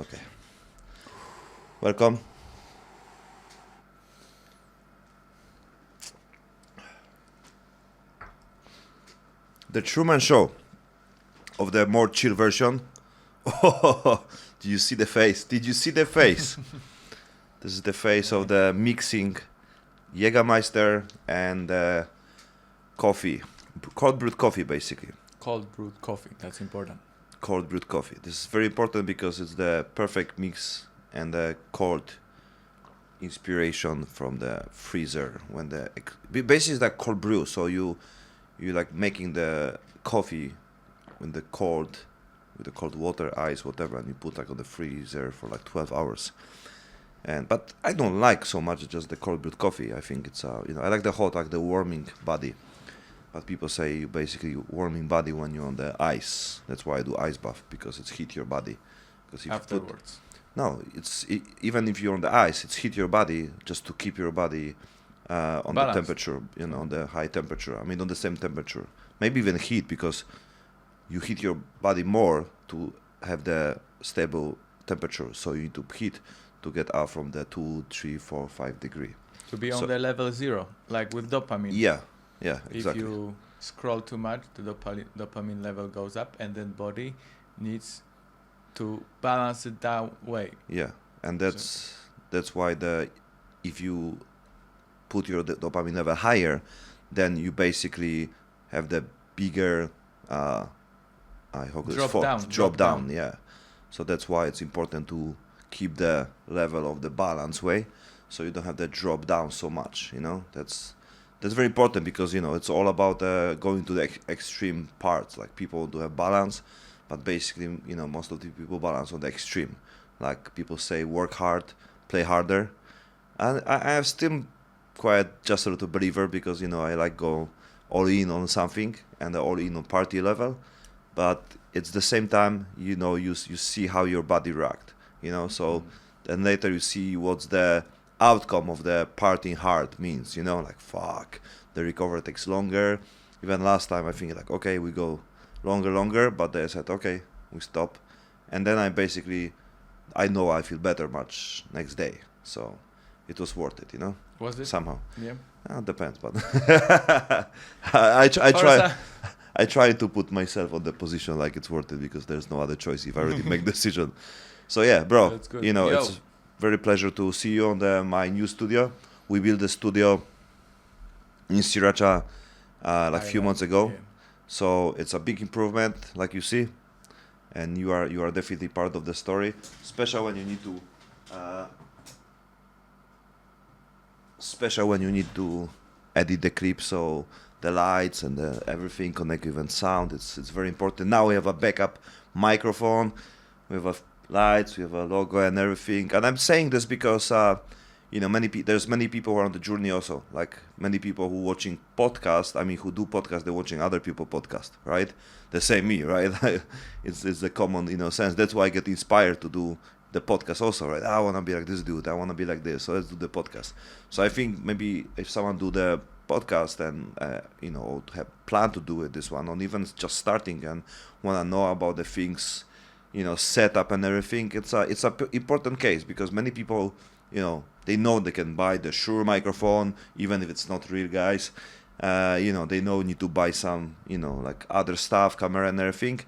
Okay. Welcome. The Truman Show of the more chill version. Oh, do you see the face? Did you see the face? This is the face of the mixing Jägermeister and coffee. Cold brewed coffee, basically. Cold brewed coffee, that's important. Cold brewed coffee. This is very important because it's the perfect mix and the cold inspiration from the freezer when basically it's like cold brew, so you like making the coffee with the cold water, ice, whatever, and you put like on the freezer for like 12 hours. But I don't like so much just the cold brewed coffee. I think it's I like the hot, like the warming body. But people say you basically warming body when you're on the ice. That's why I do ice bath, because it's heat your body. Because if Afterwards. Even if you're on the ice, it's heat your body just to keep your body on Balance. the temperature, on the high temperature. I mean, on the same temperature. Maybe even heat, because you heat your body more to have the stable temperature. So you need to heat to get out from the 2, 3, 4, 5 degree. To be on the level 0, like with dopamine. Yeah, exactly. If you scroll too much, the dopamine level goes up, and then body needs to balance it that way. Yeah, and that's why if you put your dopamine level higher, then you basically have the bigger drop down. Yeah, so that's why it's important to keep the level of the balance way, so you don't have that drop down so much. That's very important, because it's all about going to the extreme parts. Like, people do have balance, but basically most of the people balance on the extreme. Like, people say work hard, play harder, and I have still quite just a little believer, because I like go all in on something and all in on party level, but it's the same time you see how your body react, so then later you see what's the outcome of the partying hard means, like, fuck, the recovery takes longer. Even last time I think like, okay, we go longer, but they said, okay, we stop, and then I know I feel better much next day, so it was worth it, Was it? somehow. Yeah. Depends, but I try to put myself on the position like it's worth it, because there's no other choice if I already make decision. So yeah, bro, That's good. It's very pleasure to see you on my new studio. We built the studio in Sriracha like a few months ago. Yeah. So it's a big improvement, like you see, and you are definitely part of the story, especially when you need to edit the clip, so the lights and everything connect with sound. It's very important. Now we have a backup microphone, we have lights, we have a logo and everything. And I'm saying this because there's many people who are on the journey also. Like, many people who watching podcast. I mean, who do podcast, they're watching other people podcast, right? The same me, right? it's a common sense. That's why I get inspired to do the podcast also, right? I want to be like this dude, I want to be like this, so let's do the podcast. So I think maybe if someone do the podcast and have plan to do it, this one, or even just starting and want to know about the things, setup and everything, it's a important case, because many people, they know they can buy the Shure microphone, even if it's not real, guys. They know you need to buy some, like other stuff, camera and everything.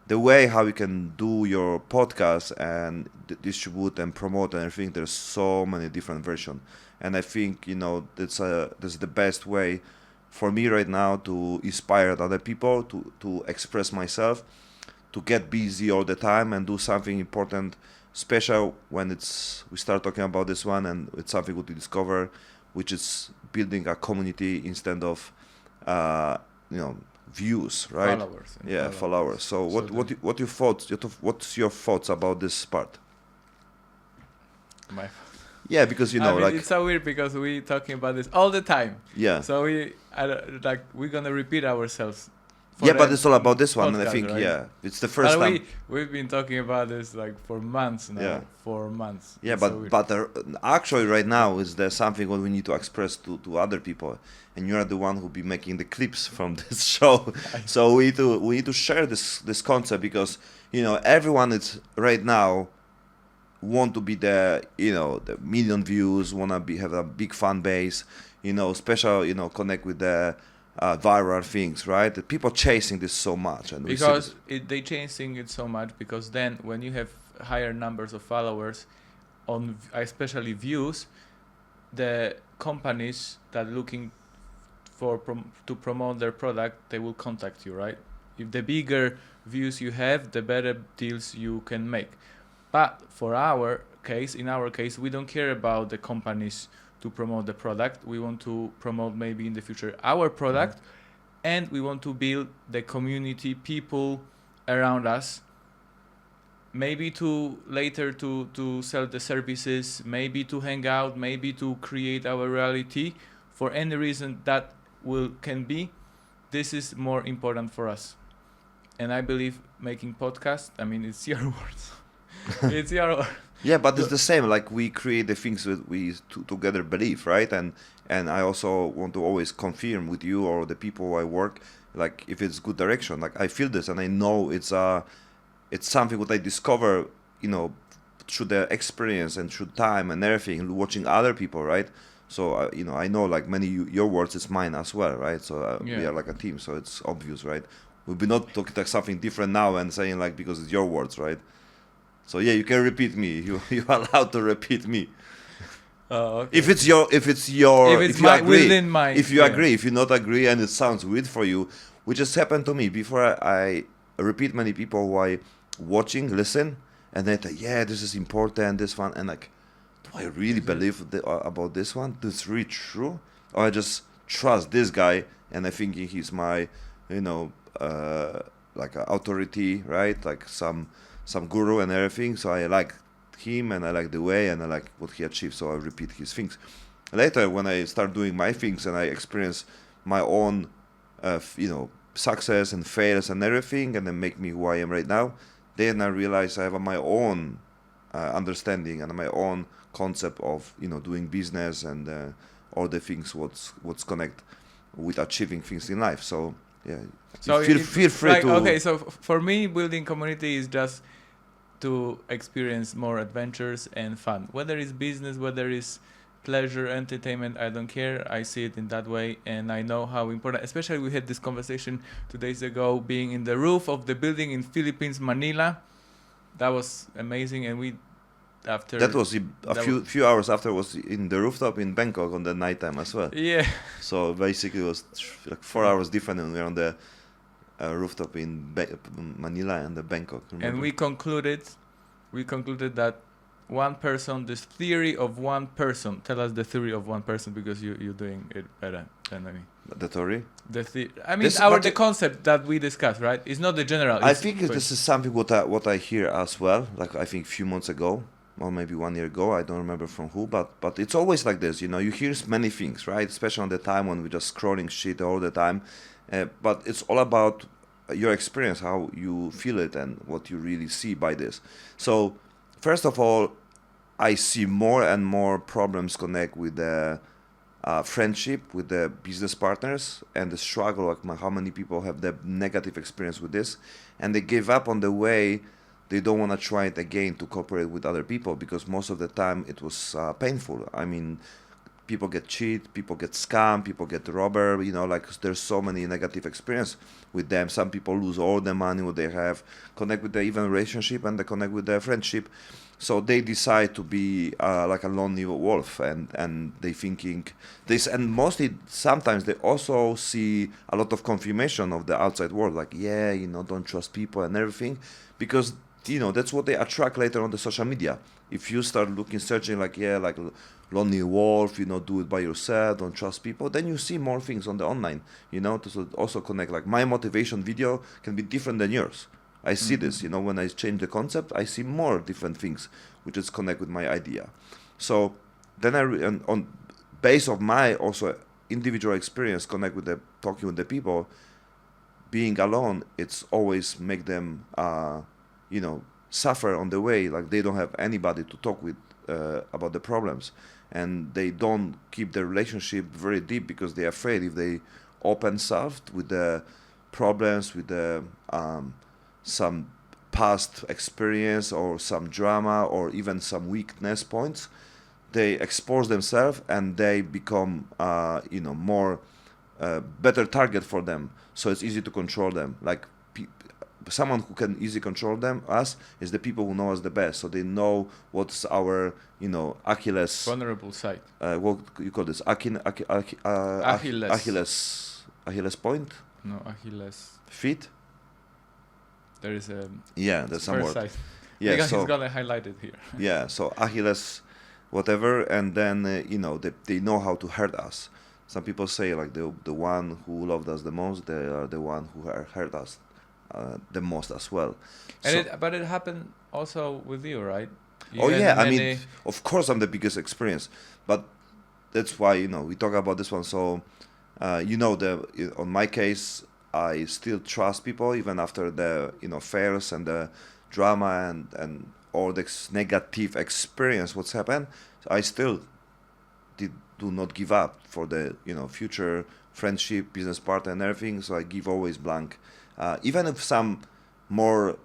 The way how you can do your podcast and distribute and promote and everything, there's so many different versions. And I think, that's the best way for me right now to inspire other people, to express myself, to get busy all the time and do something important, special when we start talking about this one, and it's something we discover, which is building a community instead of, views, right? Followers. So what's your thoughts about this part? Yeah, because it's so weird, because we talking about this all the time. Yeah. So we're gonna repeat ourselves. But it's all about this one, podcast, and I think, right? it's the first time. We've been talking about this like for months now. Yeah. 4 months. Yeah, It's but so weird. actually right now is there something what we need to express to other people, and you are the one who be making the clips from this show. So we need to share this concept, because everyone is right now want to be the the million views, wanna be have a big fan base, special, connect with the viral things, right? The people chasing this so much, and we see because this. they changing it so much, because then when you have higher numbers of followers on especially views, the companies that looking for to promote their product, they will contact you, right? If the bigger views you have, the better deals you can make. But for in our case, we don't care about the companies to promote the product. We want to promote maybe in the future our product, and we want to build the community, people around us, maybe to later to sell the services, maybe to hang out, maybe to create our reality. For any reason that can be, this is more important for us. And I believe making podcast, I mean, it's your words. It's your Yeah, but it's the same. Like we create the things that we together believe, right? And I also want to always confirm with you or the people I work, like if it's good direction. Like I feel this, and I know it's something what I discover, through the experience and through time and everything, watching other people, right? So I know like many your words is mine as well, right? So we Yeah. are like a team, so it's obvious, right? We'll be not talking like something different now and saying like because it's your words, right? So yeah, you can repeat me. You are allowed to repeat me. Okay. If it's your, If you agree, within my if you agree, if you not agree, and it sounds weird for you, which just happened to me before I repeat many people who I watching, listen, and they think, yeah, this is important, this one, and like, do I really believe about this one? This is really true, or I just trust this guy and I think he's my, like a authority, right? Like some guru and everything. So I like him and I like the way and I like what he achieved, so I repeat his things. Later when I start doing my things and I experience my own success and fails and everything, and then make me who I am right now, then I realize I have my own understanding and my own concept of doing business and all the things what's connect with achieving things in life. So yeah, So feel free like, to. okay, so for me, building community is just to experience more adventures and fun. Whether it's business, whether it's pleasure, entertainment, I don't care. I see it in that way, and I know how important. Especially, we had this conversation 2 days ago, being in the roof of the building in Philippines, Manila. That was amazing, and we after That was that few hours after was in the rooftop in Bangkok on the nighttime as well. yeah. So basically, it was like 4 hours different, and we were on the rooftop in Manila and the Bangkok. Remember? And we concluded that one person, this theory of one person. Tell us the theory of one person, because you're doing it better than me. The theory. I mean, the concept that we discussed, right? It's not the general. I think this is something what I hear as well. Like I think a few months ago, or maybe 1 year ago, I don't remember from who, but it's always like this. You hear many things, right? Especially on the time when we're just scrolling shit all the time. But it's all about your experience, how you feel it, and what you really see by this. So, first of all, I see more and more problems connect with the friendship with the business partners and the struggle. Like how many people have the negative experience with this, and they give up on the way. They don't want to try it again to cooperate with other people because most of the time it was painful. I mean, people get cheat, people get scam, people get robber. Like there's so many negative experience with them. Some people lose all the money what they have, connect with the even relationship, and they connect with their friendship. So they decide to be like a lonely wolf, and they thinking this, and mostly sometimes they also see a lot of confirmation of the outside world, like don't trust people and everything, because that's what they attract later on the social media. If you start searching like lonely wolf, do it by yourself, don't trust people, then you see more things on the online, to also connect. Like my motivation video can be different than yours. I see this, when I change the concept, I see more different things which is connect with my idea. So then and on base of my also individual experience, connect with talking with the people, being alone, it's always make them suffer on the way. Like they don't have anybody to talk with about the problems, and they don't keep the relationship very deep because they're afraid if they open soft with the problems, with the some past experience or some drama or even some weakness points, they expose themselves and they become more better target for them. So it's easy to control them. Like someone who can easily control them, us, is the people who know us the best. So they know what's our Achilles Vulnerable side. what you call this Achilles. Achilles point, No, Achilles. feet. There is a There's some spare word. side. Yeah, Because so he's gonna highlight it here. yeah, so Achilles, whatever, and then they know how to hurt us. Some people say like the one who loved us the most, they are the one who hurt us the most as well. And So- but it happened also with you, right? You oh had yeah, I many- mean, of course I'm the biggest experience, but that's why we talk about this one. So on my case, I still trust people even after the fairs and the drama and all this negative experience what's happened. I still do not give up for the future friendship, business partner, and everything. So I give always blank, even if some more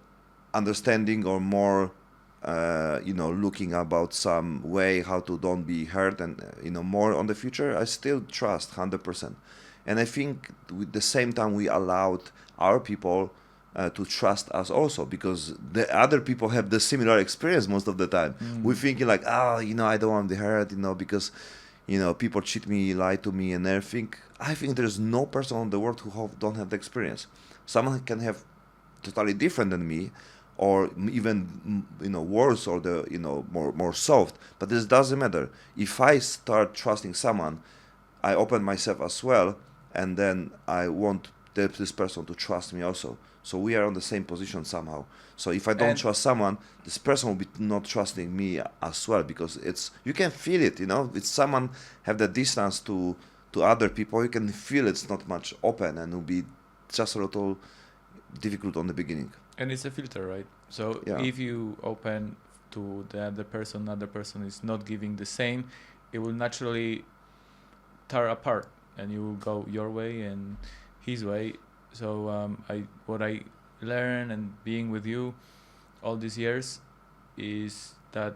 understanding or more looking about some way how to don't be hurt and more on the future. I still trust 100%, and I think with the same time we allowed our people to trust us also, because the other people have the similar experience most of the time. We're thinking like, I don't want to be hurt, because people cheat me, lie to me, and everything. I think there's no person on the world who don't have the experience. Someone can have totally different than me, or even worse, or the more soft. But this doesn't matter. If I start trusting someone, I open myself as well, and then I want this person to trust me also. So we are on the same position somehow. So if I don't And- trust someone, this person will be not trusting me as well, because you can feel it. If someone have the distance to other people, you can feel it's not much open, and it will be just a little difficult on the beginning. And it's a filter, right? So Yeah. if you open to the other person is not giving the same, it will naturally tear apart, and you will go your way and his way. So what I learned and being with you all these years is that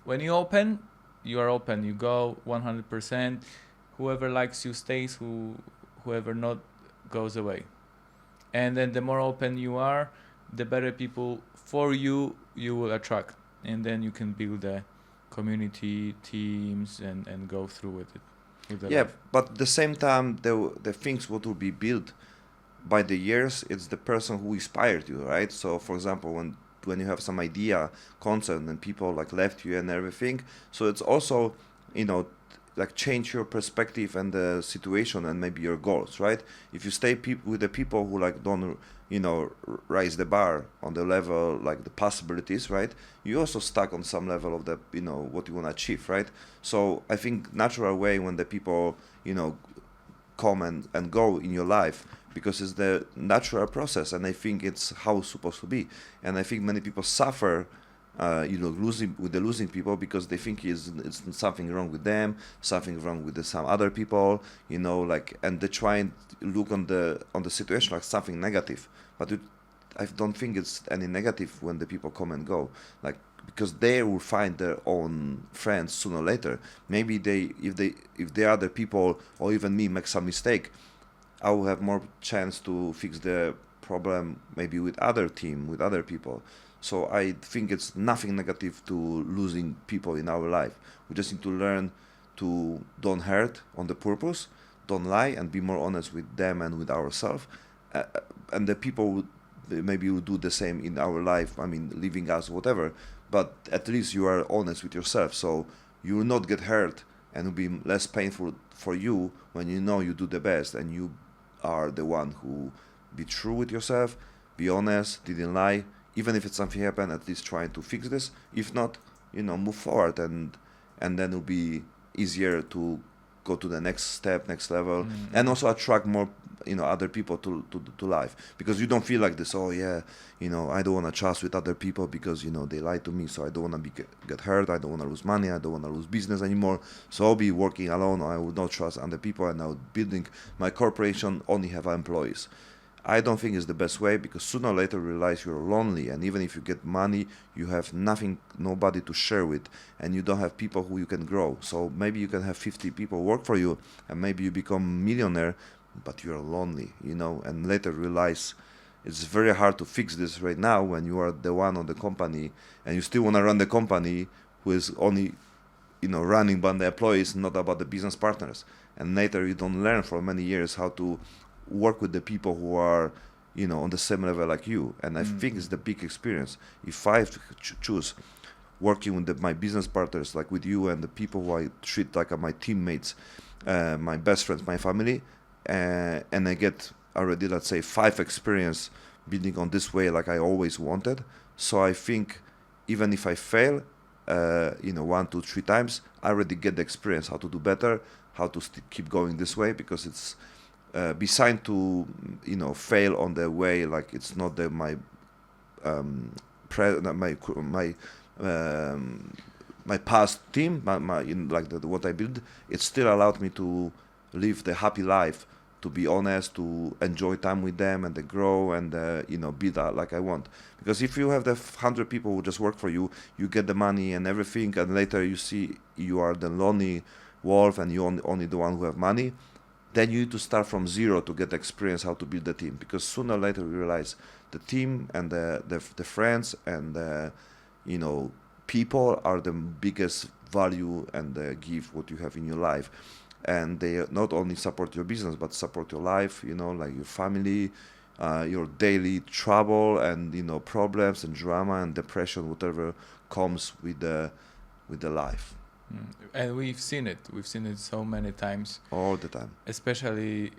when you open, you are open. You go 100%. Whoever likes you stays. Whoever not goes away. And then the more open you are, the better people for you will attract, and then you can build a community, teams, and go through with it. With the Yeah, life. but at the same time, the things what will be built by the years, it's the person who inspired you, right? So, for example, when you have some idea, concept, and people like left you and everything, so it's also like change your perspective and the situation and maybe your goals, right? If you stay with the people who like don't raise the bar on the level like the possibilities, right? You also stuck on some level of the what you want to achieve, right? So I think natural way when the people come and go in your life, because it's the natural process, and I think it's how it's supposed to be. And I think many people suffer losing people, because they think it's something wrong with them, something wrong with some other people, and they try and look on the situation like something negative. But I don't think it's any negative when the people come and go, like, because they will find their own friends sooner or later. Maybe if the other people or even me make some mistake, I will have more chance to fix the problem maybe with other team, with other people. So I think it's nothing negative to losing people in our life. We just need to learn to don't hurt on the purpose, don't lie, and be more honest with them and with ourselves. And the people maybe will do the same in our life. I mean, leaving us, whatever. But at least you are honest with yourself, so you will not get hurt, and it will be less painful for you when you know you do the best and you are the one who be true with yourself, be honest, didn't lie. Even if it's something happened, at least trying to fix this. If not, move forward, and then it'll be easier to go to the next step, next level, and also attract more, other people to life, because you don't feel like this. Oh yeah, I don't want to trust with other people because they lie to me, so I don't want to get hurt. I don't want to lose money. I don't want to lose business anymore. So I'll be working alone. I will not trust other people, and I'll building my corporation only have employees. I don't think it's the best way, because sooner or later you realize you're lonely, and even if you get money, you have nothing, nobody to share with, and you don't have people who you can grow. So maybe you can have 50 people work for you, and maybe you become millionaire, but you're lonely, and later realize it's very hard to fix this right now when you are the one on the company, and you still want to run the company who is only, running by the employees, not about the business partners. And later you don't learn for many years how to work with the people who are, on the same level like you. And I think it's the big experience. If I choose working with my business partners, like with you, and the people who I treat like my teammates, my best friends, my family, and I get already, let's say, 5 experience building on this way like I always wanted. So I think even if I fail, 1, 2, 3 times, I already get the experience how to do better, how to keep going this way, because it's beside to fail on the way, like it's not my my past team, what I build. It still allowed me to live the happy life, to be honest, to enjoy time with them, and to grow, and be that like I want. Because if you have the 100 people who just work for you, you get the money and everything, and later you see you are the lonely wolf, and you only the one who have money, then you need to start from zero to get experience how to build the team. Because sooner or later you realize the team and the friends and people are the biggest value and gift what you have in your life. And they not only support your business but support your life, like your family, your daily trouble, and problems and drama and depression, whatever comes with the life. And we've seen it so many times, all the time, especially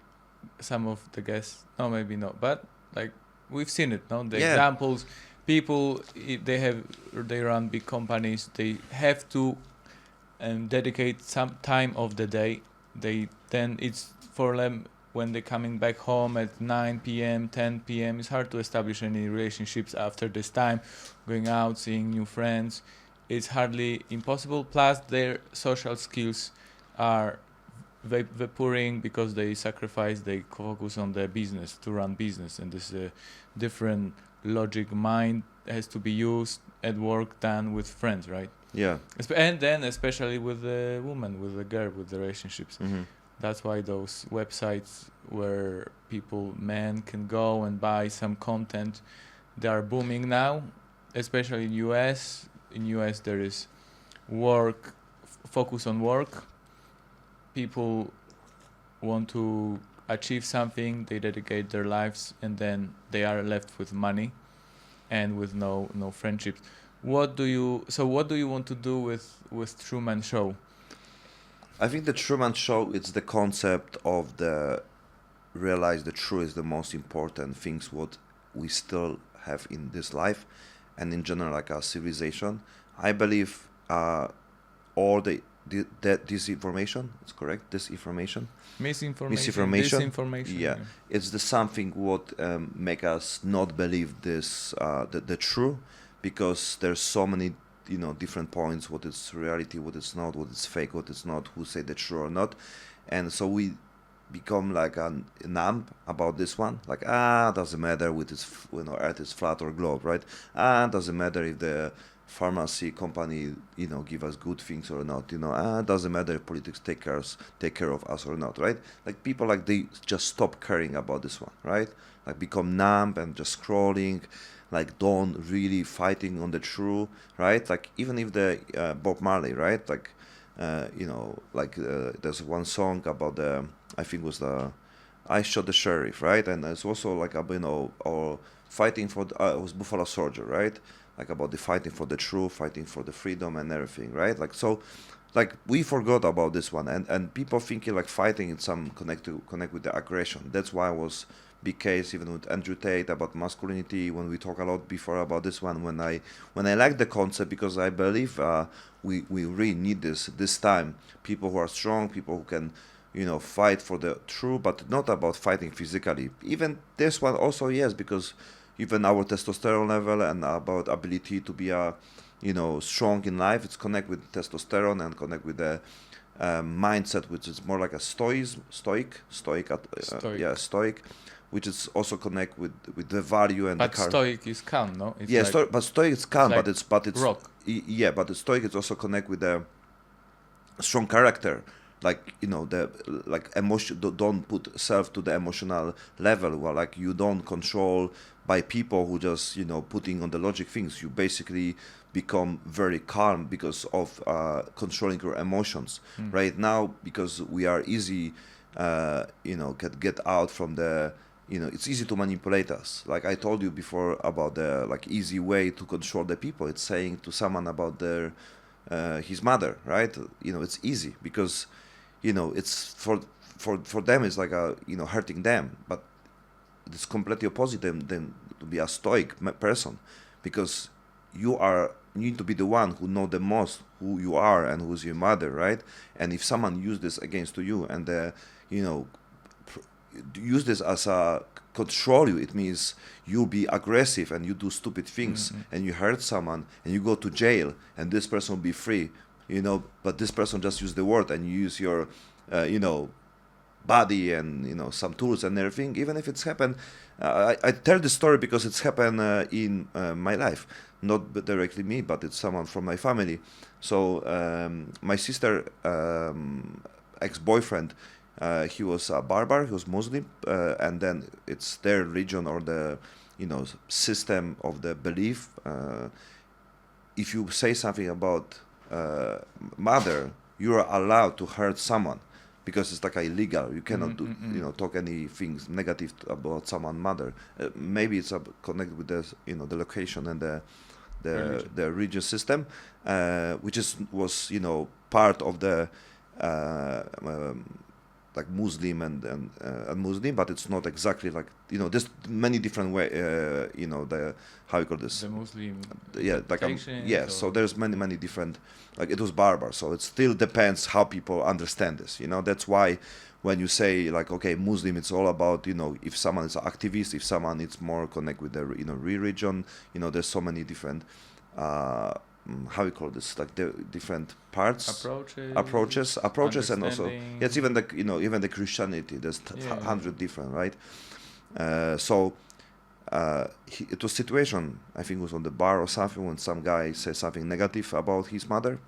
some of the guests, no, maybe not, but like we've seen it, no, the examples. People, they run big companies, they have to dedicate some time of the day. Then it's for them when they're coming back home at 9 p.m., 10 p.m. It's hard to establish any relationships after this time, going out, seeing new friends. It's hardly impossible. Plus, their social skills are vaporing because they focus on their business, to run business. And this is a different logic mind has to be used at work than with friends, right? Yeah. And then especially with the woman, with the girl, with the relationships. Mm-hmm. That's why those websites where men can go and buy some content, they are booming now, especially in US. In US there is focus on work. People want to achieve something, they dedicate their lives, and then they are left with money and with no friendships. What do you want to do with Truman Show? I think the Truman Show, it's the concept of realize the truth is the most important things what we still have in this life, and in general like our civilization. I believe all the disinformation, it's correct, misinformation, yeah, it's the something what make us not believe this the true, because there's so many different points, what is reality, what is not, what is fake, what is not, who say the true or not. And so we become like numb about this one, like doesn't matter with this earth is flat or globe, right? Doesn't matter if the pharmacy company give us good things or not, doesn't matter if politics take care of us or not, right? Like people, like they just stop caring about this one, right? Like become numb and just scrolling, like don't really fighting on the true, right? Like even if the Bob Marley, right? Like there's one song about I think was I Shot the Sheriff, right? And it's also like or fighting for it was Buffalo Soldier, right? Like about the fighting for the truth, fighting for the freedom and everything, right? Like so, like we forgot about this one, and people thinking like fighting in some connect with the aggression. That's why I was big case even with Andrew Tate about masculinity, when we talk a lot before about this one, when I like the concept, because I believe we really need this time, people who are strong, people who can fight for the truth, but not about fighting physically. Even this one also, yes, because even our testosterone level and about ability to be strong in life, it's connect with testosterone and connect with the mindset, which is more like a stoic, which is also connect with the value and But the stoic is calm, no? It's yeah, like, but stoic is calm, like but it's rock. yeah, but the stoic is also connect with the strong character, like the like emotion. Don't put self to the emotional level, where like you don't control by people who just putting on the logic things. You basically become very calm because of controlling your emotions. Right now, because we are easy, get out from the. It's easy to manipulate us. Like I told you before about the like easy way to control the people. It's saying to someone about their his mother, right? It's easy because it's for them it's like a hurting them, but it's completely opposite than to be a stoic person, because you need to be the one who know the most who you are and who's your mother, right? And if someone use this against to you and use this as a control you, it means you be aggressive and you do stupid things and you hurt someone and you go to jail and this person will be free, but this person just use the word and you use your body and some tools and everything. Even if it's happened, I tell this story because it's happened in my life, not directly me, but it's someone from my family. So my sister ex-boyfriend, he was a barber, he was Muslim, and then it's their religion or the system of the belief. If you say something about mother, you are allowed to hurt someone because it's like illegal. You cannot talk any things negative about someone's mother. Maybe it's connected with the location and the religious system, which was part of the like Muslim and Muslim, but it's not exactly like there's many different way. The how you call this? The Muslim. Yeah, like yeah. So there's many different. Like it was barbar, so it still depends how people understand this. That's why when you say like okay, Muslim, it's all about if someone is an activist, if someone is more connect with the religion. There's so many different. How you call this, like the different parts, approaches, and also yes, even the even the Christianity. There's 100 different, right? So it was situation. I think it was on the bar or something when some guy said something negative about his mother,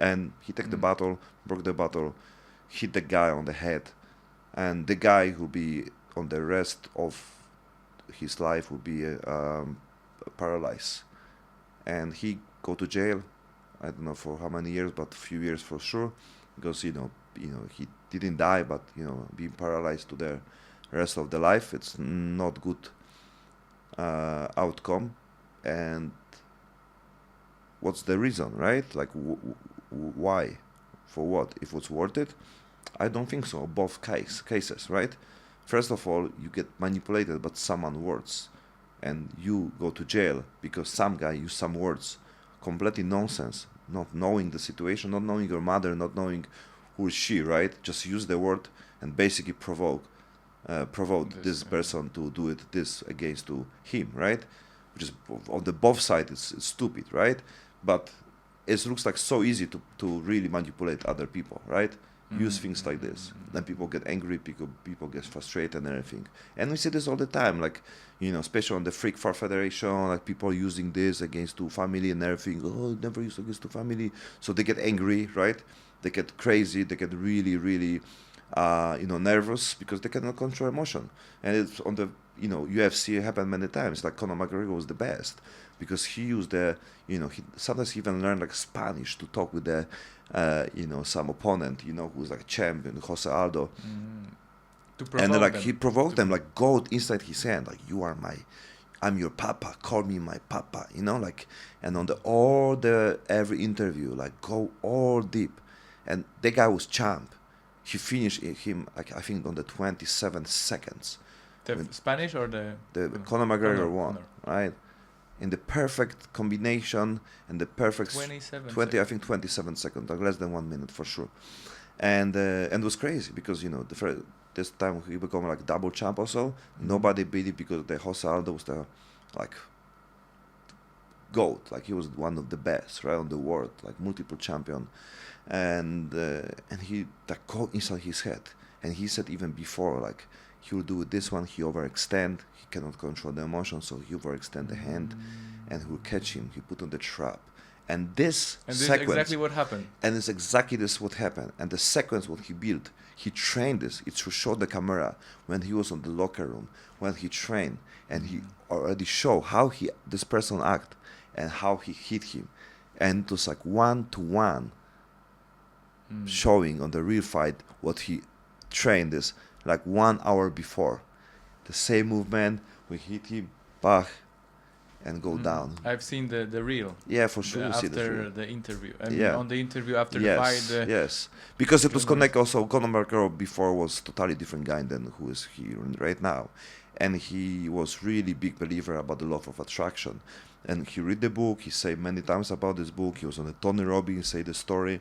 and he took the bottle, broke the bottle, hit the guy on the head, and the guy who be on the rest of his life will be paralyzed, and he go to jail. I don't know for how many years, but a few years for sure, because he didn't die, but being paralyzed to the rest of the life, it's not good outcome. And what's the reason, right? Like why, for what? If it's worth it, I don't think so. Both cases, right? First of all, you get manipulated by someone's words, and you go to jail because some guy used some words. Completely nonsense, not knowing the situation, not knowing your mother, not knowing who is she, right? Just use the word and basically provoke this person to do this against to him, right? Which is on the both sides, it's stupid, right? But it looks like so easy to really manipulate other people, right? Use things like this. Then people get angry, people get frustrated and everything. And we see this all the time, like, especially on the Freak Far Federation, like people using this against two family and everything. Oh, never use against two family. So they get angry, right? They get crazy, they get really, really, nervous because they cannot control emotion. And it's on the, UFC happened many times. Like Conor McGregor was the best because he used sometimes he even learned like Spanish to talk with the, some opponent, who's like champion, Jose Aldo. And then, like he provoked them, like go inside his hand, like I'm your papa, call me my papa, like, and on every interview, like go all deep. And the guy was champ. He finished him, like I think on the 27 seconds. The Spanish or the Conor McGregor won, right? In the perfect combination and the perfect 27 seconds, like less than 1 minute for sure. And it was crazy because this time he became like double champ also. Nobody beat it because the Jose Aldo was the like GOAT, like he was one of the best, right, on the world, like multiple champion. And he like go inside his head, and he said even before, like he will do with this one. He overextend. He cannot control the emotion, so he overextend the hand, and he will catch him. He put on the trap, and this And this is sequence, exactly what happened. and it's exactly this what happened. And the sequence what he built, he trained this. It showed the camera when he was on the locker room, when he trained, and he already showed how this person act and how he hit him, and it was like 1-to-1 showing on the real fight what he trained this like 1 hour before. The same movement, we hit him, bach, and go down. I've seen the reel. Yeah, for sure. You see the After reel. the interview. Yeah. On the interview after the Yes, fight. yes. Because it was journalist. connect also. Conor McGregor before was totally different guy than who is here right now, and he was really big believer about the law of attraction. And he read the book. He said many times about this book. He was on the Tony Robbins say the story,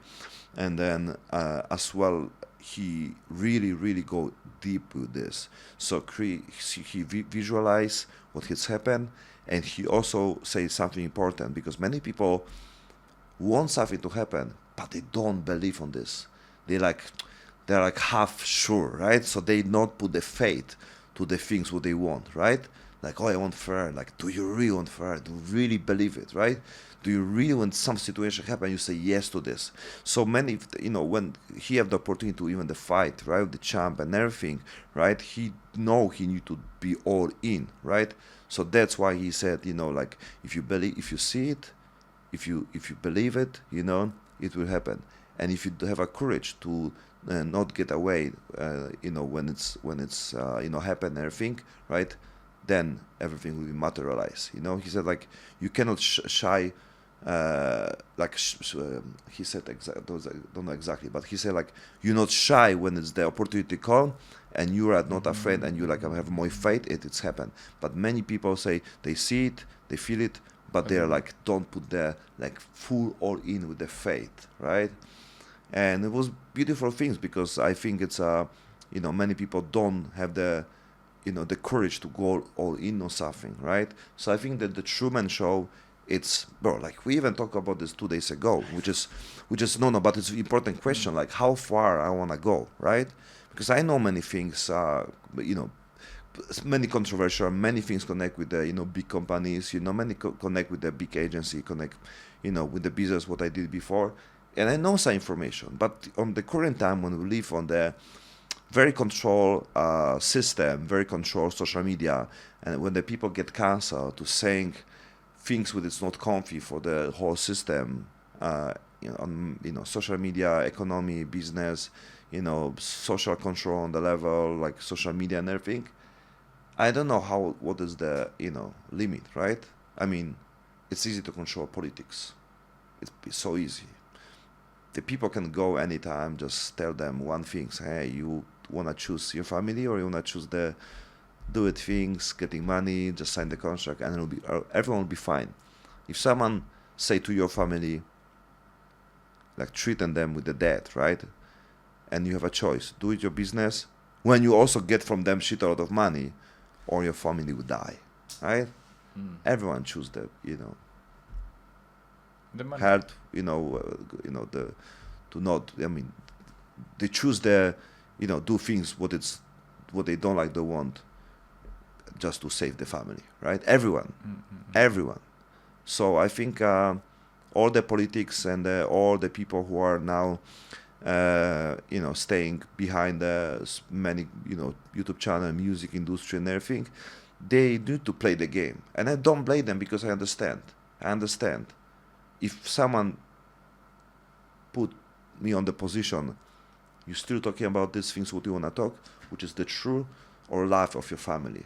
and then as well he really go deep with this. So he visualize what has happened, and he also says something important because many people want something to happen, but they don't believe on this. They're like half sure, right? So they not put the faith to the things what they want, right? Like, oh, I want Ferrari. Like, do you really want Ferrari? Do you really believe it, right? Do you really, when some situation happen, you say yes to this? So many, when he have the opportunity to even the fight, right, the champ and everything, right? He know he need to be all in, right? So that's why he said, like, if you believe, if you see it, if you believe it, it will happen. And if you have a courage to not get away, when it's happen and everything, right? Then everything will be materialized. He said like you cannot shy. He said don't know exactly, but he said like you're not shy when it's the opportunity come, and you are not afraid, and you like have more faith. It's happened. But many people say they see it, they feel it, but they're like don't put the like full all in with the faith, right? And it was beautiful things because I think it's many people don't have the the courage to go all in on something, right? So I think that the Truman Show, it's like we even talked about this 2 days ago, which is no, but it's an important question, like how far I want to go, right? Because I know many things, many controversial, many things connect with the big companies, many connect with the big agency, connect with the business what I did before, and I know some information, but on the current time when we live on the very controlled system, very controlled social media, and when the people get canceled to saying things when it's not comfy for the whole system, on social media, economy, business, social control on the level like social media and everything. I don't know what is the limit, right? I mean, it's easy to control politics. It's so easy. The people can go anytime, just tell them one thing, say, hey, you want to choose your family or you want to choose the do it things, getting money, just sign the contract, and everyone will be fine. If someone say to your family, like treating them with the debt, right? And you have a choice, do it your business, when you also get from them shit a lot of money, or your family will die, right? Everyone choose the The money. health, they choose the do things what they don't like, they want, just to save the family, right? Everyone. So I think all the politics and all the people who are now staying behind many YouTube channel, music industry and everything, they need to play the game, and I don't blame them because I understand if someone put me on the position, you're still talking about these things what you want to talk, which is the true or life of your family.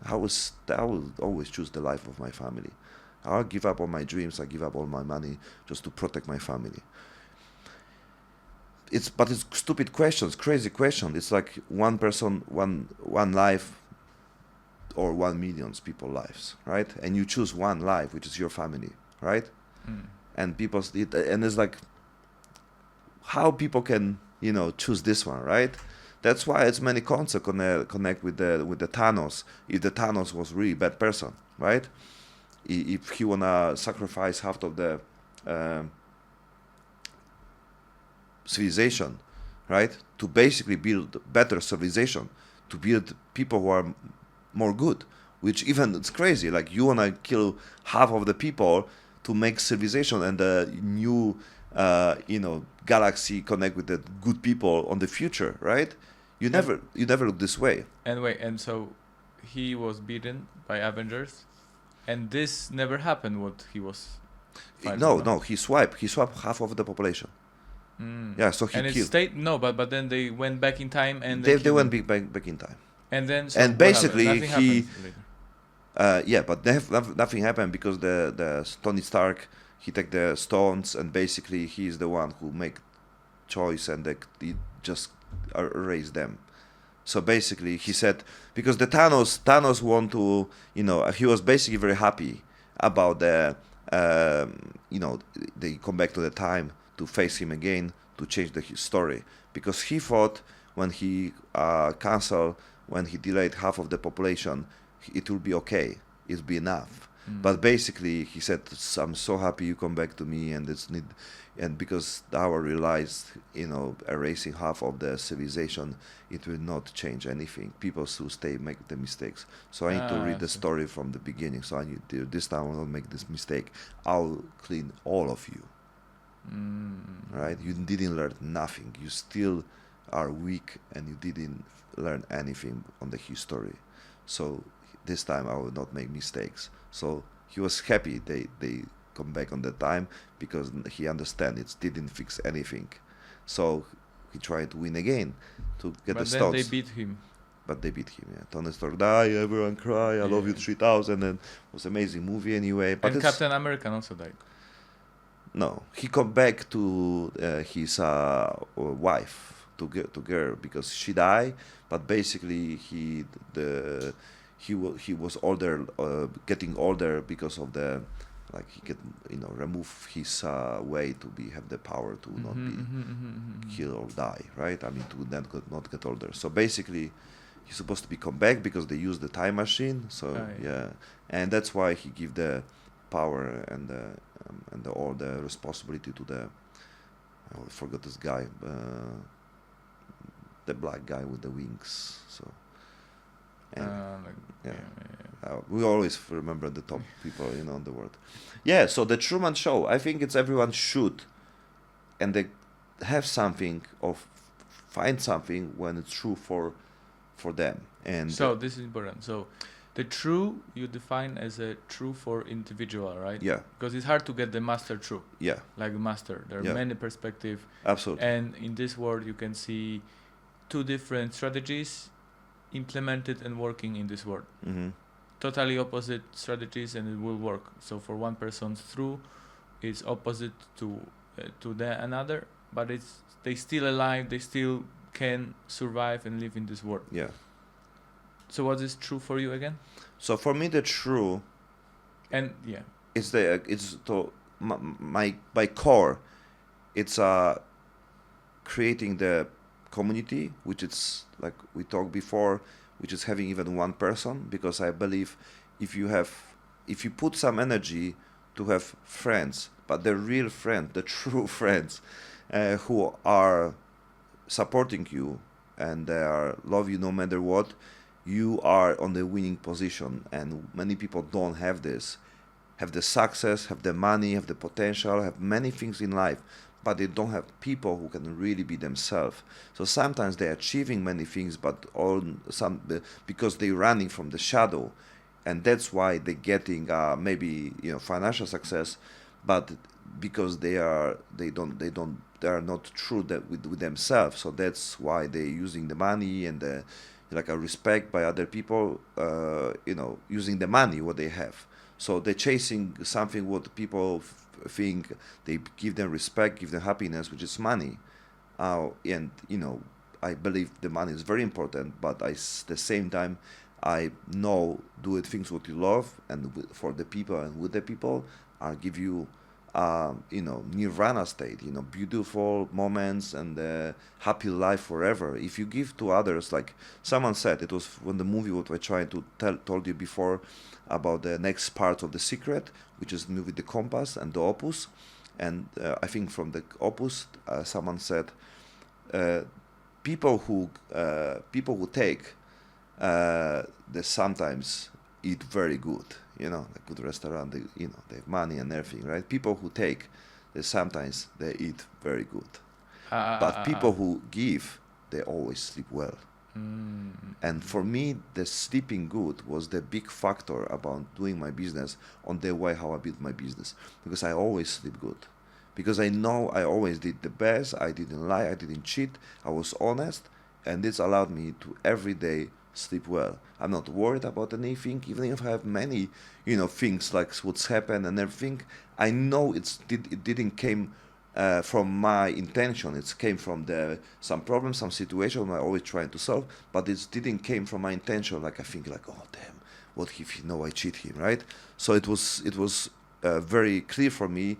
I will always choose the life of my family. I'll give up all my dreams, I give up all my money just to protect my family. But it's stupid questions, crazy question. It's like one person, one life, or 1 million people's lives, right? And you choose one life, which is your family, right? And and it's like how people can choose this one, right? That's why it's many concepts connect with the Thanos. If the Thanos was really bad person, right? If he wanna sacrifice half of the civilization, right, to basically build better civilization, to build people who are more good, which even it's crazy. Like you wanna kill half of the people to make civilization and the new, galaxy connect with the good people on the future, right? You never look this way. And wait, and so he was beaten by Avengers, and this never happened. What he was fighting, No, he swiped half of the population. Yeah, so he and it killed. stayed but then they went back in time and They killed went him. back in time. And then and what basically happened? Nothing he happened later. Yeah, but nothing happened because the Tony Stark, he take the stones and basically he's the one who make choice and he just erase them. So basically he said, because the Thanos want to, he was basically very happy about they come back to the time to face him again to change his story, because he thought when he when he delayed half of the population, it will be okay, it'll be enough. But basically he said, I'm so happy you come back to me, and and because our realized, erasing half of the civilization, it will not change anything. People still make the mistakes. So I need to read the story from the beginning. So I need to, this time I will not make this mistake. I'll clean all of you. Right? You didn't learn nothing. You still are weak and you didn't learn anything on the history. So this time I will not make mistakes. So he was happy they come back on the time, because he understand it didn't fix anything. So he tried to win again to get the stones. But then they beat him. But they beat him, yeah. Tony Stark died, everyone cry, I love you 3000, and it was an amazing movie anyway. But and Captain America also died. No, he come back to his wife, to girl, because she died. But basically he was older, getting older because of the, like he can remove his way to have the power to not be killed or die, right? I mean, to then not get older. So basically he's supposed to be come back because they use the time machine. So yeah, and that's why he give the power and all the responsibility to the, I forgot this guy, the black guy with the wings. So we always remember the top people in the world. Yeah, so the Truman Show, I think it's everyone should, and they have something of find something when it's true for them. And so this is important. So the true you define as a true for individual, right? Yeah. Because it's hard to get the master true. Yeah. Like master, there are many perspectives. Absolutely. And in this world, you can see two different strategies implemented and working in this world. Totally opposite strategies, and it will work. So for one person, true is opposite to the another, but they still alive. They still can survive and live in this world. Yeah. So what is true for you again? So for me, the true, and yeah, it's to my by core, it's creating the community, which it's like we talked before, which is having even one person, because I believe if you put some energy to have friends, but the real friend, the true friends, who are supporting you and they are love you no matter what, you are on the winning position. And many people don't have this, have the success, have the money, have the potential, have many things in life, but they don't have people who can really be themselves. So sometimes they're achieving many things, but because they're running from the shadow, and that's why they're getting maybe financial success, but because they are not true with themselves. So that's why they're using the money and the like a respect by other people, using the money what they have. So they're chasing something what people think they give them respect, give them happiness, which is money. And I believe the money is very important, but at the same time, I know do it things what you love and for the people and with the people, I'll give you nirvana state, beautiful moments and happy life forever. If you give to others, like someone said, it was when the movie what I tried to told you before about the next part of The Secret, which is the movie The Compass and the Opus. And I think from the Opus, someone said, people who take they sometimes eat very good, like good restaurant, they have money and everything, right? People who take, they eat very good. But people who give, they always sleep well. And for me, the sleeping good was the big factor about doing my business on the way how I built my business. Because I always sleep good. Because I know I always did the best, I didn't lie, I didn't cheat, I was honest, and this allowed me to every day sleep well. I'm not worried about anything, even if I have many, things like what's happened and everything. I know it didn't came from my intention. It came from some problem, some situation I always trying to solve, but it didn't came from my intention. Like I think, like, oh damn, what if he know I cheat him, right? So it was very clear for me,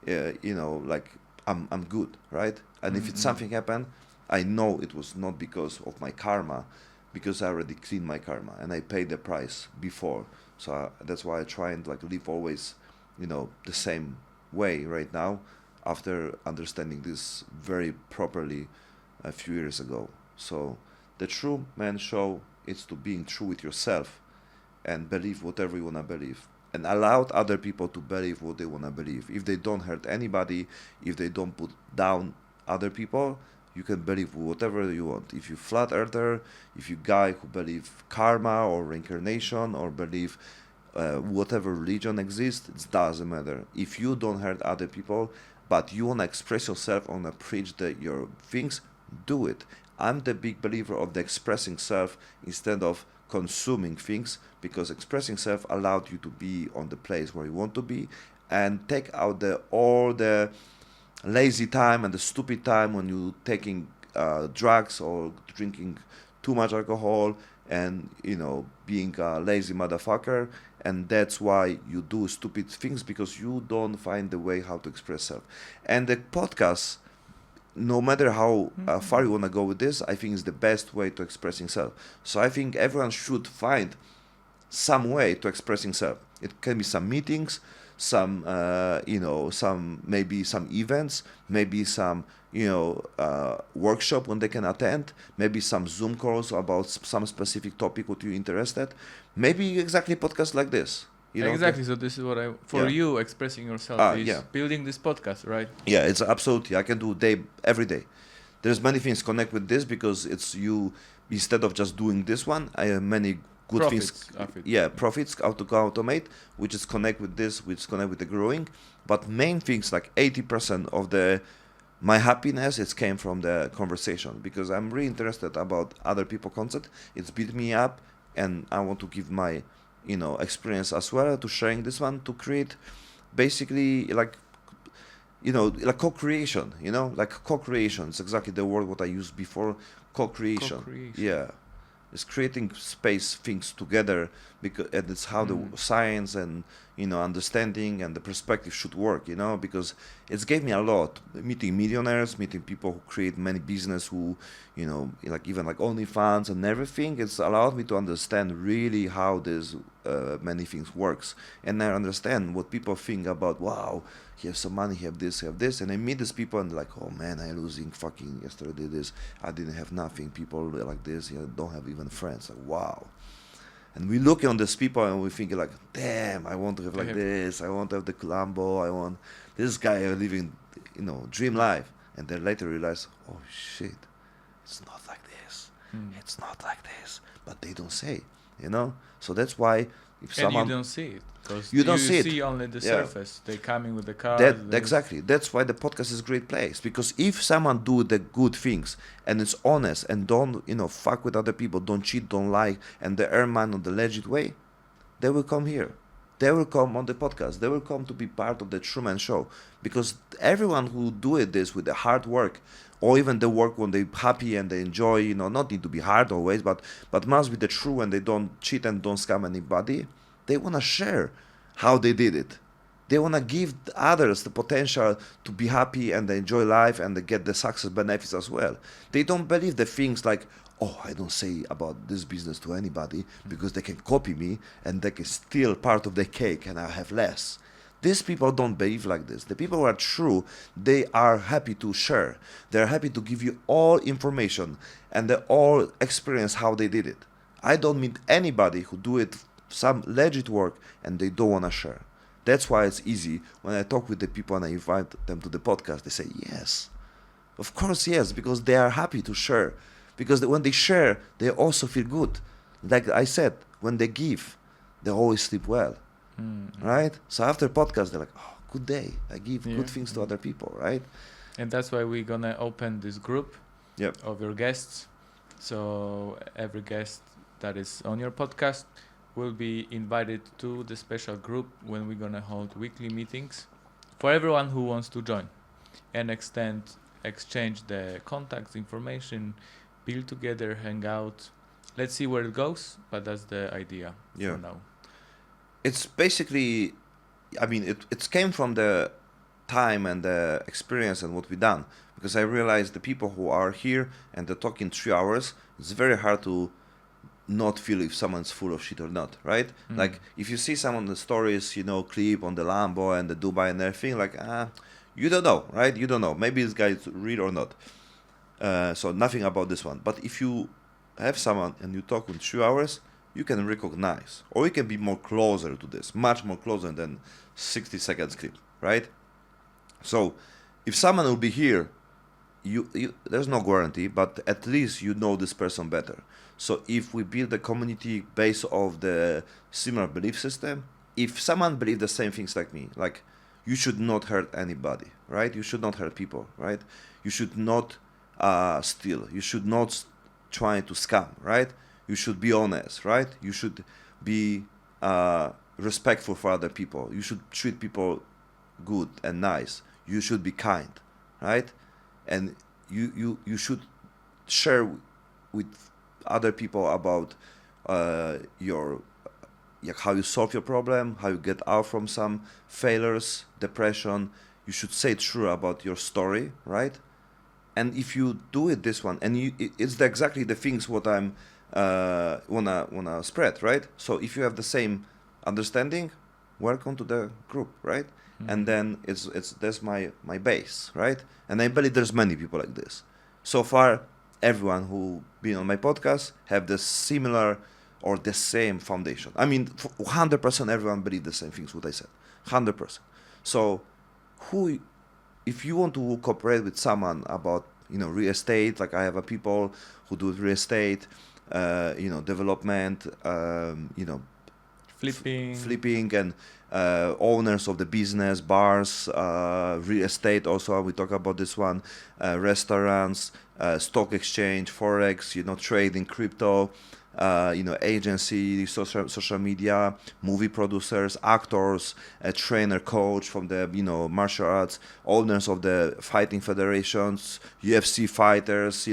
like I'm good, right? And if it's something happened, I know it was not because of my karma, because I already cleaned my karma and I paid the price before. So that's why I try and like live always, the same way right now, after understanding this very properly a few years ago. So the true man show is to being true with yourself and believe whatever you wanna believe, and allow other people to believe what they wanna believe. If they don't hurt anybody, if they don't put down other people, you can believe whatever you want. If you flat earther, if you guy who believe karma or reincarnation or believe whatever religion exists, it doesn't matter. If you don't hurt other people, but you want to express yourself, want to preach your things, do it. I'm the big believer of the expressing self instead of consuming things, because expressing self allowed you to be on the place where you want to be and take out all the lazy time and the stupid time when you taking drugs or drinking too much alcohol and being a lazy motherfucker, and that's why you do stupid things, because you don't find the way how to express self. And the podcast, no matter how far you want to go with this, I think is the best way to expressing self. So I think everyone should find some way to expressing self. It can be some meetings, some maybe some events, maybe some workshop when they can attend, maybe some Zoom calls about some specific topic what you're interested, maybe exactly podcast like this. Exactly. So this is what you expressing yourself is building this podcast, right? Yeah, it's absolutely. I can do every day. There's many things connect with this, because it's you, instead of just doing this one, I have many good Profits things. of it. Yeah, profits how to automate, which is connect with this, which connect with the growing. But main things like 80% of my happiness, it came from the conversation, because I'm really interested about other people concept. It's built me up, and I want to give my experience as well to sharing this one, to create basically like co-creation, like co-creation. It's exactly the word what I used before, co-creation. Co-creation. Yeah, it's creating space things together, and it's how the science and understanding and the perspective should work, because it's gave me a lot, meeting millionaires, meeting people who create many business, who like even like OnlyFans and everything. It's allowed me to understand really how this many things works, and I understand what people think about, wow, he has some money, he have this, and I meet these people and like, oh man, I losing fucking yesterday this, I didn't have nothing, people like this, don't have even friends, like wow. And we look on these people and we think like, damn, I want to have like this, I want to have the Lambo, I want this guy living, dream life. And then later realize, oh shit, it's not like this. It's not like this. But they don't say, So that's why if someone... And you don't see it. Because you don't see it. Only the surface. They coming with the cars. Exactly. That's why the podcast is a great place. Because if someone do the good things and it's honest and don't, fuck with other people, don't cheat, don't lie, and they earn money on the legit way, they will come here. They will come on the podcast. They will come to be part of the Truman Show. Because everyone who do this with the hard work, or even the work when they're happy and they enjoy, not need to be hard always, but must be the true, and they don't cheat and don't scam anybody. They want to share how they did it. They want to give others the potential to be happy and enjoy life and they get the success benefits as well. They don't believe the things like, oh, I don't say about this business to anybody because they can copy me and they can steal part of the cake and I have less. These people don't behave like this. The people who are true, they are happy to share. They're happy to give you all information and they all experience how they did it. I don't meet anybody who do it some legit work and they don't want to share. That's why it's easy when I talk with the people and I invite them to the podcast. They say yes, of course yes, because they are happy to share. Because when they share, they also feel good. Like I said, when they give, they always sleep well, right? So after podcast, they're like, oh, good day. I give good things to other people, right? And that's why we're gonna open this group Yep. of your guests. So every guest that is on your podcast will be invited to the special group when we're gonna hold weekly meetings for everyone who wants to join and exchange the contacts, information, build together, hang out. Let's see where it goes, but that's the idea for now. It's basically, I mean, it came from the time and the experience and what we done, because I realized the people who are here and they're talking 3 hours, it's very hard to not feel if someone's full of shit or not, right? Like if you see someone in the stories, you know, clip on the Lambo and the Dubai and everything, like you don't know, right? You don't know, maybe this guy is real or not. So nothing about this one. But if you have someone and you talk in 3 hours, you can recognize, or you can be more closer to this, much more closer than 60 seconds clip, right? So if someone will be here, you there's no guarantee, but at least you know this person better. So if we build a community based of the similar belief system, if someone believes the same things like me, like you should not hurt anybody, right? You should not hurt people, right? You should not steal. You should not try to scam, right? You should be honest, right? You should be respectful for other people. You should treat people good and nice. You should be kind, right? And you should share with other people about your how you solve your problem, how you get out from some failures, depression. You should say true about your story, right? And if you do it this one, and it's exactly the things what I'm wanna spread, right? So if you have the same understanding, welcome to the group, right? And then it's that's my base, right? And I believe there's many people like this. So far, everyone who been on my podcast have the similar or the same foundation. I mean, 100% everyone believe the same things what I said, 100%. So if you want to cooperate with someone about real estate, like I have a people who do real estate, development, flipping and owners of the business, bars, real estate. Also, we talk about this one, restaurants, stock exchange, forex, trading, crypto, agency, social media, movie producers, actors, a trainer, coach from the martial arts, owners of the fighting federations, UFC fighters.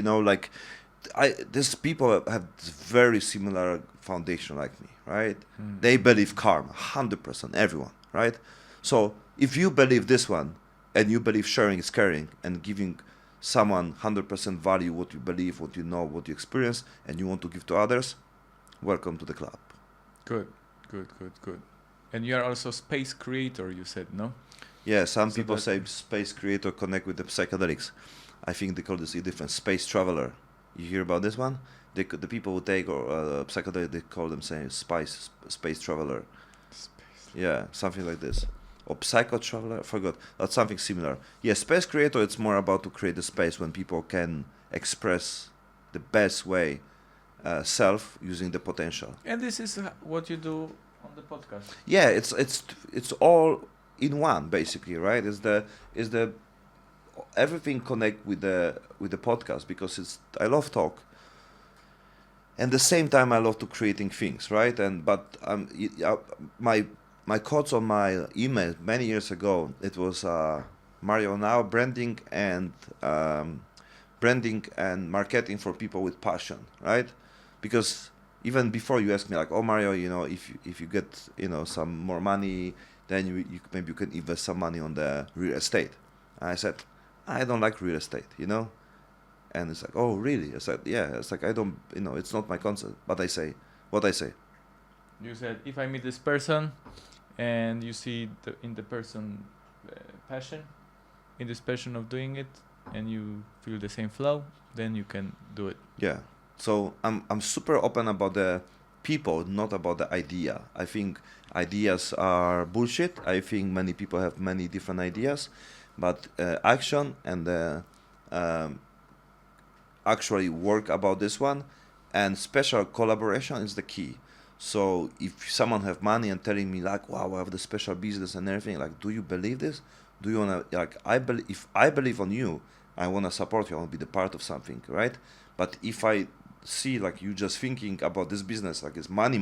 These people have very similar foundation like me, right? They believe karma, 100%, everyone, right? So if you believe this one, and you believe sharing is caring, and giving someone 100% value what you believe, what you know, what you experience, and you want to give to others, welcome to the club. Good. And you are also space creator, you said, no? Yeah, some people say space creator connect with the psychedelics. I think they call this a different space traveler. You hear about this one? The people who take psychedelic, they call them saying space traveler. Yeah, something like this. Or psycho traveler, I forgot. That's something similar. Yeah, space creator, it's more about to create a space when people can express the best way self using the potential. And this is what you do on the podcast. Yeah, it's all in one basically, right? Is the everything connect with the podcast, because I love talk, and the same time I love to creating things, right? But my quotes on my email many years ago, it was Mario, now branding and marketing for people with passion, right? Because even before you ask me like, oh Mario, if you get some more money, then you maybe you can invest some money on the real estate. And I said, I don't like real estate, And it's like, oh really? I said, yeah. It's like, I don't, it's not my concept. But I say what I say. You said, if I meet this person and you see in the person passion, in this passion of doing it, and you feel the same flow, then you can do it. Yeah. So I'm super open about the people, not about the idea. I think ideas are bullshit. I think many people have many different ideas, but action and um, actually work about this one, and special collaboration is the key. So if someone have money and telling me like, wow, I have the special business and everything, like, do you believe this? Do you wanna, like, I believe, if I believe on you, I wanna support you, I wanna be the part of something, right? But if I see like you just thinking about this business like it's money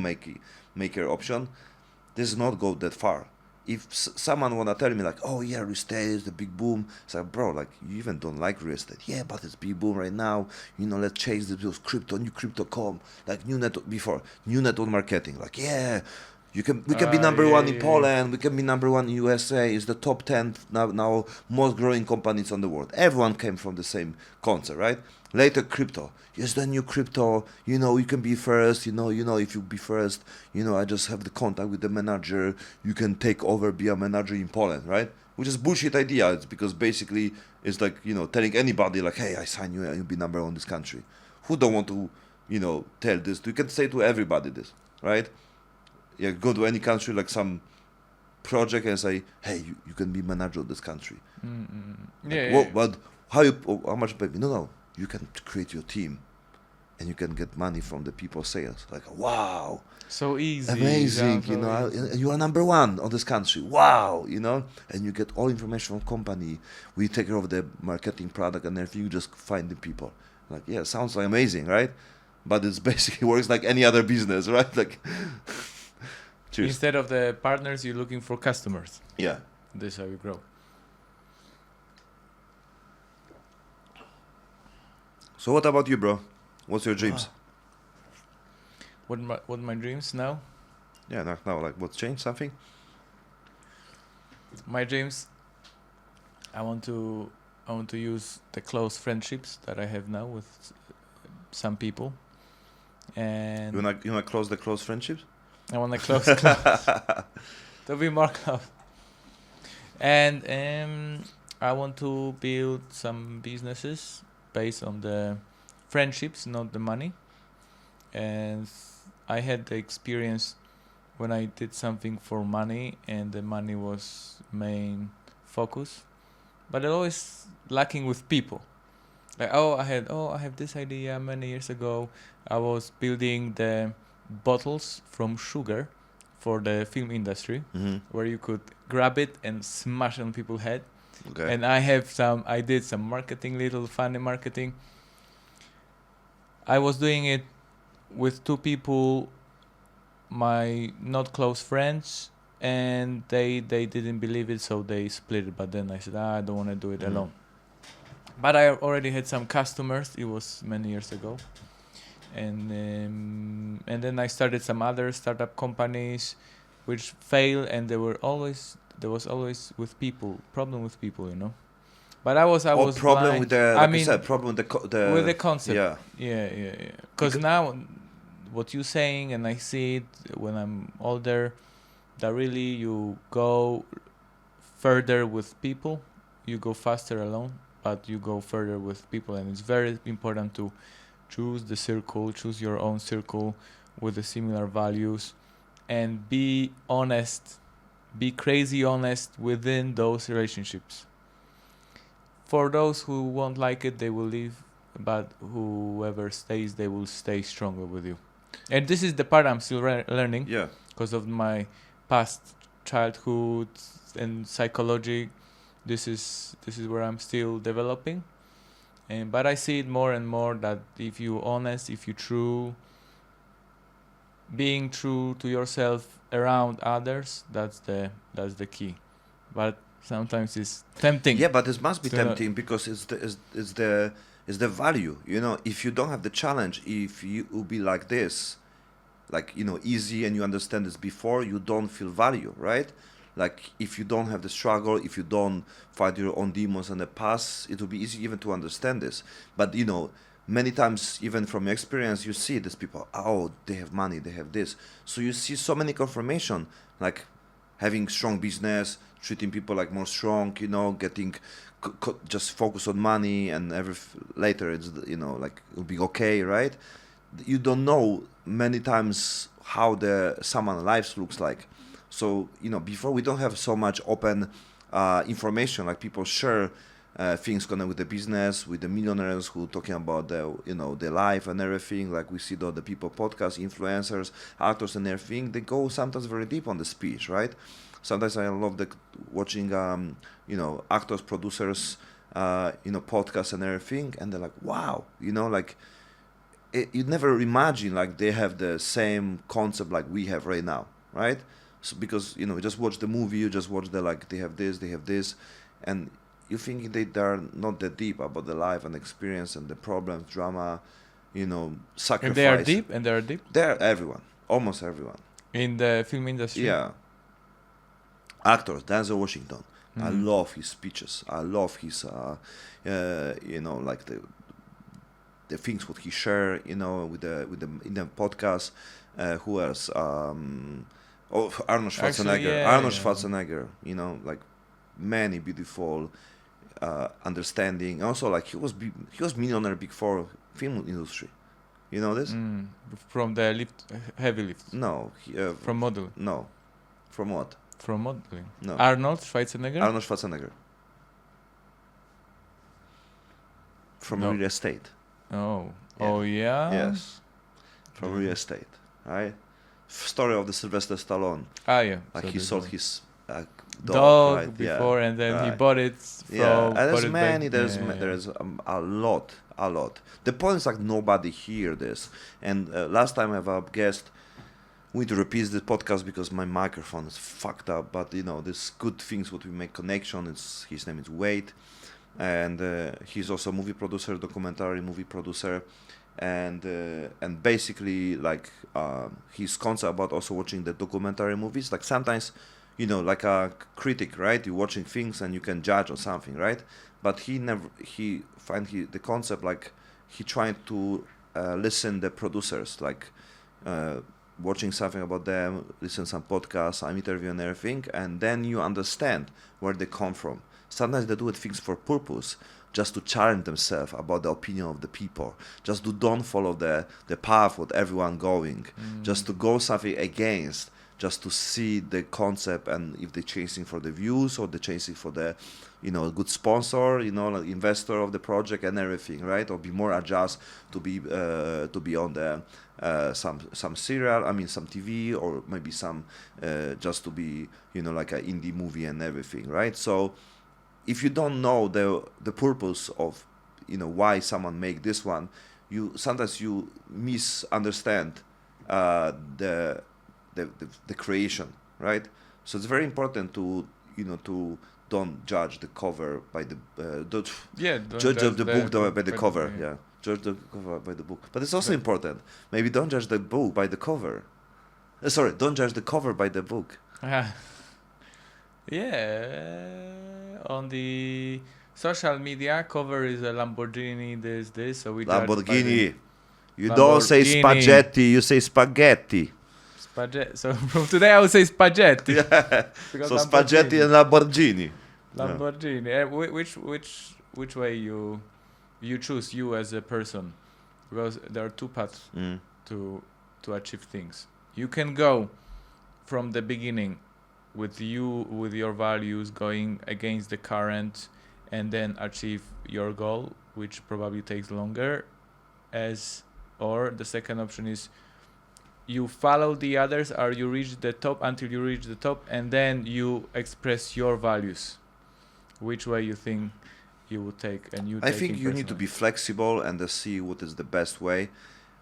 maker option, this is not go that far. If someone wanna tell me like, oh yeah, real estate is the big boom, it's like, bro, like, you even don't like real estate. Yeah, but it's big boom right now. Let's chase those crypto, new crypto.com, like new network marketing. Like, yeah, we can be number one in Poland. We can be number one in USA. It's the top 10 now most growing companies on the world. Everyone came from the same concept, right? Later, crypto. Yes, the new crypto. You can be first. If you be first, I just have the contact with the manager. You can take over, be a manager in Poland, right? Which is bullshit idea. It's because basically it's like telling anybody like, hey, I sign you and you'll be number one in this country. Who don't want to, tell this? You can say to everybody this, right? Yeah, go to any country like some project and say, hey, you can be manager of this country. Yeah, But how much pay me? No, you can create your team and you can get money from the people sales. Like, wow, so easy, amazing, so easy. and you are number one on this country. Wow, and you get all information from company. We take care of the marketing product and everything. You just find the people. Like, yeah, sounds like amazing, right? But it's basically works like any other business, right? Like, cheers. Instead of the partners, you're looking for customers. Yeah. This is how you grow. So what about you, bro? What's your dreams? What my dreams now? Yeah, now, like, what's changed? Something? My dreams. I want to use the close friendships that I have now with some people, and You wanna close the close friendships? I want to close to be more close. And I want to build some businesses based on the friendships, not the money. And I had the experience when I did something for money, and the money was main focus, but I always lacking with people. Like, I have this idea many years ago. I was building the bottles from sugar for the film industry, where you could grab it and smash on people's head. Okay. And I did some marketing, little funny marketing. I was doing it with two people, my not close friends, and they didn't believe it, so they split it. But then I said, I don't want to do it alone. But I already had some customers. It was many years ago, and then I started some other startup companies, which failed, and there was always problem with people. But I was problem blind. with the, like you said, problem with with the concept. Yeah. Yeah. Because now, what you're saying, and I see it when I'm older, that really you go further with people. You go faster alone, but you go further with people, and it's very important to choose your own circle with the similar values, and be honest, be crazy honest within those relationships. For those who won't like it, they will leave, but whoever stays, they will stay stronger with you. And this is the part I'm still learning, Yeah. because of my past childhood and psychology. This is where I'm still developing, but I see it more and more that if you honest, if you being true to yourself around others, that's the key. But sometimes it's tempting. Yeah, but it must be tempting because it's the value. If you don't have the challenge, if you will be like this, like easy, and you understand this before, you don't feel value, right? Like, if you don't have the struggle, if you don't fight your own demons in the past, it will be easy even to understand this. But many times, even from your experience, you see these people, oh, they have money, they have this. So you see so many confirmation, like having strong business, treating people like more strong, getting just focus on money, and later it's like it'll be okay, right? you don't know many times how the someone's lives looks like. So before we don't have so much open information, like people share things connected with the business, with the millionaires who talking about their life and everything. Like we see the people, podcast influencers, actors and everything. They go sometimes very deep on the speech, right? Sometimes I love watching actors, producers, podcasts and everything, and they're like, wow, like you never imagine like they have the same concept like we have right now, right? So because you just watch the movie, you just watch they have this, and you think they're not that deep about the life and experience and the problems, drama, sacrifice. And they are deep. They're everyone, almost everyone in the film industry. Yeah. Actors, Denzel Washington. I Mhm. love his speeches. I love his, like the things what he share, with the in the podcast. Who else? Arnold Schwarzenegger. Actually, yeah, Arnold yeah. Schwarzenegger. like many beautiful, understanding. Also, like he was millionaire before film industry. You know this? From the heavy lift. No. From modeling. No. From what? From modeling. No. Arnold Schwarzenegger. Arnold Schwarzenegger. From No. real estate. Oh. Yeah. Oh yeah. Yes. From real estate. Right? Story of the Sylvester Stallone. Ah yeah. Like So he the sold his dog right? before, and then he Right. bought it from. Yeah, and bought there's it many. back. There's a lot. The point is like nobody hear this. And last time I have a guest. We need to repeat this podcast because my microphone is fucked up. But there's good things what we make connection. His name is Wade, and he's also a movie producer, documentary movie producer, and basically like his concept about also watching the documentary movies. Like sometimes, like a critic, right? You're watching things and you can judge or something, right? But he find the concept like he trying to listen the producers like. Watching something about them, listen some podcasts, some interview and everything, and then you understand where they come from. Sometimes they do it things for purpose, just to challenge themselves about the opinion of the people, just to don't follow the path what everyone going, just to go something against, just to see the concept and if they're chasing for the views or they're chasing for the, good sponsor, like investor of the project and everything, right? Or be more adjust to be on the some serial, some TV or maybe some just to be like an indie movie and everything, right? So if you don't know the purpose of why someone make this one, sometimes you misunderstand the creation, right? So it's very important to to don't judge the cover by the don't judge the book by the cover. Yeah, judge the cover by the book. But it's also important. Maybe don't judge the book by the cover. Sorry, don't judge the cover by the book. Yeah. On the social media, cover is a Lamborghini. This. So we Lamborghini. You don't say spaghetti. You say spaghetti. So from today I will say spaghetti. Yeah. So spaghetti and Lamborghini. Lamborghini. Which way you choose, you as a person? Because there are two paths to achieve things. You can go from the beginning with your values, going against the current, and then achieve your goal, which probably takes longer. Or the second option is you follow the others, or you reach the top until you reach the top, and then you express your values. Which way you think you would take? I think you need to be flexible and see what is the best way.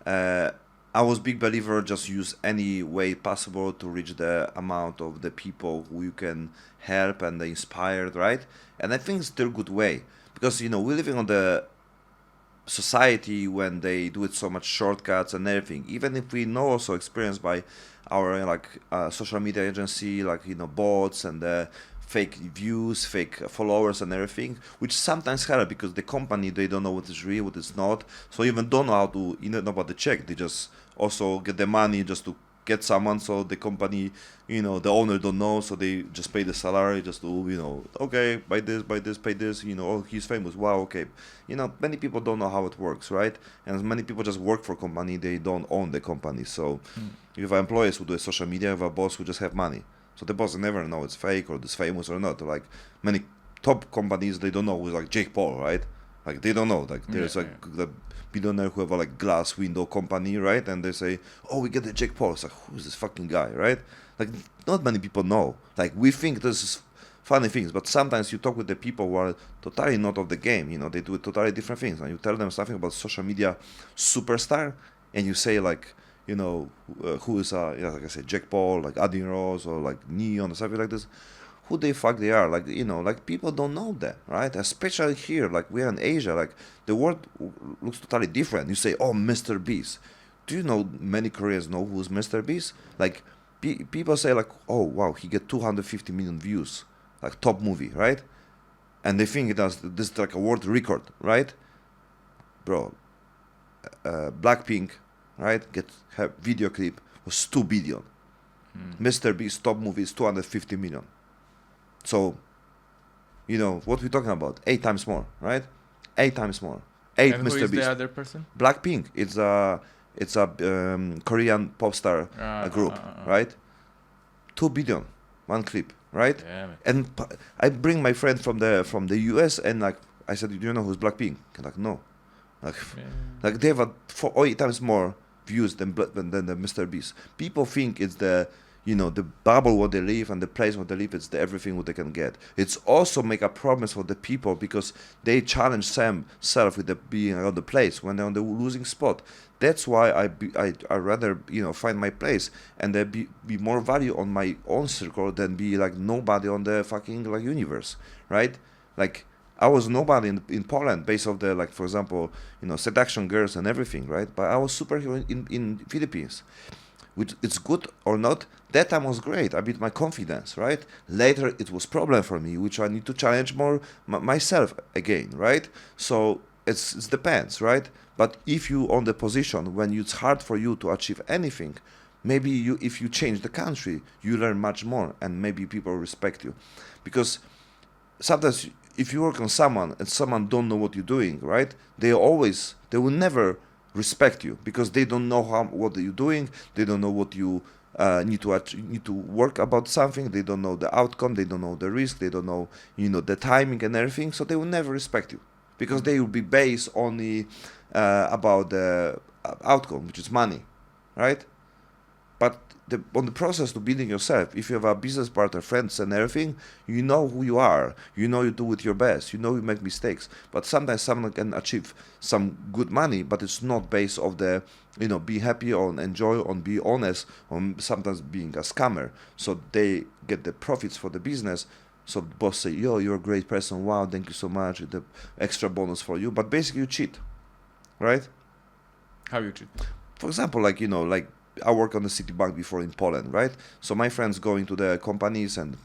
I was big believer just use any way possible to reach the amount of the people who you can help and inspired, right? And I think it's still a good way because we're living on the society when they do it so much shortcuts and everything. Even if we know also experience by our social media agency, bots and fake views, fake followers and everything, which sometimes help because the company, they don't know what is real, what is not. So even don't know how to know about the check. They just also get the money just to get someone, so the company, the owner don't know, so they just pay the salary, just to, okay, buy this, pay this, oh, he's famous, wow, okay. Many people don't know how it works, right? And many people just work for company, they don't own the company. So you have employees who do social media, you have a boss who just have money. So the boss never know it's fake or it's famous or not. Like many top companies, they don't know who's like Jake Paul, right? Like they don't know. Like there's the billionaire who have a like glass window company, right? And they say, oh, we get the Jake Paul. It's like, who's this fucking guy, right? Like not many people know. Like we think this is funny things, but sometimes you talk with the people who are totally not of the game. They do totally different things, and you tell them something about social media superstar, and you say like, who is like I said, Jake Paul, like Adin Rose, or like Neon or something like this. Who the fuck they are? Like like people don't know that, right? Especially here, like we're in Asia, like the world looks totally different. You say, oh, Mr. Beast. Do you know many Koreans know who's Mr. Beast? Like people say like, oh wow, he get 250 million views, like top movie, right? And they think it does this is like a world record, right? Bro, Blackpink, right? Have video clip was 2 billion. Mr. Beast top movie is 250 million. So, what we're talking about? 8 times more, right? 8 times more. 8 and Mr. who is Beast. the other person? Blackpink. It's a Korean pop star group, right? 2 billion, one clip, right? Yeah, and I bring my friend from the US, and like I said, do you know who's Blackpink? Like no, like they have 8 times more views than the Mr. Beast. People think it's the the bubble where they live and the place where they live, it's the everything what they can get. It's also make a promise for the people because they challenge themselves with the being on the place when they're on the losing spot. That's why I rather find my place and there be more value on my own circle than be like nobody on the fucking like universe, right? Like I was nobody in Poland based off the like for example seduction girls and everything, right? But I was superhero in Philippines. Which it's good or not, that time was great. I built my confidence, right? Later it was problem for me, which I need to challenge more myself again, right? So it depends, right? But if you on the position when it's hard for you to achieve anything, maybe if you change the country, you learn much more and maybe people respect you. Because sometimes if you work on someone and someone don't know what you're doing, right? They will never respect you because they don't know what you're doing. They don't know what you need to work about something. They don't know the outcome. They don't know the risk. They don't know the timing and everything. So they will never respect you because they will be based only about the outcome, which is money, right? But on the process to building yourself, if you have a business partner, friends and everything, you know who you are. You do it your best. You make mistakes. But sometimes someone can achieve some good money, but it's not based off the, be happy, on enjoy, on be honest, on sometimes being a scammer. So they get the profits for the business. So the boss say, yo, you're a great person. Wow, thank you so much. The extra bonus for you. But basically you cheat, right? How you cheat? For example, like I worked on the Citibank before in Poland, right? So my friends going to the companies and,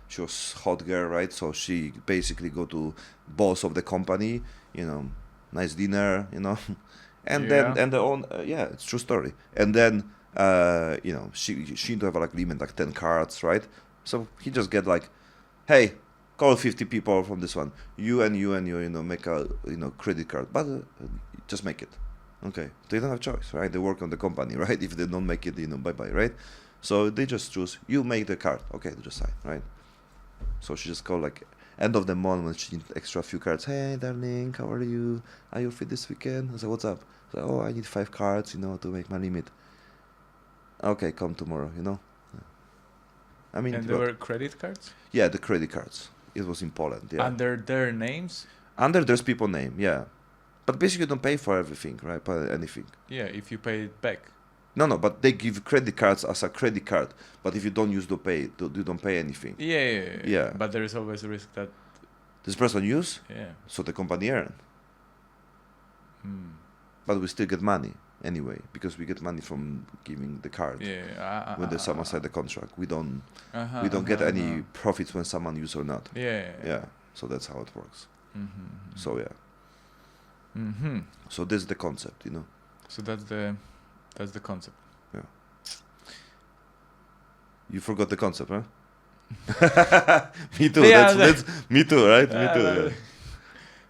she was hot girl, right? So she basically go to boss of the company, nice dinner, and then, and the own, it's true story. And then, she don't have like limit, like 10 cards, right? So he just get like, hey, call 50 people from this one. You and you, make a, credit card, but just make it. Okay, they don't have choice, right? They work on the company, right? If they don't make it, bye-bye, right? So they just choose, you make the card. Okay, they just sign, right? So she just called like end of the month when she need extra few cards. Hey, darling, how are you? Are you free this weekend? I said, what's up? I said, oh, I need 5 cards, to make my limit. Okay, come tomorrow, I mean, and there were credit cards? Yeah, the credit cards. It was in Poland, yeah. Under their names? Under there's people name, yeah. But basically you don't pay for everything, right? For anything. Yeah, if you pay it back. No, but they give credit cards as a credit card. But if you don't use you don't pay anything. Yeah. But there is always a risk that this person use. Yeah. So the company earn. But we still get money anyway because we get money from giving the card. Yeah. When someone sign the contract, we don't get any profits when someone use or not. Yeah. So that's how it works. Mm-hmm. So yeah. So this is the concept, So that's the concept. Yeah. You forgot the concept, huh? Me too. Yeah, That's me too, right? Me too. uh,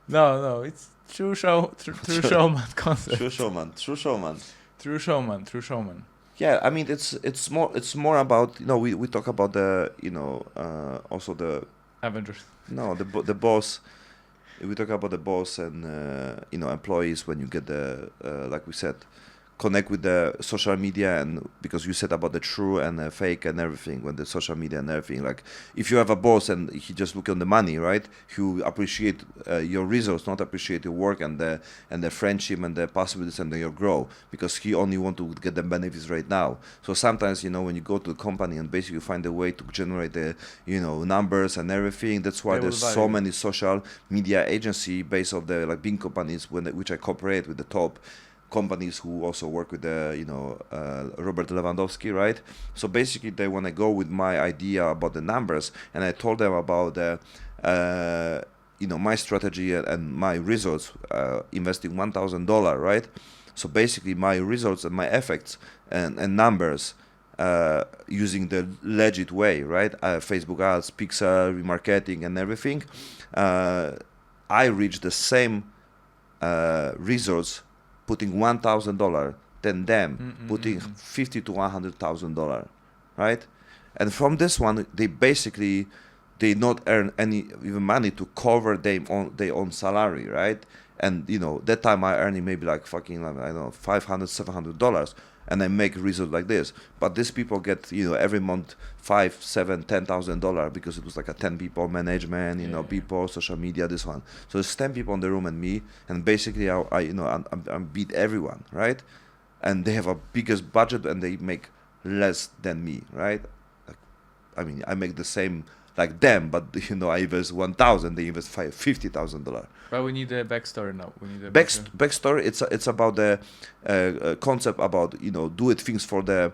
Yeah. no, it's true showman concept. True showman. True showman. True showman. Yeah, I mean it's more about, we talk about the, also the, Avengers. no, the boss. We talk about the boss and employees when you get the, like we said, connect with the social media, and because you said about the true and fake and everything, when the social media and everything, like if you have a boss and he just look on the money, right, he appreciate your results, not appreciate your work and the friendship and the possibilities and your growth, because he only want to get the benefits right now. So sometimes, when you go to the company and basically find a way to generate the, numbers and everything, that's why They will there's so value. many social media agency based of the like big companies which I cooperate with the top companies who also work with the Robert Lewandowski, right? So basically they want to go with my idea about the numbers, and I told them about the my strategy and my results, investing $1,000, right? So basically my results and my effects and numbers, using the legit way, right? Facebook ads, pixel remarketing and everything, I reached the same results putting $1,000 than them putting $50 to $100,000, right? And from this one, they not earn any even money to cover their own salary, right? And that time I earning maybe like fucking, I don't know, $500 $700, and I make results like this. But these people get every month $5 $7 $10,000 because it was like a 10 people management, people, social media, this one. So it's 10 people in the room and me, and basically I beat everyone, right? And they have a biggest budget and they make less than me, right? I mean, I make the same like them, but I invest 1,000, they invest $50,000. But we need a backstory now. We need a Backstory. It's about the concept about do it things for the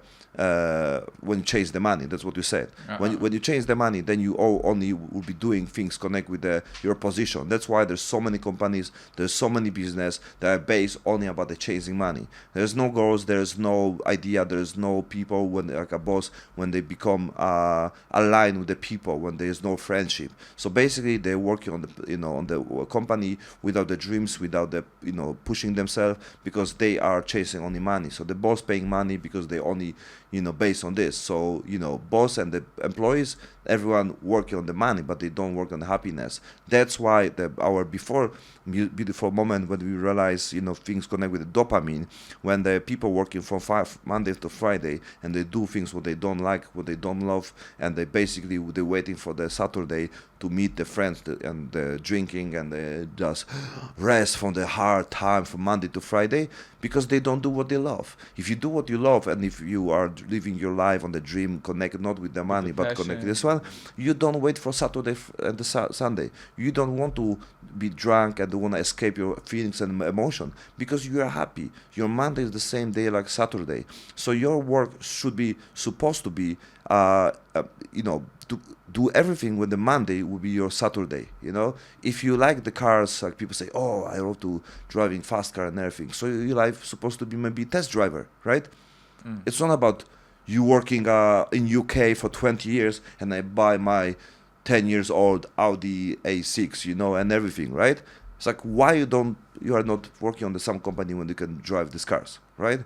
when you chase the money. That's what you said. When you chase the money, then you only will be doing things connect with your position. That's why there's so many companies, there's so many business that are based only about the chasing money. There's no goals, there's no idea, there's no people when like a boss, when they become aligned with the people, when there is no friendship. So basically they're working on the on the company without the dreams, without the pushing themselves, because they are chasing only money. So the boss paying money because they only based on this. So boss and the employees, everyone working on the money, but they don't work on the happiness. That's why our before beautiful moment when we realize things connect with the dopamine, when the people working from Monday to Friday and they do things what they don't like, what they don't love, and they're waiting for the Saturday to meet the friends and the drinking and they just rest from the hard time from Monday to Friday, because they don't do what they love. If you do what you love, and if you are living your life on the dream, connect not with the money but passion. connect this one, you don't wait for Saturday and the Sunday. You don't want to be drunk and don't want to escape your feelings and emotion, because you are happy. Your Monday is the same day like Saturday. So your work should be supposed to be do everything when the Monday will be your Saturday. If you like the cars, like people say, oh, I love to driving fast car and everything. So your life supposed to be maybe test driver, right? It's not about you working in UK for 20 years and I buy my 10 years old Audi A6, and everything, right? It's like, why you are not working on some company when you can drive these cars, right?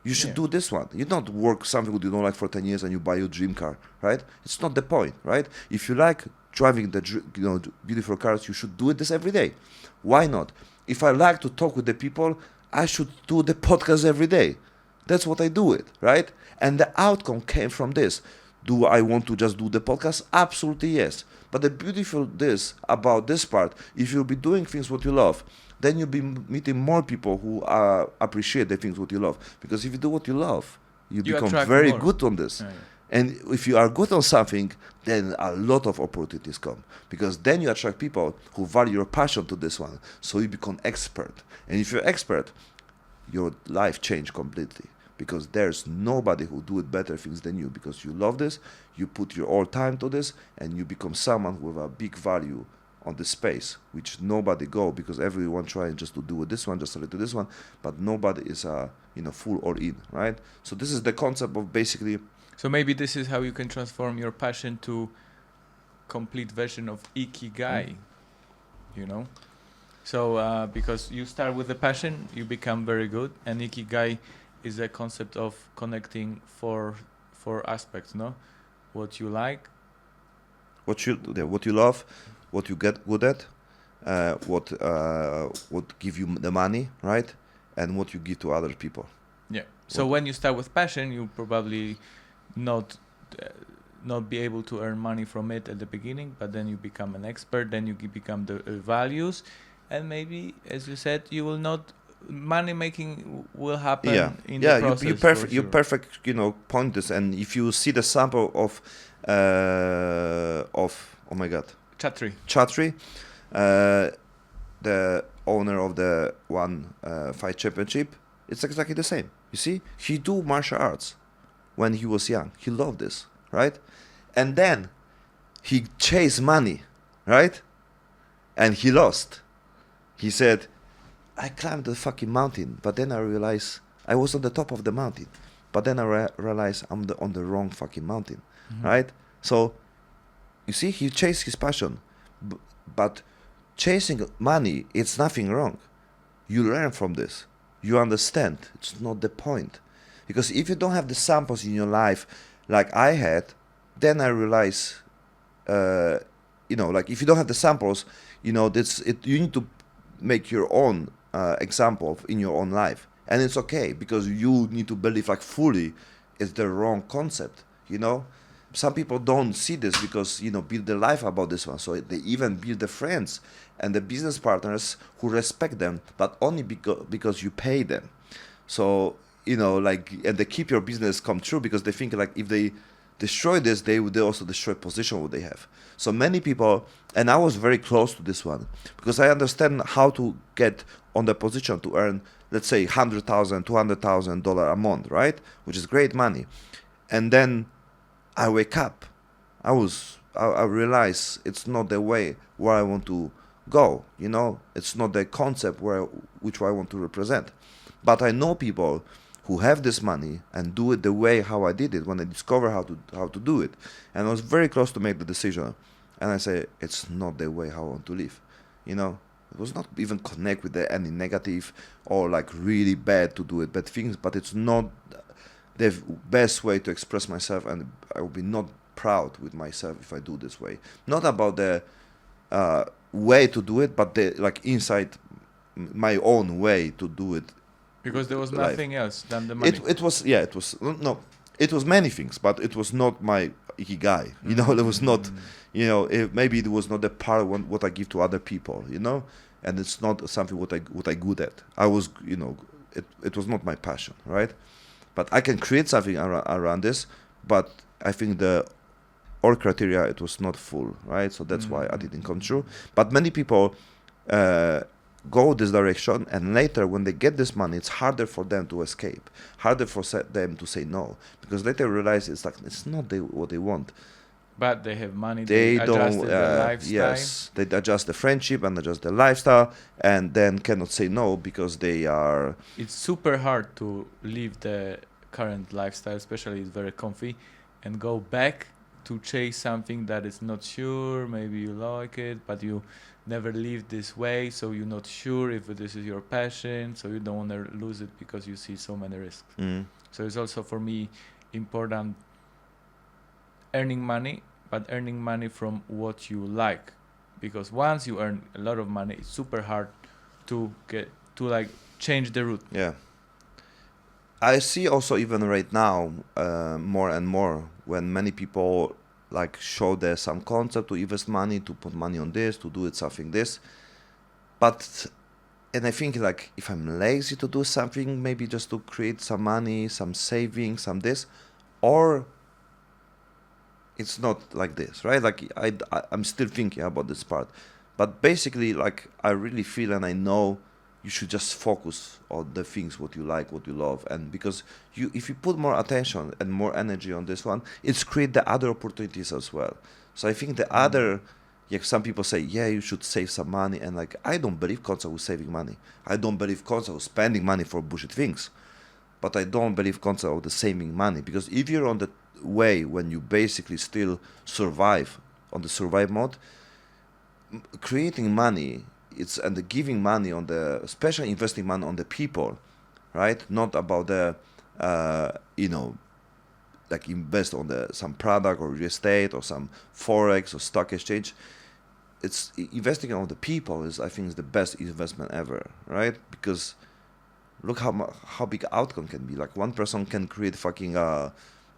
You should do this one. You don't work something that you don't like for 10 years and you buy your dream car, right? It's not the point, right? If you like driving the beautiful cars, you should do this every day. Why not? If I like to talk with the people, I should do the podcast every day. That's what I do it, right? And the outcome came from this. Do I want to just do the podcast? Absolutely yes. But the beautiful this about this part, if you'll be doing things what you love, then you'll be meeting more people who appreciate the things what you love. Because if you do what you love, you become very good on this. And if you are good on something, then a lot of opportunities come. Because then you attract people who value your passion to this one. So you become expert. And if you're expert, your life change completely. Because there's nobody who do it better things than you. Because you love this, you put your all time to this, and you become someone with a big value on the space, which nobody go, because everyone trying just to do this one, just to do this one, but nobody is full or in, right? So this is the concept of basically So maybe this is how you can transform your passion to complete version of ikigai, you know. So because you start with the passion, you become very good, and ikigai is a concept of connecting four aspects, no? What you like, what you love, what you get good at, what give you the money, right, and what you give to other people. yeah. So when you start with passion, you probably not be able to earn money from it at the beginning, but then you become an expert, then you become the values, and maybe, as you said, you will not money making will happen in the process. You perfect point this. And if you see the sample of oh my god, Chatri, the owner of the one fight championship, it's exactly the same. You see, he do martial arts when he was young. He loved this, right? And then he chased money, right? And he lost. He said, I climbed the fucking mountain, but then I realized I was on the top of the mountain, but then I realized I'm on the wrong fucking mountain, right? So, you see, he chased his passion, but chasing money, it's nothing wrong. You learn from this. You understand. It's not the point. Because if you don't have the samples in your life like I had, then I realize, like if you don't have the samples, you need to make your own example in your own life. And it's okay, because you need to believe like fully it's the wrong concept, Some people don't see this because, build their life about this one. So they even build the friends and the business partners who respect them, but only because you pay them. So, and they keep your business come true because they think like if they destroy this, they also destroy position what they have. So many people, and I was very close to this one because I understand how to get on the position to earn, let's say, $100,000, $200,000 a month, right? Which is great money. And then I wake up. I realize it's not the way where I want to go. It's not the concept which I want to represent. But I know people who have this money and do it the way how I did it when I discovered how to do it. And I was very close to make the decision. And I say, it's not the way how I want to live. It was not even connect with any negative or like really bad to do it, bad things, but it's not the best way to express myself, and I will be not proud with myself if I do this way. Not about the way to do it, but the like inside my own way to do it. Because there was nothing else than the money. It was many things, but it was not my ikigai. There was not, maybe it was not the part of what I give to other people. And it's not something what I good at. I was, it was not my passion, right? But I can create something around this. But I think all criteria it was not full, right? So that's why I didn't come true. But many people go this direction, and later when they get this money, it's harder for them to escape, harder for them to say no, because later realize it's not what they want. But they have money. They adjust their lifestyle. Yes, they adjust the friendship and adjust the lifestyle, and then cannot say no because they are. It's super hard to leave the current lifestyle, especially it's very comfy, and go back to chase something that is not sure. Maybe you like it, but you never live this way, so you're not sure if this is your passion, so you don't want to lose it because you see so many risks. So it's also for me important earning money, but earning money from what you like, because once you earn a lot of money, it's super hard to change the route. Yeah, I see also even right now more and more when many people like show there's some concept to invest money, to put money on this, to do it something this. And I think like if I'm lazy to do something, maybe just to create some money, some savings, some this, or it's not like this, right? Like I'm still thinking about this part. But basically like I really feel and I know you should just focus on the things what you like, what you love, and because if you put more attention and more energy on this one, it's create the other opportunities as well. So I think the other, some people say, you should save some money, and like I don't believe concept with saving money. I don't believe concept with spending money for bullshit things. but I don't believe concept of the saving money, because if you're on the way when you basically still survive on the survive mode, creating money, it's and the giving money on the, especially investing money on the people, right? Not about the, like invest on the some product or real estate or some forex or stock exchange. It's investing on the people is, I think, is the best investment ever, right? Because look how big outcome can be. Like one person can create fucking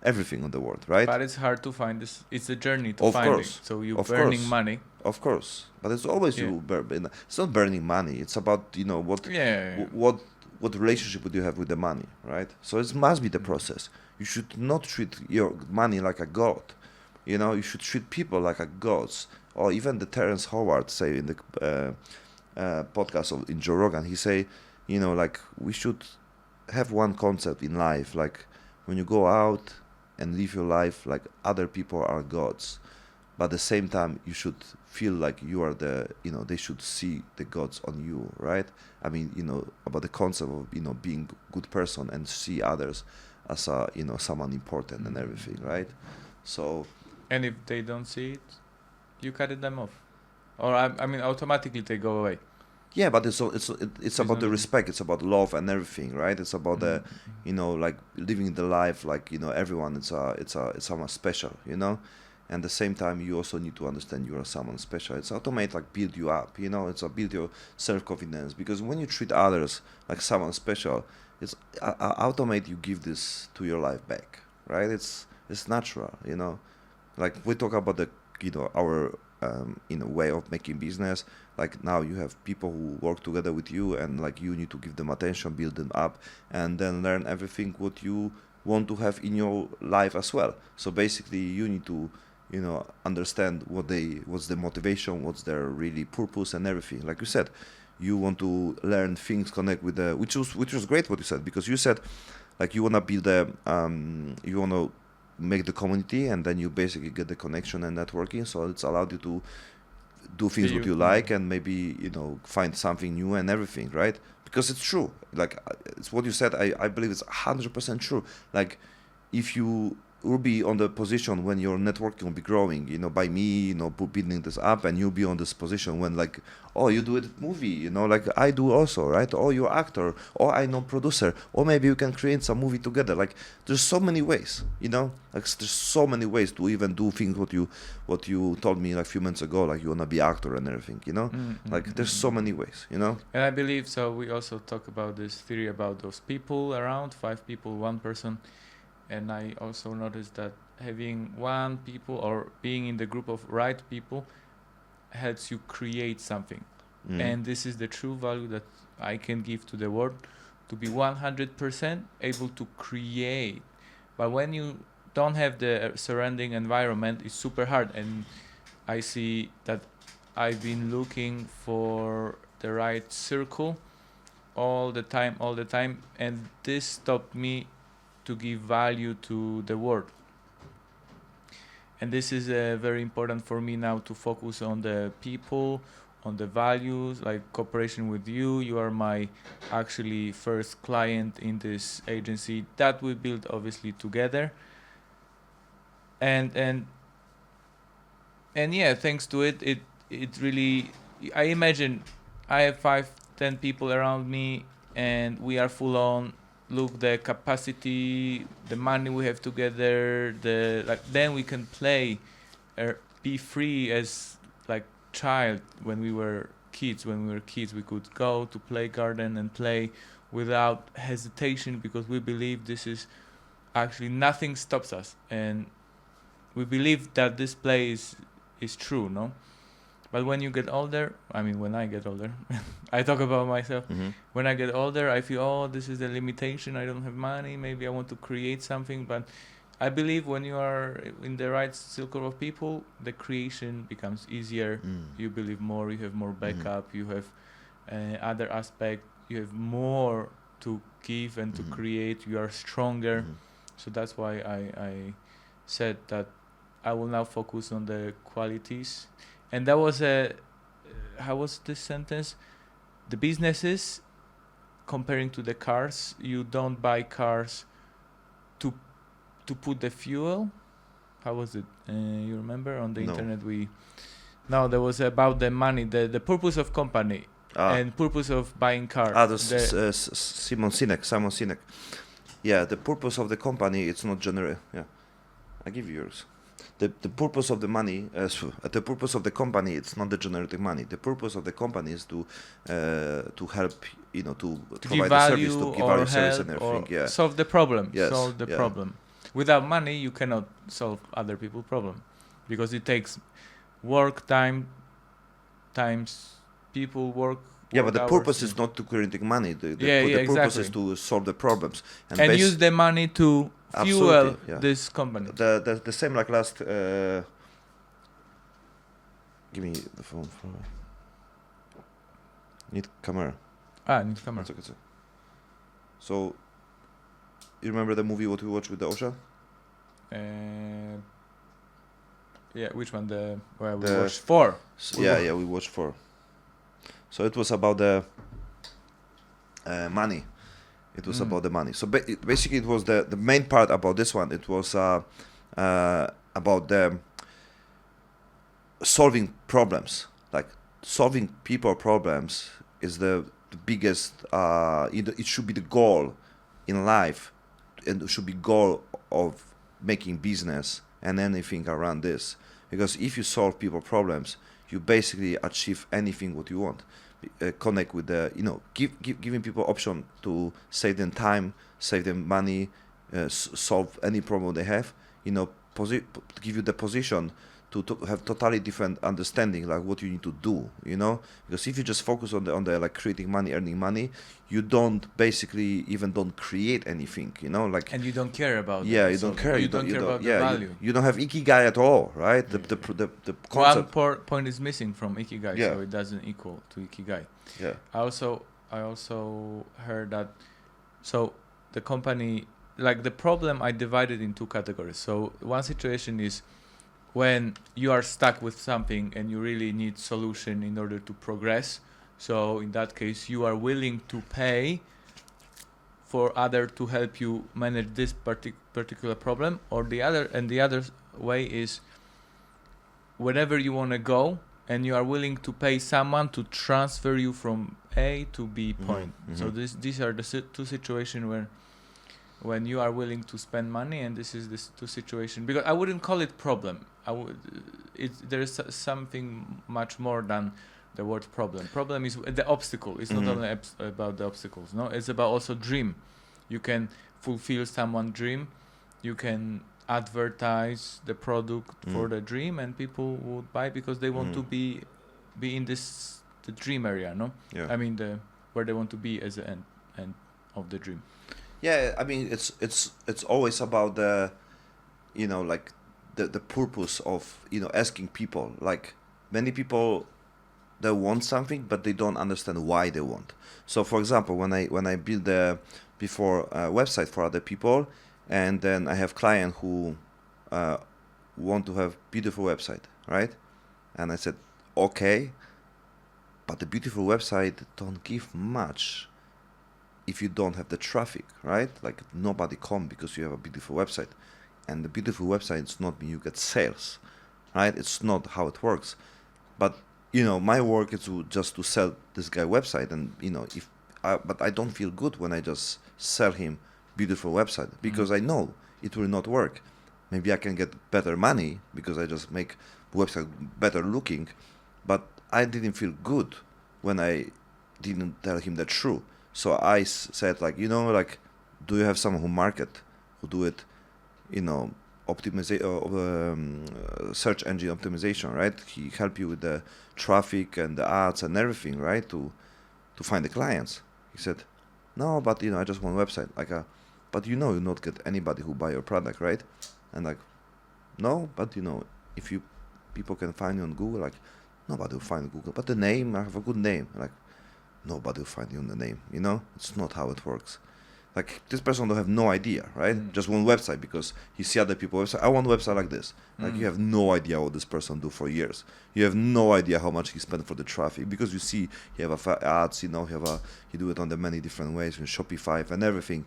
everything on the world, right? But it's hard to find this. It's a journey to Of find course, it. So you're of burning course. money. Of course, but it's always Yeah. it's not burning money. It's about what Yeah. what relationship would you have with the money, right? So it must be the process. You should not treat your money like a god. You should treat people like a gods. Or even the Terrence Howard say in the podcast in Joe Rogan, he say, like we should have one concept in life, like when you go out and live your life, like other people are gods, but at the same time you should feel like you are they should see the gods on you, right? I mean, about the concept of being good person and see others as a someone important and everything, right? So And if they don't see it, you cut them off. Or I mean, automatically they go away. yeah, but it's about the respect. It's about love and everything, right? It's about the like living the life like everyone. It's someone special, And at the same time, you also need to understand you are someone special. It's automate like build you up, It's a build your self confidence, because when you treat others like someone special, it's automate you give this to your life back, right? It's natural, Like we talk about the our way of making business. Like now you have people who work together with you, and like you need to give them attention, build them up, and then learn everything what you want to have in your life as well. So basically you need to understand what's the motivation, what's their really purpose and everything. Like you said, you want to learn things, connect with the which was great what you said, because you said like you want to build you want to make the community, and then you basically get the connection and networking, so it's allowed you to do things what you like, and maybe find something new and everything, right? Because it's true, like it's what you said. I believe it's 100% true. Like if you will be on the position when your networking will be growing, by me, building this up, and you'll be on this position when like, oh, you do it movie, like I do also, right? Or you're actor, or I know producer, or maybe you can create some movie together. Like there's so many ways, like there's so many ways to even do things what you told me like a few months ago, like you wanna be actor and everything, like there's so many ways, And I believe so. We also talk about this theory about those people around 5 people, 1 person. And I also noticed that having 1 people or being in the group of right people helps you create something. And this is the true value that I can give to the world, to be 100% able to create. But when you don't have the surrounding environment, it's super hard. And I see that I've been looking for the right circle all the time, and this stopped me to give value to the world. And this is very important for me now, to focus on the people, on the values, like cooperation with you. You are my actually first client in this agency that we built obviously together. And yeah, thanks to it really, I imagine I have 5-10 people around me, and we are full on. Look, the capacity, the money we have together, then we can play, be free as like child. When we were kids, we could go to play garden and play without hesitation, because we believe this is actually nothing stops us, and we believe that this play is true, no? But when you get older, I mean, when I get older, I talk about myself. When I get older, I feel, oh, this is the limitation. I don't have money. Maybe I want to create something. But I believe when you are in the right circle of people, the creation becomes easier. You believe more. You have more backup. You have other aspect. You have more to give and to create. You are stronger. So that's why I said that I will now focus on the qualities. And that was how was this sentence? The businesses comparing to the cars, you don't buy cars to put the fuel. How was it? You remember on the No. internet No, there was about the money, the purpose of company and purpose of buying car. Simon Sinek. Yeah, the purpose of the company, it's not generate. Yeah, I give you yours. The purpose of the money, the purpose of the company, it's not the generating money. The purpose of the company is to help, to provide the service, to give value, service, and everything. Yeah, solve the problem. Yes, Solve the problem. Without money, you cannot solve other people's problem, because it takes work times people work. Yeah, but the purpose is not to creating money. The purpose is to solve the problems and use the money to fuel this company. The same like last. Give me the phone. Need camera. Need camera. Okay. So, you remember the movie what we watched with the Osha? Yeah, which one? We watched 4. Yeah, we watched 4. So it was about the money. It was about the money. So basically, it was the main part about this one. It was about the solving problems. Like solving people problems is the biggest. It should be the goal in life, and it should be goal of making business and anything around this. Because if you solve people problems, you basically achieve anything what you want. Connect with the, giving people option to save them time, save them money, solve any problem they have. Give you the position to have totally different understanding, like what you need to do. Because if you just focus on the like creating money, earning money, you don't basically even don't create anything. And you don't care about. You don't care. You don't care about the value. You don't have ikigai at all, right? The concept. One point is missing from ikigai, so it doesn't equal to ikigai. Yeah. I also heard that. So the company, like the problem, I divided in 2 categories. So one situation is when you are stuck with something and you really need solution in order to progress. So in that case, you are willing to pay for other to help you manage this particular problem. Or the other way is wherever you want to go, and you are willing to pay someone to transfer you from A to B point. So these are the 2 situations when you are willing to spend money, and this is this 2 situation. Because I wouldn't call it problem. There is something much more than the word problem. Problem is the obstacle. It's not only about the obstacles. No, it's about also dream. You can fulfill someone's dream. You can advertise the product for the dream, and people would buy because they want to be in the dream area. No, I mean where they want to be as the end of the dream. Yeah, I mean it's always about the, like the purpose of asking people. Like many people, they want something but they don't understand why they want. So for example, when I build before a website for other people, and then I have client who want to have beautiful website, right? And I said, okay, but the beautiful website don't give much if you don't have the traffic, right? Like nobody come because you have a beautiful website. And the beautiful website is not mean you get sales, right? It's not how it works. But my work is to sell this guy website, and but I don't feel good when I just sell him beautiful website, because I know it will not work. Maybe I can get better money because I just make the website better looking, but I didn't feel good when I didn't tell him the truth. So I said, like, do you have someone who market, who do it, search engine optimization, right? He help you with the traffic and the ads and everything, right? To find the clients. He said, no, but I just want a website. Like, but you not get anybody who buy your product, right? And like, no, but if people can find you on Google, like, nobody will find Google. But the name, I have a good name. Like, nobody will find you on the name. It's not how it works. Like this person don't have no idea, right? Just one website because he see other people website. I want a website like this. Like you have no idea what this person do for years. You have no idea how much he spent for the traffic because you see he have ads, you know, he do it on the many different ways in Shopify and everything.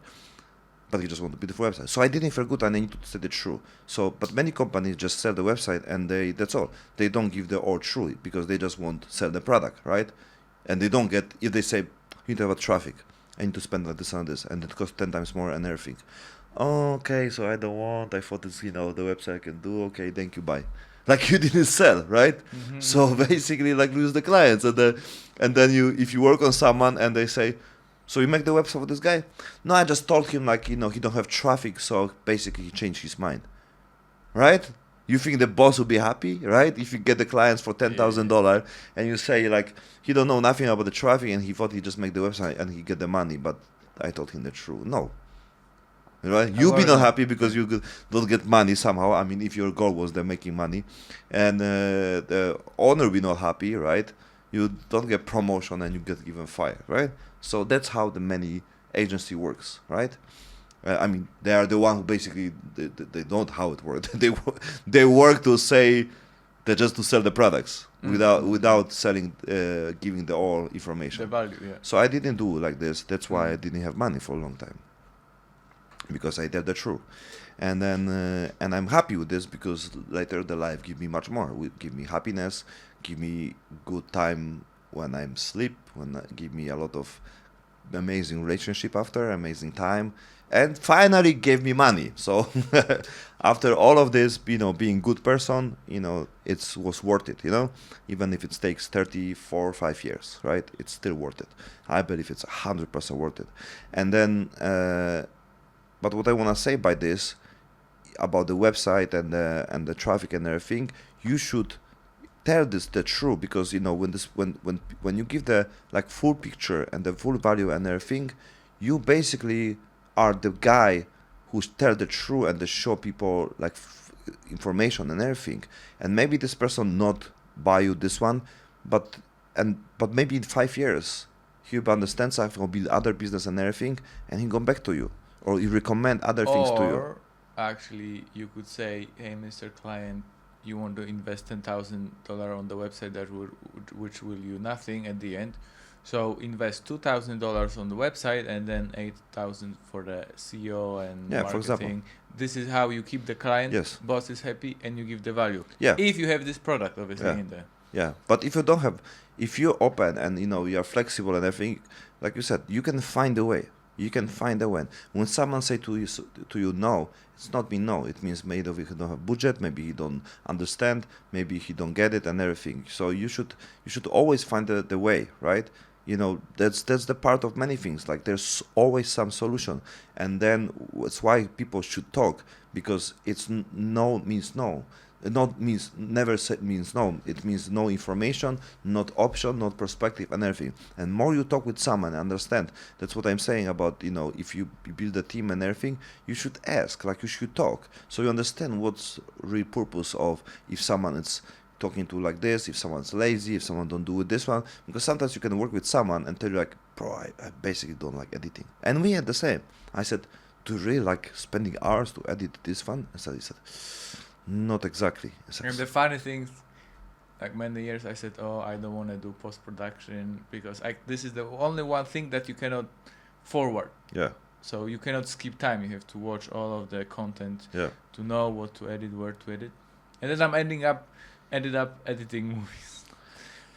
But he just want a beautiful website. So I didn't feel good and I need to say the truth. So, but many companies just sell the website and that's all. They don't give the all truth because they just want to sell the product, right? And they don't get, if they say, you need to have a traffic, I need to spend like this and this, and it costs 10 times more and everything. Oh, okay, so I don't want, I thought it's, you know, the website I can do, okay, thank you, bye. Like you didn't sell, right? So basically like lose the clients. And then you, if you work on someone and they say, so you make the website for this guy? No, I just told him like, you know, he don't have traffic, so basically he changed his mind, right? You think the boss will be happy, right? If you get the clients for $10,000 and you say like, he don't know nothing about the traffic and he thought he just make the website and he get the money, but I told him the truth. No. Right? You'll be not happy because you don't get money somehow. I mean, if your goal was they're making money and the owner will be not happy, right? You don't get promotion and you get given fire, right? So that's how the many agency works, right? I mean, they are the one who basically they don't how it works. They work to say they just to sell the products without selling, giving the all information. The value, yeah. So I didn't do like this. That's why I didn't have money for a long time because I tell the truth, and then and I'm happy with this because later the life give me much more. Will give me happiness, give me good time when I'm sleep, give me a lot of amazing relationship after, amazing time, and finally gave me money. So after all of this, you know, being good person, you know, it was worth it, you know, even if it takes 34 or 5 years, right? It's still worth it. I believe it's 100% worth it. And then, but what I want to say by this, about the website and the traffic and everything, you should tell this the truth because you know when you give the like full picture and the full value and everything, you basically are the guy who tell the truth and they show people like information and everything. And maybe this person not buy you this one, but maybe in 5 years he'll understand something or build other business and everything, and he go back to you or he recommend other things to you. Or actually, you could say, hey, Mr. Client, you want to invest $10,000 on the website which will you nothing at the end. So invest $2,000 on the website and then $8,000 for the SEO and marketing. For example. This is how you keep the client. Yes. Boss is happy and you give the value. Yeah. If you have this product, obviously, in there. Yeah, but if you don't have, if you're open and you know you are flexible and everything, like you said, you can find a way. You can find a way. When someone say to you no, it's not mean no. It means maybe he don't have budget, maybe he don't understand, maybe he don't get it and everything. So you should always find the way, right? You know, that's the part of many things. Like there's always some solution, and then that's why people should talk, because it's no means no. Not means never said means no. It means no information, not option, not perspective, and everything. And more you talk with someone, understand. That's what I'm saying about, you know, if you build a team and everything, you should ask, like you should talk, so you understand what's real purpose of if someone is talking to like this, if someone's lazy, if someone don't do it this one. Because sometimes you can work with someone and tell you like, bro, I basically don't like editing. And we had the same. I said, do you really like spending hours to edit this one? And so he said, not exactly. And the funny thing, like many years I said, oh, I don't want to do post-production because this is the only one thing that you cannot forward. Yeah. So you cannot skip time. You have to watch all of the content to know what to edit, where to edit. And then I'm ended up editing movies.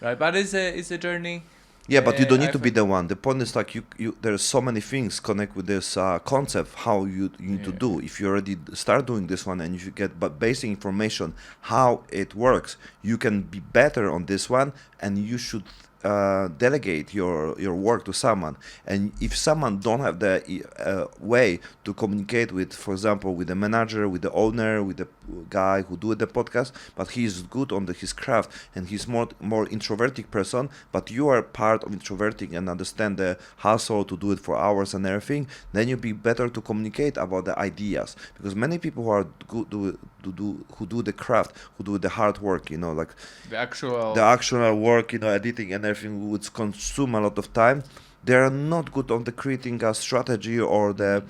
Right, but it's a journey. Yeah, but you don't need to be the one. The point is like you there's so many things connect with this concept how you need to do. If you already start doing this one and you get basic information how it works, you can be better on this one, and you should delegate your work to someone. And if someone don't have the way to communicate with, for example, with the manager, with the owner, with the guy who do the podcast, but he's good on his craft and he's more introverted person, but you are part of introverting and understand the hustle to do it for hours and everything, then you'll be better to communicate about the ideas. Because many people who are good who do the craft, who do the hard work, you know, like the actual work, you know, editing and everything, would consume a lot of time. they are not good on the creating a strategy or the,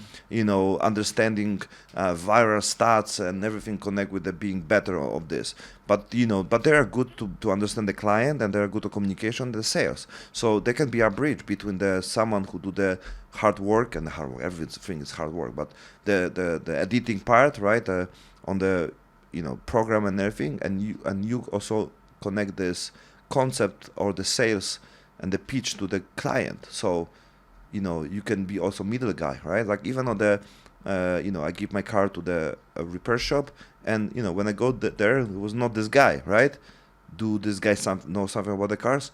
understanding viral stats and everything connect with the being better of this. But but they are good to understand the client, and they are good to communication, the sales. So they can be a bridge between the someone who do the hard work, and the hard work. Everything is hard work, but the editing part, right, on the program and everything, and you also connect this concept or the sales and the pitch to the client. So you can be also middle guy, right? Like even on the I give my car to the repair shop, and when I go there, it was not this guy, right? Do this guy know something about the cars?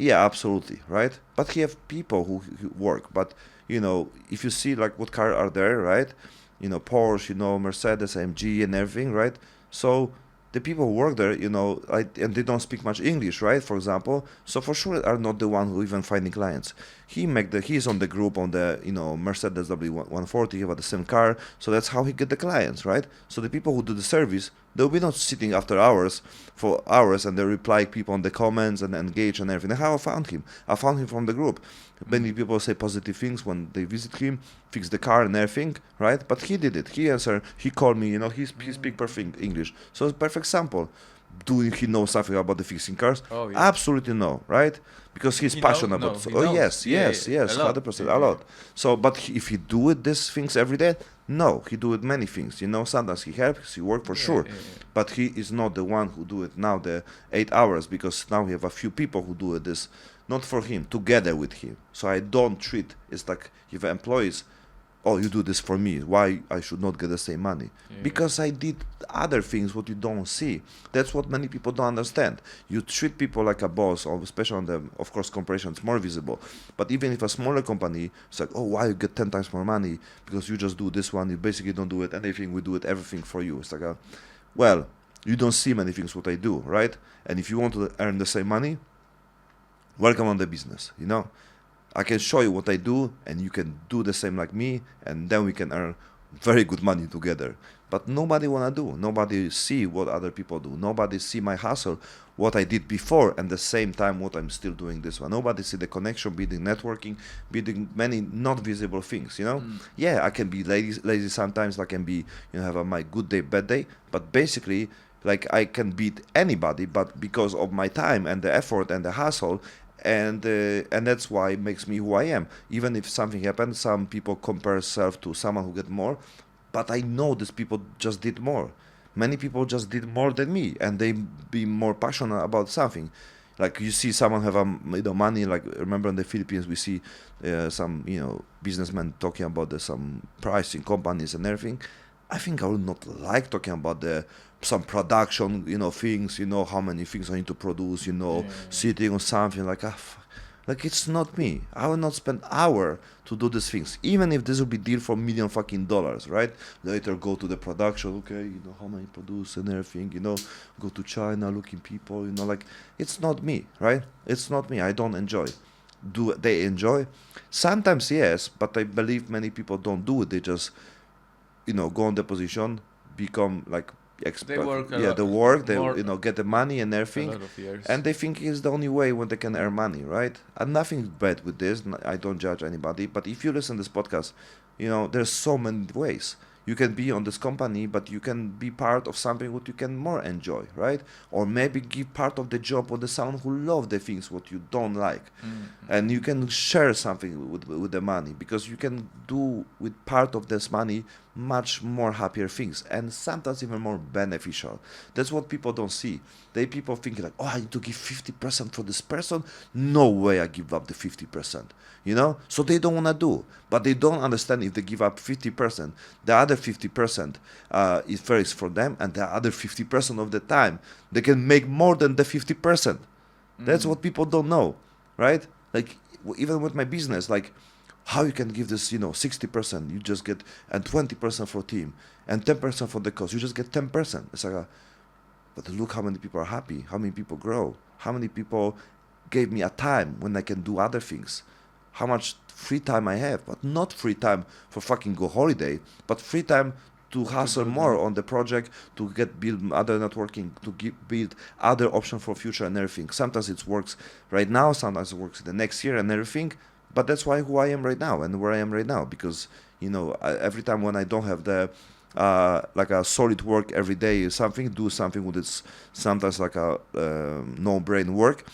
Yeah, absolutely, right? But he have people who work. But if you see like what car are there, right? Porsche, Mercedes, AMG, and everything, right? So the people who work there, and they don't speak much English, right? For example, so for sure are not the one who even finding clients. He's on the group on the Mercedes W140, he have the same car, so that's how he get the clients, right? So the people who do the service, they'll be not sitting after hours for hours and they reply people on the comments and engage and everything. How I found him? I found him from the group. Many people say positive things when they visit him, fix the car and everything, right? But he did it. He answered. He called me. He speak perfect English. So it's a perfect example. Do he know something about the fixing cars? Oh, yeah. Absolutely no, right? Because he's passionate about. Yes, 100%, a lot. So, but if he do it these things every day, no, he do it many things. Sometimes he helps, he work for sure, but he is not the one who do it now the 8 hours, because now we have a few people who do it this, not for him, together with him. So I don't treat it's like if employees, oh, you do this for me, why I should not get the same money? Because I did other things what you don't see. That's what many people don't understand. You treat people like a boss, or especially on the, of course, corporation, it's more visible. But even if a smaller company, it's like, oh, why you get 10 times more money? Because you just do this one, you basically don't do it anything, we do it everything for you. It's like, well, you don't see many things what I do, right? And if you want to earn the same money, welcome on the business, I can show you what I do, and you can do the same like me, and then we can earn very good money together. But nobody wanna do. Nobody see what other people do. Nobody see my hustle, what I did before, and the same time what I'm still doing this one. Nobody see the connection, building networking, building many not visible things. Yeah, I can be lazy sometimes. I can be have my good day, bad day. But basically, like I can beat anybody, but because of my time and the effort and the hustle. And that's why it makes me who I am. Even if something happens, some people compare self to someone who get more, but I know these people just did more. Many people just did more than me, and they be more passionate about something. Like you see someone have money. Like remember in the Philippines, we see some businessmen talking about some pricing companies and everything. I think I would not like talking about some production, things, how many things I need to produce, sitting on something like, like it's not me. I will not spend hour to do these things, even if this will be deal for million fucking dollars, right? Later go to the production, okay, how many produce and everything, go to China, looking people, like it's not me, right? It's not me. I don't enjoy. Do they enjoy? Sometimes yes, but I believe many people don't do it. They just go on the position, become like expert. They work they get the money and everything, a lot of years. and they think it's the only way when they can earn money, right? And nothing bad with this. I don't judge anybody, but if you listen to this podcast, there's so many ways. You can be on this company, but you can be part of something what you can more enjoy, right? Or maybe give part of the job with someone who love the things what you don't like, and you can share something with the money, because you can do with part of this money much more happier things, and sometimes even more beneficial. That's what people don't see. People think like, oh, I need to give 50% for this person. No way I give up the 50%. So they don't want to do, but they don't understand if they give up 50%, the other 50% is first for them, and the other 50% of the time they can make more than the 50%. That's what people don't know, right? Like even with my business, like how you can give this 60%, you just get, and 20% for team and 10% for the cost, you just get 10%. It's like but look how many people are happy, how many people grow, how many people gave me a time when I can do other things, how much free time I have, but not free time for fucking go holiday, but free time to hustle more on the project, to build other networking, to build other options for future and everything. Sometimes it works right now, sometimes it works the next year and everything, but that's why who I am right now and where I am right now, because every time when I don't have the like a solid work every day, do something with it's sometimes like a no brain work.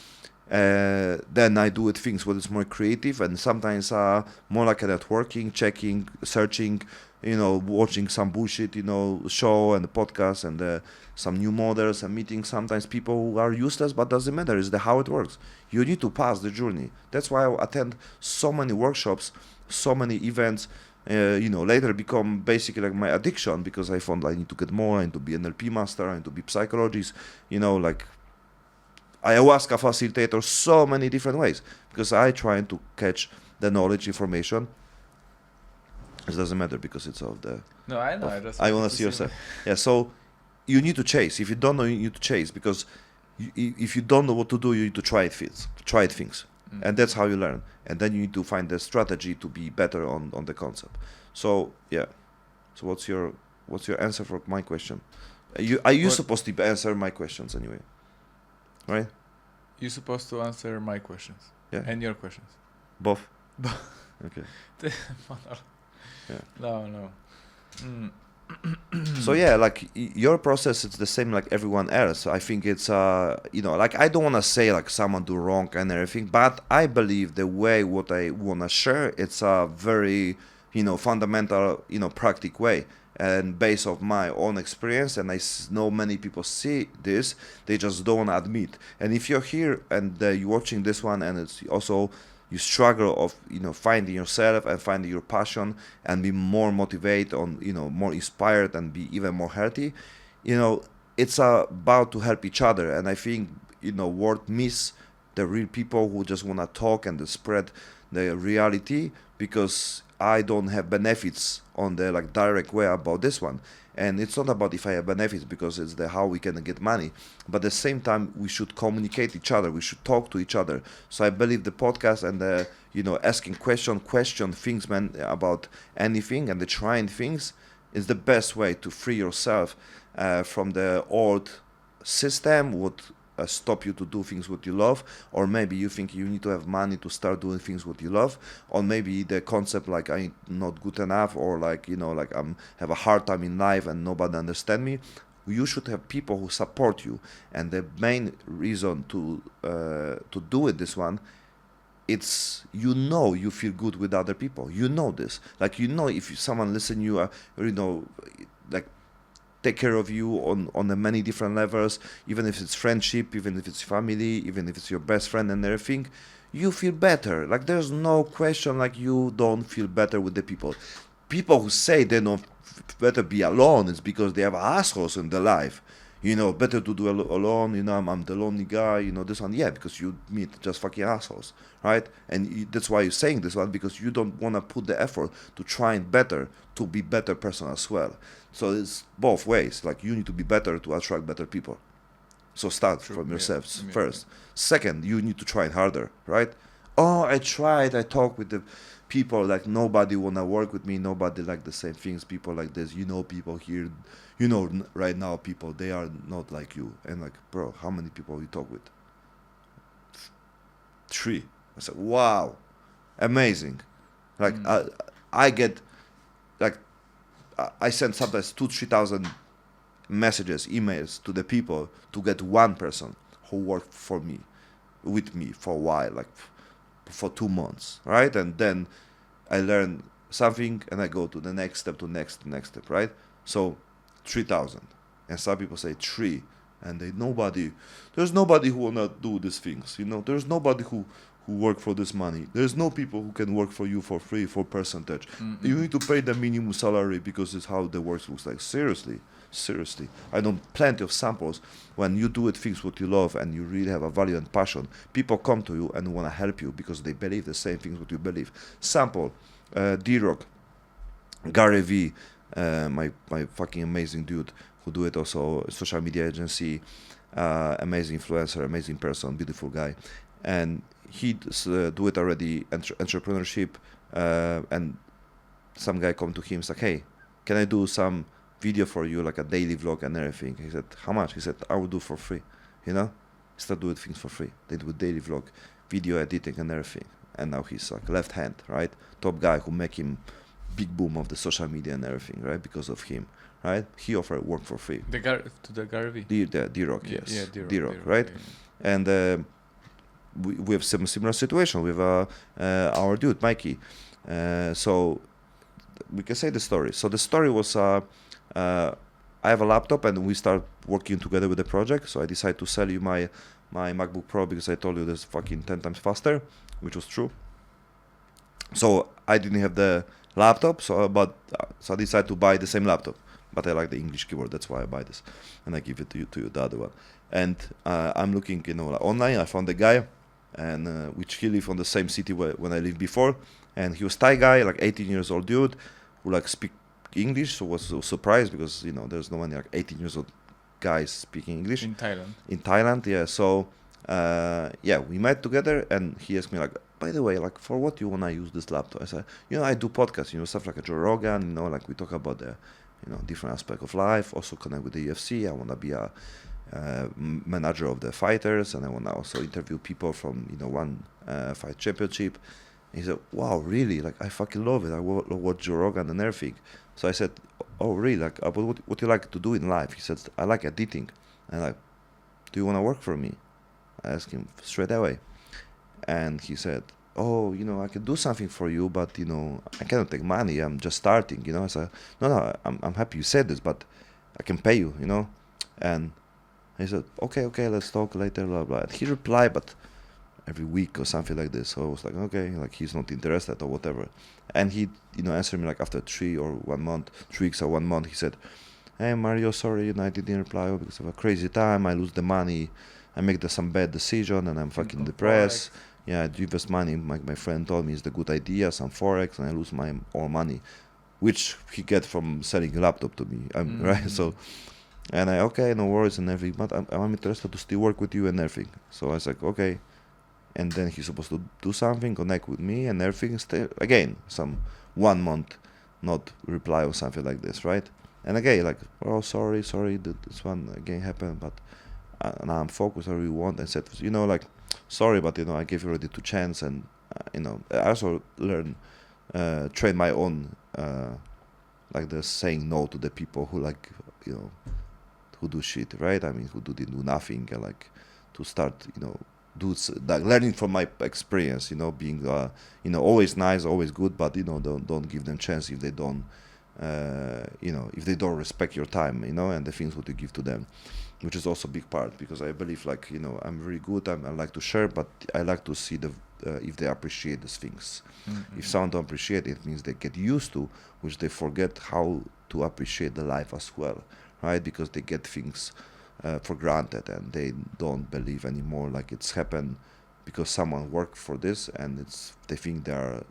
Then I do it things where it's more creative and sometimes more like a networking, checking, searching, watching some bullshit, show and podcast and some new models and meeting sometimes people who are useless, but doesn't matter. It's how it works. You need to pass the journey. That's why I attend so many workshops, so many events. Later become basically like my addiction, because I found I need to get more. I need to be NLP master. I need to be psychologist. Like ayahuasca facilitator. So many different ways, because I trying to catch the knowledge, information. It doesn't matter because it's of the. No, I know. I want to see yourself. Yeah. So you need to chase. If you don't know, you need to chase, because if you don't know what to do, you need to try things. And that's how you learn. And then you need to find the strategy to be better on the concept. So yeah. So what's your answer for my question? Are you supposed to answer my questions anyway? Right? You're supposed to answer my questions. Yeah. And your questions. Both. Okay. Yeah. No. So yeah, like your process, it's the same like everyone else. I think it's like I don't want to say like someone do wrong and everything, but I believe the way what I want to share, it's a very fundamental practical way and based of my own experience. And I know many people see this, they just don't want to admit. And if you're here and you're watching this one and it's also you struggle of finding yourself and finding your passion and be more motivated on more inspired and be even more healthy, it's about to help each other. And I think world miss the real people who just want to talk and spread the reality, because I don't have benefits on the like direct way about this one. And it's not about if I have benefits, because it's the how we can get money. But at the same time, we should communicate each other. We should talk to each other. So I believe the podcast and the asking question things, man, about anything and the trying things is the best way to free yourself from the old system. What stop you to do things what you love, or maybe you think you need to have money to start doing things what you love, or maybe the concept like I'm not good enough, or like like I'm have a hard time in life and nobody understand me. You should have people who support you, and the main reason to do it this one, it's you feel good with other people. This, like if someone listen you like take care of you on the many different levels, even if it's friendship, even if it's family, even if it's your best friend and everything, you feel better. Like there's no question like you don't feel better with the people who say they don't better be alone. It's because they have assholes in their life. Better to do alone. I'm the lonely guy. This one, yeah, because you meet just fucking assholes, right? And that's why you're saying this one, because you don't want to put the effort to try to be better person as well. So it's both ways. Like you need to be better to attract better people. So start from yourself first. Second, you need to try harder, right? Oh, I tried. I talked with the people, like nobody wanna work with me. Nobody like the same things. People like this. People here. Right now, people, they are not like you. And like, bro, how many people you talk with? 3. I said, wow, amazing. Like I get, like, I send sometimes 2,000-3,000 messages, emails to the people to get one person who worked with me for a while, like for 2 months, right? And then I learn something and I go to the next step, next step, right? So 3,000, and some people say 3, and there's nobody who wanna do these things. There's nobody who work for this money. There's no people who can work for you for free for percentage. Mm-hmm. You need to pay the minimum salary because it's how the work looks like. Seriously. I know plenty of samples when you do it things what you love and you really have a value and passion. People come to you and want to help you because they believe the same things what you believe. Sample, D-Rock, Gary V, my fucking amazing dude who do it also, social media agency, amazing influencer, amazing person, beautiful guy. And he do it already, entrepreneurship, and some guy come to him, it's like, hey, can I do some video for you, like a daily vlog and everything? He said, how much? He said, I will do for free. Start doing things for free. They do daily vlog, video editing and everything. and now he's like left hand, right? Top guy who make him big boom of the social media and everything, right? Because of him, right? He offered work for free. To the Garvey. D-Rock, Yeah, yes. yeah, D-Rock, right? Yeah. And we have some similar situation with our dude Mikey. So we can say the story. So the story was I have a laptop and we start working together with the project. So I decided to sell you my MacBook Pro because I told you this fucking 10 times faster, which was true. So I didn't have the laptop, so I decided to buy the same laptop. But I like the English keyboard, that's why I buy this, and I give it to you the other one. And I'm looking, online. I found a guy, and which he lived on the same city when I lived before, and he was Thai guy, like 18 years old dude, who like speak English. So was so surprised because there's no one like 18 years old guys speaking English In Thailand. In Thailand, yeah. So we met together, and he asked me like, by the way, like for what you wanna use this laptop? I said, I do podcasts, stuff like a Joe Rogan, like we talk about the different aspect of life, also connect with the UFC. I want to be a manager of the fighters, and I want to also interview people from one fight championship. And he said, wow, really, like I fucking love it. I watch Joe Rogan and everything. So I said, oh really, like what you like to do in life? He said, I like editing. And like, do you want to work for me? I asked him straight away, and he said, oh, I can do something for you, but, I cannot take money. I'm just starting, I said, no, I'm happy you said this, but I can pay you, And he said, okay, let's talk later, blah, blah. And he replied, but every week or something like this. So I was like, okay, like he's not interested or whatever. And he, answered me like after 3 weeks or 1 month, he said, hey, Mario, sorry, I didn't reply because of a crazy time. I lose the money. I make some bad decision and I'm fucking depressed. Yeah, I invest money. My friend told me it's a good idea, some forex, and I lose my all money, which he get from selling a laptop to me, right? So, and okay, no worries and everything, but I'm interested to still work with you and everything. So I was like, okay, and then he's supposed to do something, connect with me and everything. Still, again, some 1 month not reply or something like this, right? And again, like, oh, sorry, this one again happened, but now I'm focused. I really want. And said, like, sorry, but I gave you already 2 chances, and I also train my own like the saying no to the people who like who do shit, right? I mean, who do nothing, and like to start like learning from my experience, being always nice, always good, but don't give them chance if they don't if they don't respect your time, and the things what you give to them, which is also a big part, because I believe like I'm very good, I like to share, but I like to see if they appreciate these things. Mm-hmm. If someone don't appreciate it, means they get used to, which they forget how to appreciate the life as well, right? Because they get things for granted, and they don't believe anymore like it's happened because someone worked for this, and they think they are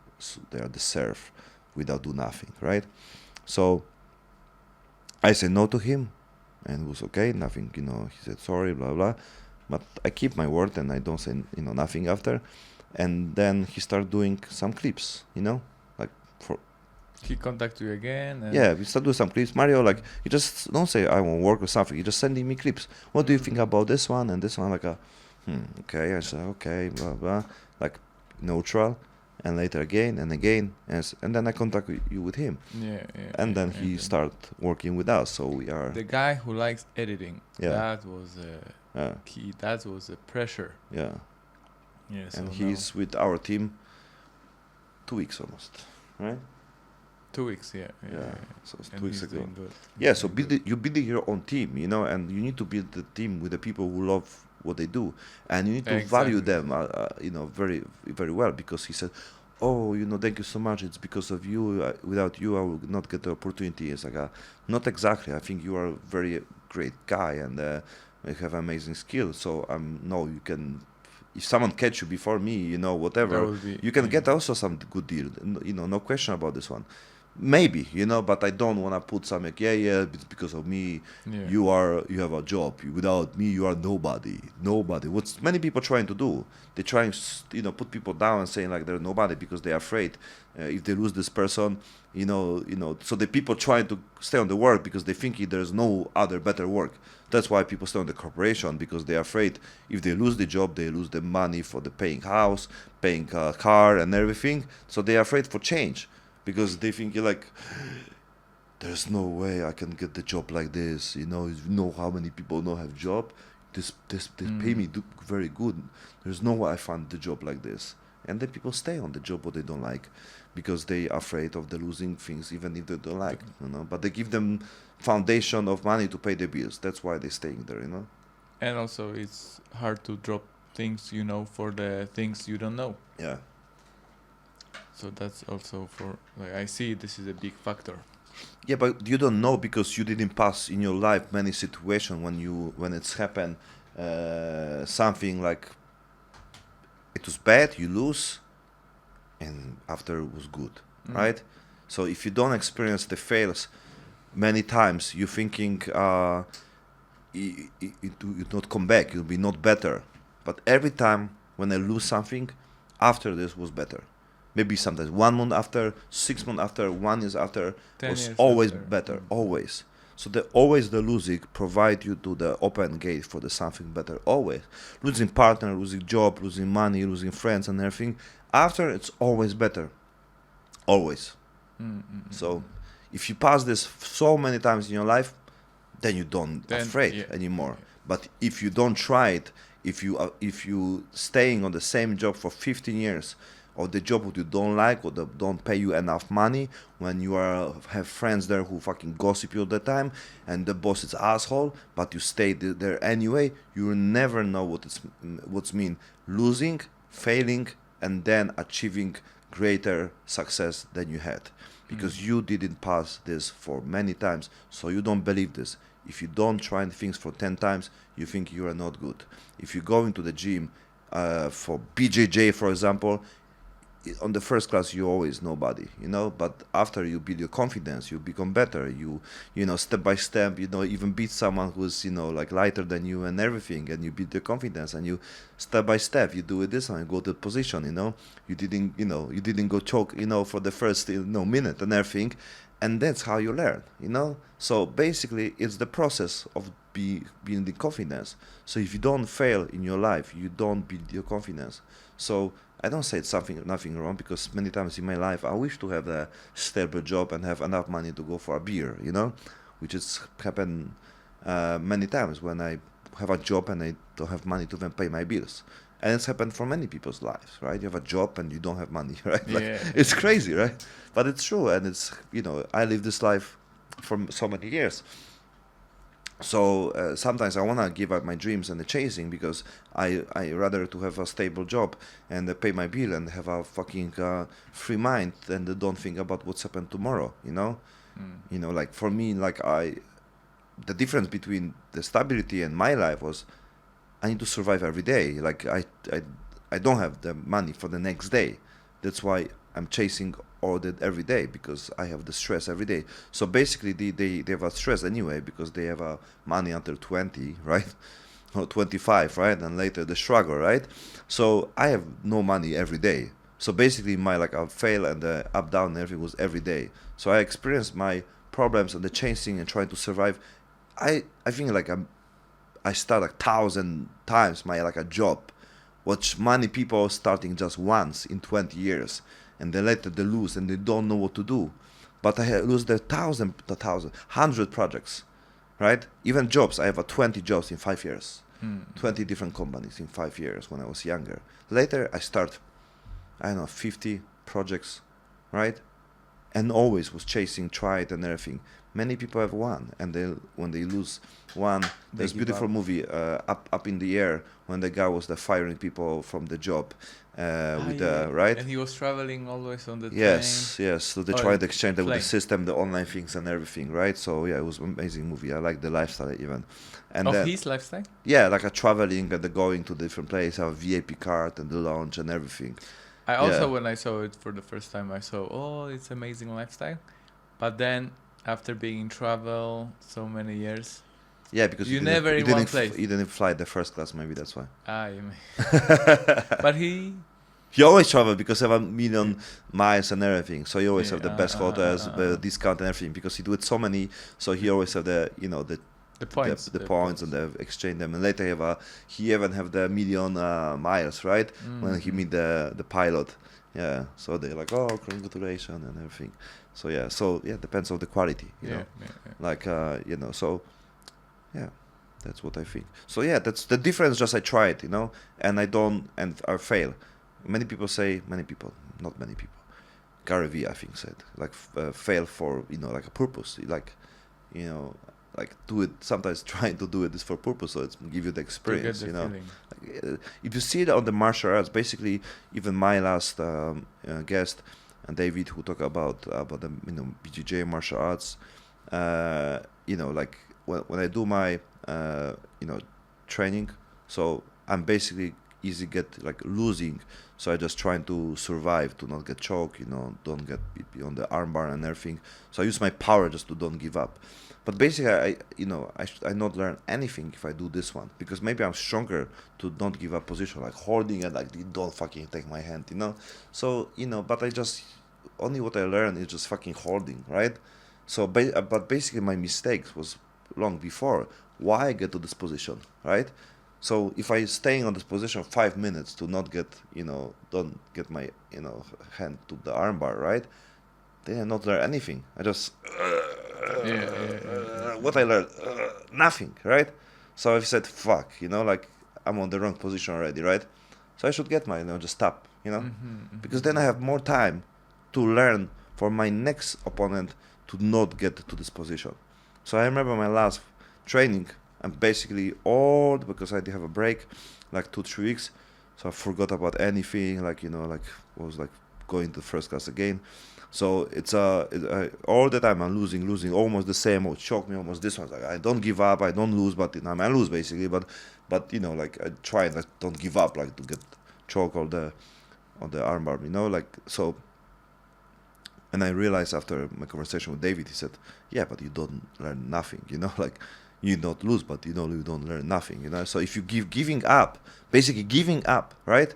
deserve without do nothing, right? So I said no to him, and it was okay, nothing, he said sorry, blah, blah. But I keep my word, and I don't say, nothing after. And then he started doing some clips, like for... He contacted you again? And yeah, we started doing some clips. Mario, like, you just don't say I won't work or something. You just sending me clips. What do you think about this one and this one? Like, okay. I said, okay, blah, blah. Like, neutral. And later again and again, and then I contact you with him. And then he start working with us. So we are the guy who likes editing. Yeah. That was key. That was a pressure. Yeah. Yeah. So and he's with our team 2 weeks almost, right? 2 weeks. Yeah. So it's and 2 weeks he's ago. doing good. Yeah. So you build your own team, and you need to build the team with the people who love what they do, and you need to value them, very, very well, because he said, oh, thank you so much. It's because of you. Without you, I would not get the opportunity. It's like, not exactly. I think you are a very great guy, and you have amazing skills. So no, you can. If someone catch you before me, whatever, you can get also some good deal. No question about this one. maybe, but I don't want to put something like, yeah, it's because of me. Yeah. You have a job. Without me, you are nobody. What's many people trying to do? They try and put people down and saying like they're nobody because they're afraid if they lose this person, so the people trying to stay on the work because they think there's no other better work. That's why people stay on the corporation, because they're afraid if they lose the job, they lose the money for the paying house, paying car and everything. So they're afraid for change because they think there's no way I can get the job like this. You know how many people don't have job. This pay me very good. There's no way I find the job like this. And then people stay on the job what they don't like because they are afraid of the losing things even if they don't like, But they give them foundation of money to pay the bills. That's why they're staying there, And also it's hard to drop things, for the things you don't know. Yeah. So that's also I see this is a big factor. Yeah, but you don't know because you didn't pass in your life many situations when it's happened something like it was bad, you lose, and after it was good, right? So if you don't experience the fails many times, you're thinking it not come back, it'll be not better. But every time when I lose something, after this was better. Maybe sometimes 1 month after, 6 months after, 1 year after, 10 was years always after. better, always. So always the losing provide you to the open gate for the something better, always. Losing partner, losing job, losing money, losing friends and everything. After, it's always better, always. So if you pass this so many times in your life, then you don't afraid anymore. But if you don't try it, if you staying on the same job for 15 years, or the job that you don't like, or that don't pay you enough money, when you have friends there who fucking gossip you all the time, and the boss is asshole, but you stay there anyway, you will never know what's mean losing, failing, and then achieving greater success than you had, because you didn't pass this for many times, so you don't believe this. If you don't try things for 10 times, you think you are not good. If you go into the gym for BJJ, for example, on the first class you always nobody, but after you build your confidence, you become better, you step by step, even beat someone who's like lighter than you and everything, and you build your confidence, and you step by step you do it this one, you go to the position, you didn't go choke for the first minute and everything, and that's how you learn, so basically it's the process of building the confidence. So if you don't fail in your life, you don't build your confidence. So I don't say it's nothing wrong, because many times in my life I wish to have a stable job and have enough money to go for a beer, which has happened many times when I have a job and I don't have money to even pay my bills. And it's happened for many people's lives, right? You have a job and you don't have money, right? It's crazy, right? But it's true, and it's, I live this life for so many years. So sometimes I want to give up my dreams and the chasing, because I rather to have a stable job and pay my bill and have a fucking free mind, and don't think about what's happened tomorrow, like for me, like the difference between the stability and my life was I need to survive every day. Like I don't have the money for the next day. That's why I'm chasing all that every day, because I have the stress every day. So basically they have a stress anyway, because they have money until 20, right? Or 25, right? And later the struggle, right? So I have no money every day. So basically my I fail and the up down and everything was every day. So I experienced my problems and the chasing and trying to survive. I think I start 1,000 times my a job, which many people are starting just once in 20 years. And then later they lose and they don't know what to do. But I lose the 100 projects, right? Even jobs, I have 20 jobs in 5 years, 20 different companies in 5 years when I was younger. Later I start, 50 projects, right? And always was chasing, tried and everything. Many people have one, and when they lose one, there's beautiful movie, Up in the Air, when the guy was firing people from the job, right? And he was traveling always on the train. Yes. So they tried to exchange with the system, the online things and everything, right? So yeah, it was an amazing movie. I like the lifestyle even. And his lifestyle? Yeah, like a traveling and the going to different places, have a VIP card and the lounge and everything. I also, when I saw it for the first time, I saw, it's amazing lifestyle. But then after being in travel so many years, Yeah, because you never in one place. You didn't fly the first class. Maybe that's why. You but he always travel because you have 1,000,000 miles and everything. So you always have the best hotels, the discount and everything because he do it so many. So he always have the points, the points and the exchange them. And later he even have the 1,000,000 miles, right? When he meet the pilot. Yeah. So they're like, oh, congratulations and everything. So depends on the quality, you know. Like so yeah. That's what I think. So yeah, that's the difference. Just I try it, and I fail. Not many people. Gary Vee, I think, said like fail for like a purpose. Like do it. Sometimes trying to do it is for purpose, so it's give you the experience. Like, if you see it on the martial arts, basically, even my last guest, David, who talked about the BJJ martial arts, like when I do my training, so I'm basically easy get like losing, so I just trying to survive, to not get choked, don't get on the armbar and everything. So I use my power just to don't give up. But basically, I not learn anything if I do this one, because maybe I'm stronger to don't give up position, like holding and like don't fucking take my hand, So but I just only what I learned is just fucking holding, right? So but basically my mistakes was long before why I get to this position, right? So if I staying on this position 5 minutes to not get don't get my hand to the armbar, right? Then I not learn anything. I just what I learned nothing, right? So I said fuck, like I'm on the wrong position already, right? So I should get my just stop, because then I have more time to learn for my next opponent to not get to this position. So I remember my last training, and basically because I did have a break, like 2-3 weeks, so I forgot about anything, like was like going to first class again. So it's all the time I'm losing, almost the same. Choke me almost this one. Like I don't give up, I don't lose, but I lose basically. But like I try like don't give up, like to get choke on the armbar, like so. And I realized after my conversation with David, he said, "Yeah, but you don't learn nothing, like you don't lose, but you don't learn nothing, So if you giving up, basically giving up, right,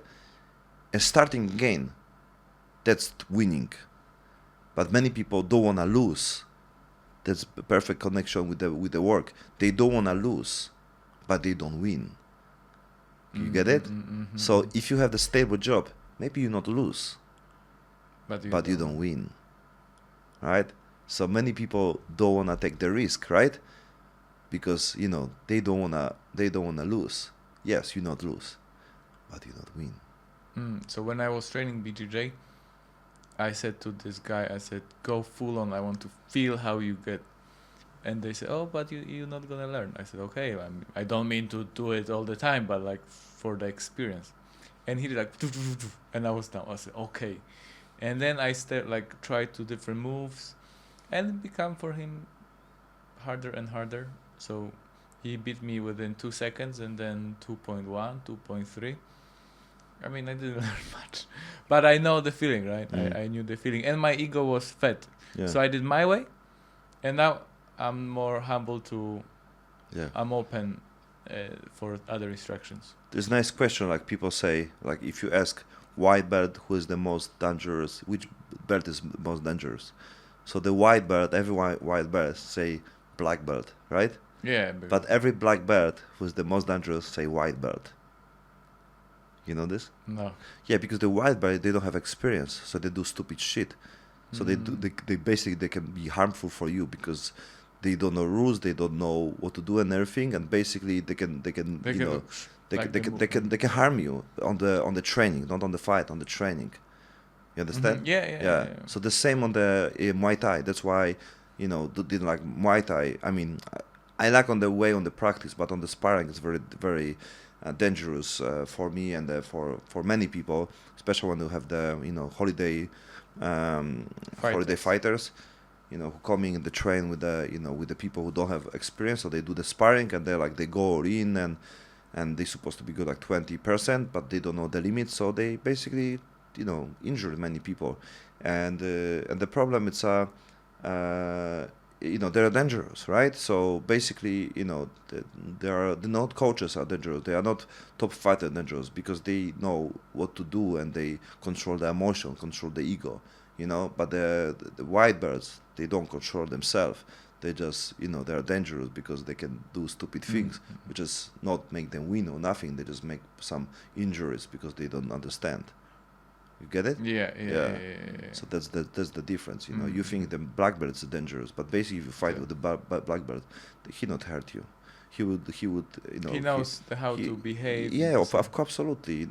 and starting again, that's winning. But many people don't wanna lose. That's a perfect connection with the work. They don't wanna lose, but they don't win. You get it? So if you have the stable job, maybe you not lose, but you don't win. Right? So many people don't wanna take the risk, right? Because they don't wanna lose. Yes, you not lose, but you not win. So when I was training BJJ, I said to this guy, go full on. I want to feel how you get. And they said, oh, but you're not gonna learn. I said, okay. I don't mean to do it all the time, but like for the experience. And he did like, and I was down. I said, okay. And then I tried 2 different moves, and it became for him harder and harder. So he beat me within 2 seconds, and then 2.1, 2.3. I mean, I didn't learn much, but I know the feeling, right? I knew the feeling, and my ego was fed. Yeah. So I did my way, and now I'm more humble I'm open for other instructions. There's a nice question, like people say, like if you ask white belt who is the most dangerous, which belt is most dangerous? So the white belt, every white belt say black belt, right? Yeah. But every black belt who's the most dangerous say white belt. You know this? No. Yeah, because the white belt, they don't have experience, so they do stupid shit. So they basically they can be harmful for you because they don't know rules, they don't know what to do and everything, and basically they can harm you on the training, not on the fight, on the training. You understand? Yeah. So the same on the Muay Thai. That's why didn't like Muay Thai. I mean, I like on the way on the practice, but on the sparring it's very very dangerous for me and for many people, especially when you have the holiday fighters, who coming in the train with the people who don't have experience, so they do the sparring and they go in and they're supposed to be good like 20%, but they don't know the limits, so they basically injure many people, and the problem it's they're dangerous, right? So basically, the not coaches are dangerous. They are not top fighter dangerous because they know what to do and they control the emotion, control the ego, But the white belts, they don't control themselves. They just, they're dangerous because they can do stupid things, which is not make them win or nothing. They just make some injuries because they don't understand. You get it? Yeah. So that's the difference, You think the black belt is dangerous, but basically if you fight with the black belt, he not hurt you. He would, He knows how to behave. Yeah, of course, absolutely.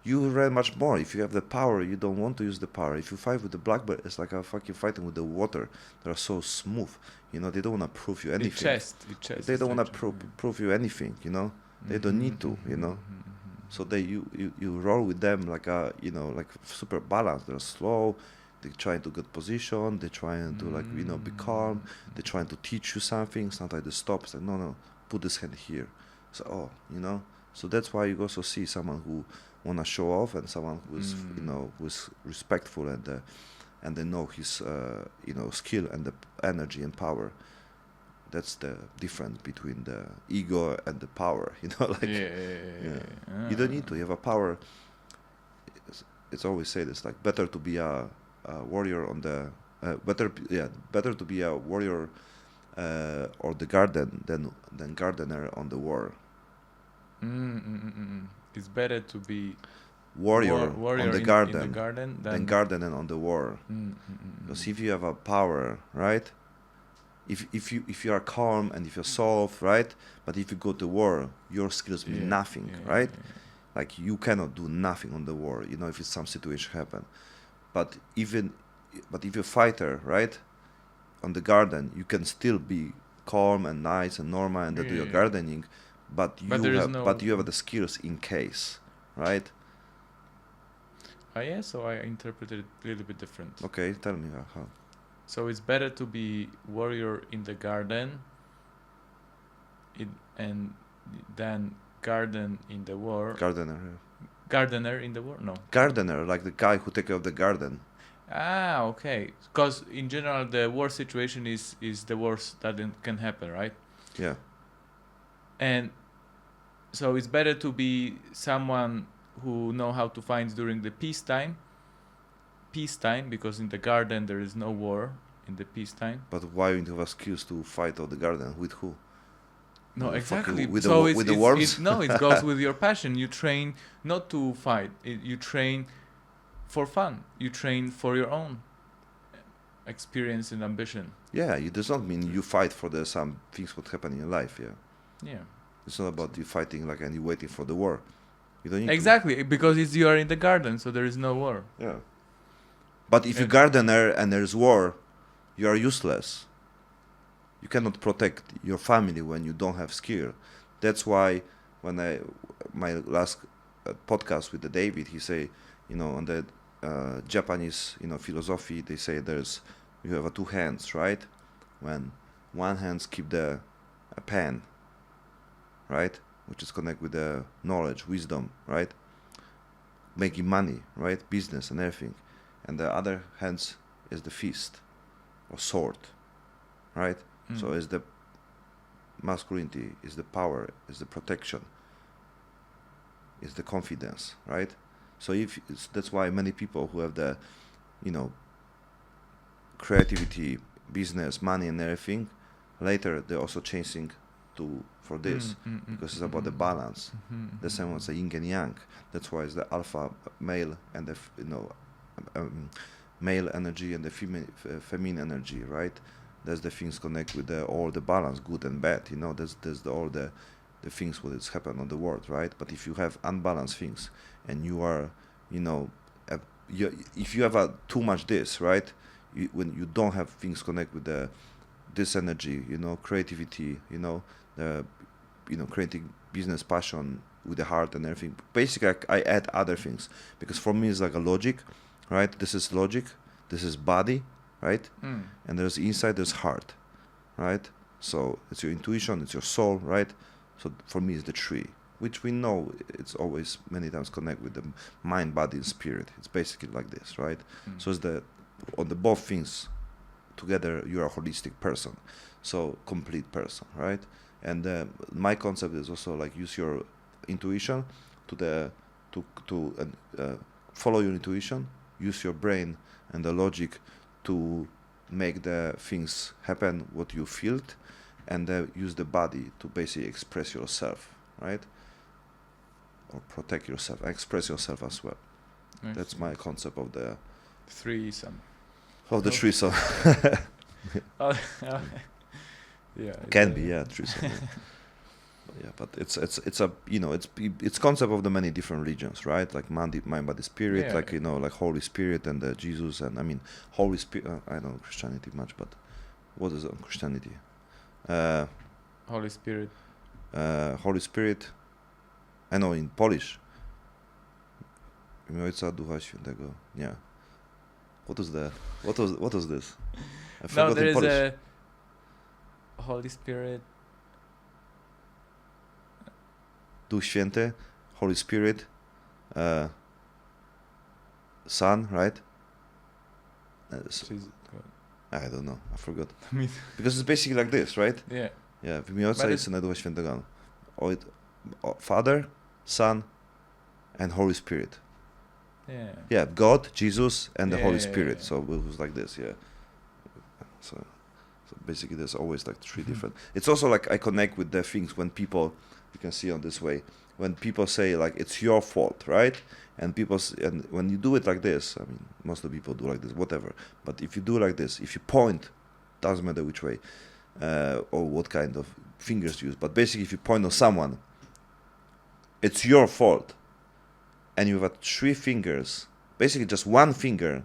You learn much more. If you have the power, you don't want to use the power. If you fight with the black belt, it's like a fucking fighting with the water. They're so smooth. They don't want to prove you anything. They don't want to prove you anything. They don't need to. So you roll with them like like super balanced. They're slow. They're trying to get position. They're trying to be calm. They're trying to teach you something. Sometimes they stop. It's like no, put this hand here. So So that's why you also see someone who wanna show off and someone who's who's respectful and they know his skill and the energy and power. That's the difference between the ego and the power. You don't need to. You have a power. It's always said it's like better to be a warrior on the better to be a warrior or the garden than gardener on the war. It's better to be warrior on the garden, in the garden than gardener on the war. Because if you have a power, right? If you are calm and if you're soft, right? But if you go to war, your skills mean nothing, right? Like you cannot do nothing on the war, if it's some situation happen. But if you're a fighter, right? On the garden, you can still be calm and nice and normal and do your gardening, but you have the skills in case, right? So I interpreted it a little bit different. Okay, tell me how. So it's better to be warrior in the garden and than garden in the war. Gardener in the war? No. Gardener, like the guy who take care of the garden. Okay. Because in general, the war situation is the worst that can happen, right? Yeah. And so it's better to be someone who know how to fight during the peacetime, because in the garden there is no war in the peacetime. But why you have skills to fight on the garden? With who? No, exactly. With the worms? It goes with your passion. You train not to fight. You train for fun. You train for your own experience and ambition. Yeah, it does not mean you fight for some things what happen in your life. Yeah. It's not about you fighting and you waiting for the war. You don't need exactly because you are in the garden, so there is no war. Yeah. But if you gardener and there's war, you are useless. You cannot protect your family when you don't have skill. That's why when my last podcast with the David, he say, on the Japanese, philosophy, they say you have two hands, right? When one hand keep a pen, right? Which is connect with the knowledge, wisdom, right? Making money, right? Business and everything. And the other hands is the fist or sword, right? So is the masculinity, is the power, is the protection, is the confidence, right? So that's why many people who have the, creativity, business, money and everything, later they're also chasing for this because it's about the balance. The same as the yin and yang. That's why it's the alpha male and the male energy and the feminine energy, right? That's the things connect with all the balance, good and bad. There's all the things what is happen on the world, right? But if you have unbalanced things and you are, if you have too much this, right? When you don't have things connect with this energy, creativity, creating business passion with the heart and everything. Basically, I add other things because for me it's like a logic, right? This is logic, this is body, right? And there's inside, there's heart, right? So it's your intuition, it's your soul, right? So for me, it's the tree, which we know it's always many times connect with the mind, body, and spirit. It's basically like this, right? So it's on the both things together you're a holistic person, so complete person, right? And my concept is also like use your intuition to follow your intuition, use your brain and the logic to make the things happen what you feel, and use the body to basically express yourself, right? Or protect yourself, express yourself as well. I That's see. my concept of the Threesome. threesome. Oh, yeah. Can be, yeah, threesome. Yeah. Yeah, but it's a it's concept of the many different religions, right? Like mind, body, spirit, Yeah. like like Holy Spirit and Jesus, and I mean Holy Spirit. I don't know Christianity much, but what is Christianity? Holy Spirit. Holy Spirit. I know in Polish. W imię Ojca, Ducha Świętego. Nie. What was this? I No, forgot there in is Polish. a Holy Spirit. Duch Święty, Holy Spirit, Son, right? Jesus. I don't know. I forgot. I mean, Because it's basically like this, right? yeah. Yeah. W imię Ojca But i it's- Syna i Ducha Świętego. Father, Son, and Holy Spirit. Yeah. Yeah, God, Jesus, and the Yeah, Holy yeah, Spirit. yeah. So it was like this, yeah. So basically, there's always like three different. It's also like I connect with the things when people, you can see on this way, when people say like it's your fault, right? And and when you do it like this, I mean, most of the people do like this, whatever. But if you do like this, if you point, doesn't matter which way, or what kind of fingers you use. But basically, if you point on someone, it's your fault. And you have 3 fingers, basically just 1 finger,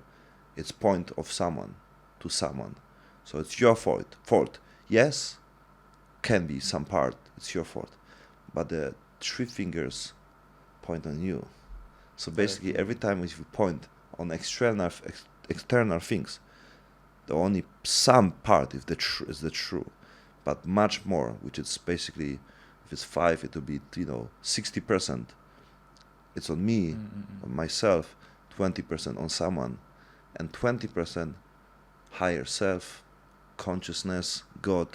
it's point of someone to someone. So it's your fault. Yes, can be some part, it's your fault. But the 3 fingers point on you. So basically every time if you point on external things, the only some part is the true, but much more, which is basically, if it's 5, it will be 60%. It's on me, on myself, 20% on someone, and 20% higher self, consciousness, God,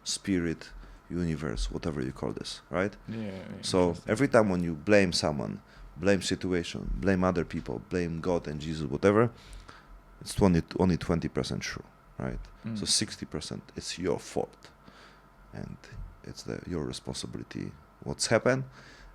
spirit, universe, whatever you call this, right? Yeah. So interesting. every time when you blame someone, blame situation, blame other people, blame God and Jesus, whatever, it's only 20% true, right? Mm. So 60% it's your fault, and it's your responsibility what's happened,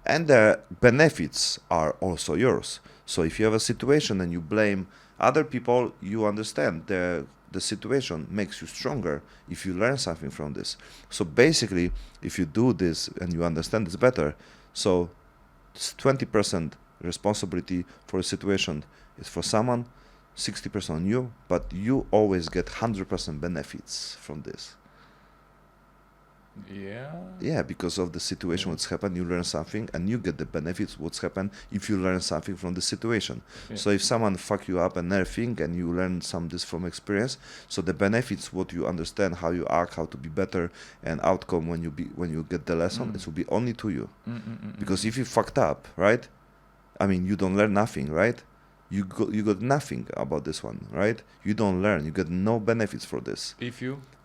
and the benefits are also yours. So if you have a situation and you blame other people, you understand the situation makes you stronger if you learn something from this. So basically, if you do this and you understand this better, so it's 20% responsibility for a situation is for someone, 60% on you, but you always get 100% benefits from this. Yeah. Yeah, because of the situation, Yeah. what's happened, you learn something, and you get the benefits what's happened if you learn something from the situation. Yeah. So if someone fuck you up and everything, and you learn some this from experience, so the benefits, what you understand, how you act, how to be better, and outcome when you get the lesson, it will be only to you. Because if you fucked up, right? I mean, you don't learn nothing, right? You got nothing about this one, right? You don't learn. You get no benefits for this.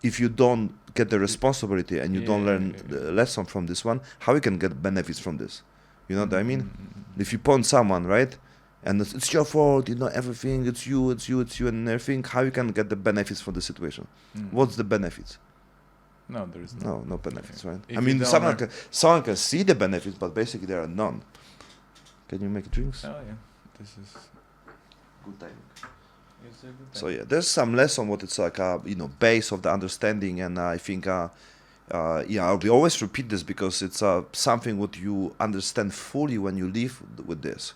If you don't get the responsibility and you don't learn the lesson from this one, how you can get benefits from this? You know what I mean? If you point someone, right, and it's your fault, everything, it's you, and everything, how you can get the benefits from the situation? What's the benefits? No, there is no benefits, right? If I you mean, don't someone can see the benefits, but basically there are none. Can you make drinks? Oh yeah, this is Good timing. it's a good So yeah, there's some lesson what it's like base of the understanding, and I think we always repeat this because it's something what you understand fully when you live with this.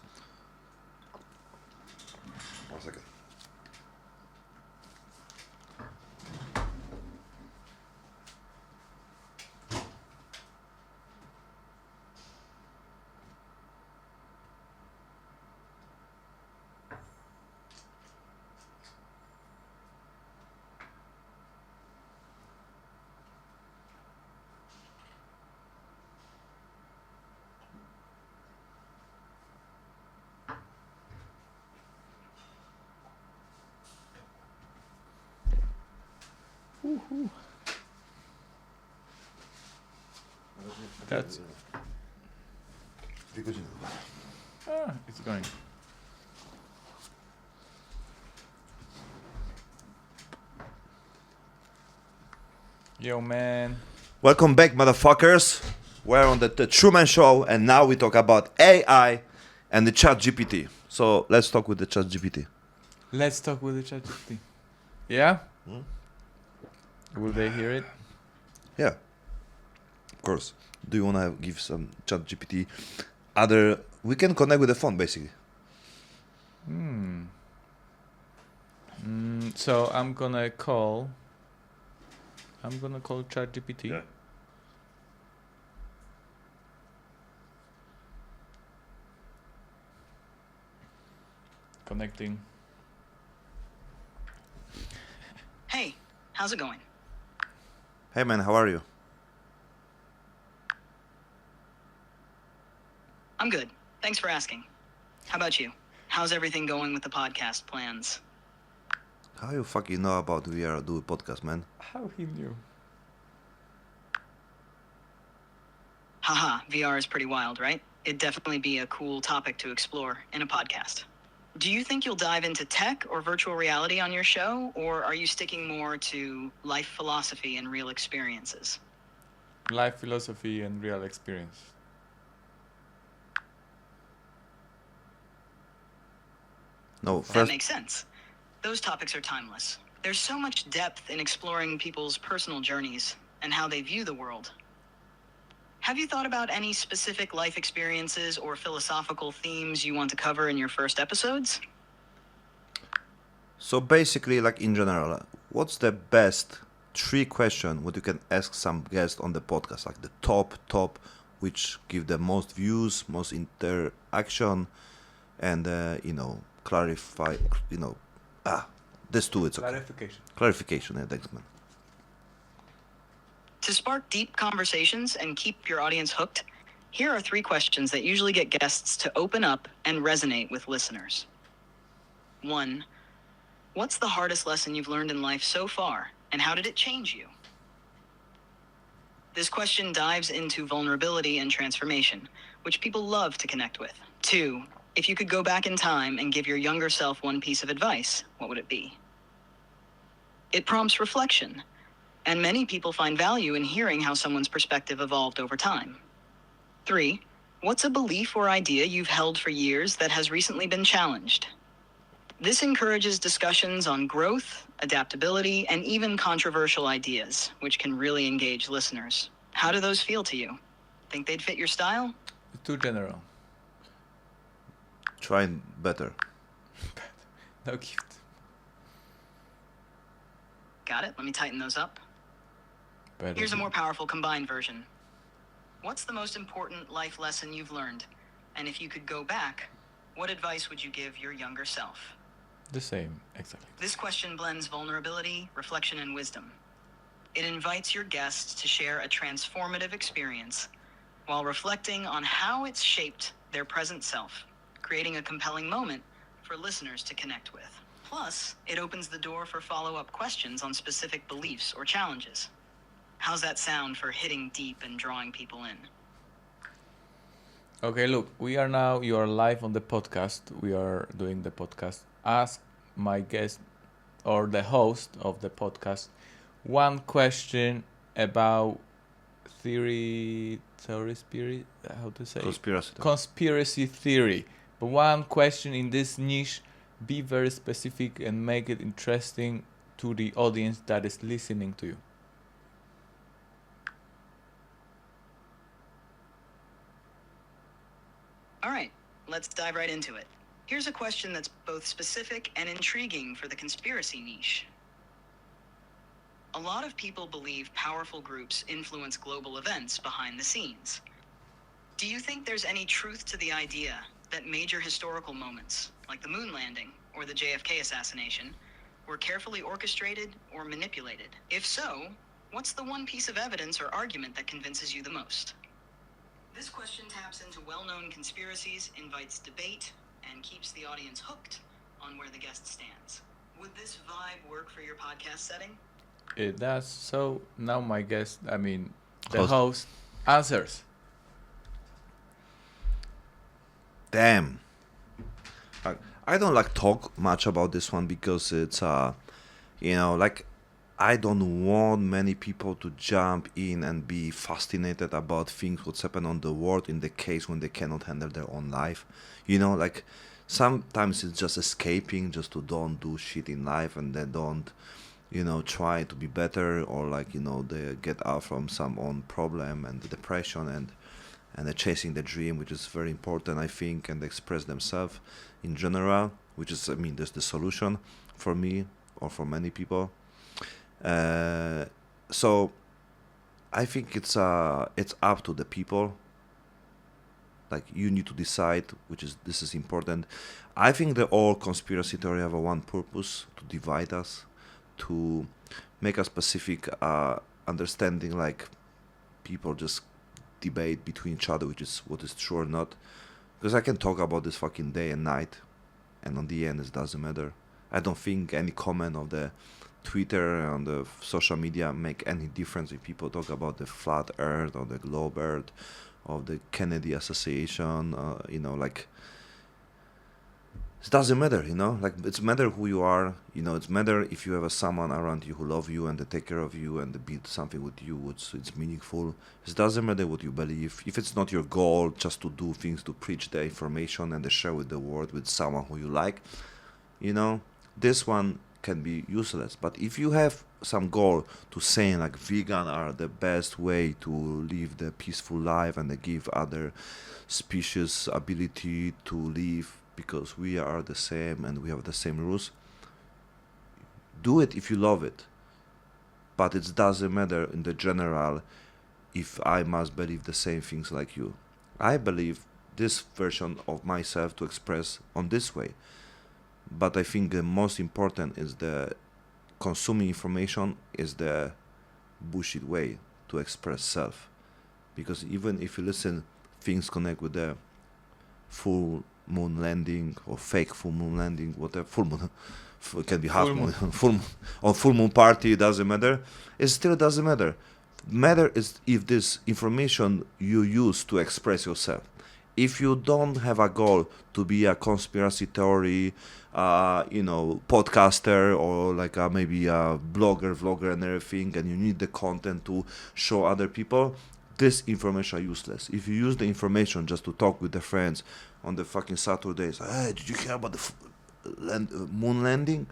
1 second. That's it's going. Yo, man. Welcome back, motherfuckers. We're on the Truman Show, and now we talk about AI and the Chat GPT. So let's talk with the Chat GPT. Let's talk with the ChatGPT. Yeah? Will they hear it? Yeah, of course. Do you want to give some Chat GPT? We can connect with the phone, basically. So I'm gonna call ChatGPT. Yeah. Connecting. Hey, how's it going? Hey, man, how are you? I'm good. Thanks for asking. How about you? How's everything going with the podcast plans? How you fucking know about we are doing podcast, man? How he knew? Haha, VR is pretty wild, right? It'd definitely be a cool topic to explore in a podcast. Do you think you'll dive into tech or virtual reality on your show, or are you sticking more to life philosophy and real experiences? Life philosophy and real experience. No, That first. makes sense. Those topics are timeless. There's so much depth in exploring people's personal journeys and how they view the world. Have you thought about any specific life experiences or philosophical themes you want to cover in your first episodes? So basically, like in general, what's the best 3 questions what you can ask some guest on the podcast, like the top, which give the most views, most interaction, and clarify, this two, it's okay. Clarification, yeah, thanks, man. To spark deep conversations and keep your audience hooked, here are 3 questions that usually get guests to open up and resonate with listeners. 1. What's the hardest lesson you've learned in life so far, and how did it change you? This question dives into vulnerability and transformation, which people love to connect with. 2. If you could go back in time and give your younger self one piece of advice, what would it be? It prompts reflection, and many people find value in hearing how someone's perspective evolved over time. 3. What's a belief or idea you've held for years that has recently been challenged? This encourages discussions on growth, adaptability, and even controversial ideas, which can really engage listeners. How do those feel to you? Think they'd fit your style? Too general. Trying better. No gift. Got it? Let me tighten those up. Better. Here's a more powerful combined version. What's the most important life lesson you've learned? And if you could go back, what advice would you give your younger self? The same, exactly. This question blends vulnerability, reflection, and wisdom. It invites your guests to share a transformative experience while reflecting on how it's shaped their present self, creating a compelling moment for listeners to connect with. Plus, it opens the door for follow-up questions on specific beliefs or challenges. How's that sound for hitting deep and drawing people in? Okay, look, you are live on the podcast. We are doing the podcast. Ask my guest or the host of the podcast one question about conspiracy theory. But one question in this niche, be very specific and make it interesting to the audience that is listening to you. All right, let's dive right into it. Here's a question that's both specific and intriguing for the conspiracy niche. A lot of people believe powerful groups influence global events behind the scenes. Do you think there's any truth to the idea that major historical moments, like the moon landing or the JFK assassination, were carefully orchestrated or manipulated? If so, what's the one piece of evidence or argument that convinces you the most? This question taps into well-known conspiracies, invites debate, and keeps the audience hooked on where the guest stands. Would this vibe work for your podcast setting? It does. So now my guest, I mean, the Host. host, answers. Damn. I, I don't like talk much about this one because it's like I don't want many people to jump in and be fascinated about things what's happened on the world in the case when they cannot handle their own life. Like sometimes it's just escaping just to don't do shit in life and they don't try to be better or like they get out from some own problem and the depression and they're chasing the dream, which is very important, I think, and express themselves in general, which is, I mean, there's the solution for me or for many people. So I think it's up to the people. Like you need to decide, which is this is important. I think the all conspiracy theory have a one purpose to divide us, to make a specific understanding. Like people just debate between each other, which is what is true or not. Because I can talk about this fucking day and night, and on the end, it doesn't matter. I don't think any comment of the Twitter and on the social media make any difference if people talk about the flat Earth or the globe Earth, of the Kennedy Association. Like it doesn't matter. Like it's matter who you are. It's matter if you have someone around you who love you and they take care of you and they build something with you. It's meaningful. It doesn't matter what you believe. If it's not your goal, just to do things to preach the information and to share with the world with someone who you like, this one can be useless. But if you have some goal to saying like vegan are the best way to live the peaceful life and they give other species ability to live because we are the same and we have the same rules, do it if you love it. But it doesn't matter in the general if I must believe the same things like you. I believe this version of myself to express on this way. But I think the most important is the consuming information is the bullshit way to express self. Because even if you listen, things connect with the full moon landing or fake full moon landing, whatever, full moon, it can be half Full moon, moon. full moon, on full moon party, it doesn't matter. It still doesn't matter. Matter is if this information you use to express yourself. If you don't have a goal to be a conspiracy theory, podcaster or like maybe a blogger, vlogger and everything, and you need the content to show other people, this information are useless. If you use the information just to talk with the friends on the fucking Saturdays, hey, did you hear about the moon landing?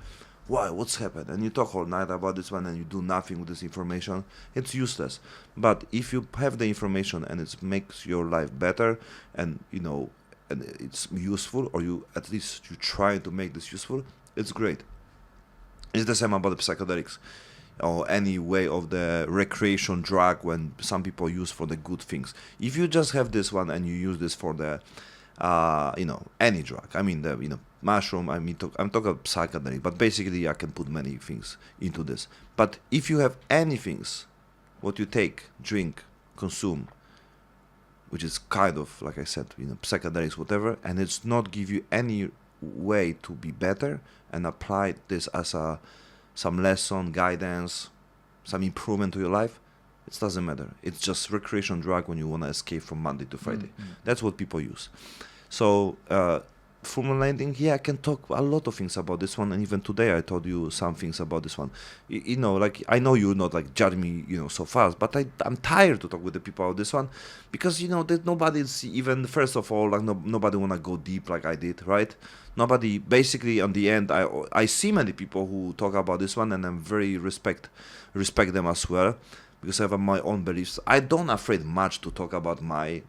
Why? What's happened? And you talk all night about this one and you do nothing with this information, it's useless. But if you have the information and it makes your life better and and it's useful, or you at least you try to make this useful, it's great. It's the same about the psychedelics or any way of the recreation drug when some people use for the good things. If you just have this one and you use this for the any drug. I mean, the mushroom. I'm talking about psychedelic, but basically I can put many things into this. But if you have any things, what you take, drink, consume, which is kind of like I said, psychedelics, whatever, and it's not give you any way to be better and apply this as some lesson, guidance, some improvement to your life. It doesn't matter. It's just recreation drug when you want to escape from Monday to Friday. Mm-hmm. That's what people use. So, full moon landing, I can talk a lot of things about this one, and even today I told you some things about this one. Like I know you're not like judging me, so fast, but I'm tired to talk with the people about this one, because that nobody's even first of all like nobody wanna go deep like I did, right? Nobody. Basically, on the end, I see many people who talk about this one, and I'm very respect them as well. Because I have my own beliefs. I don't afraid much to talk about my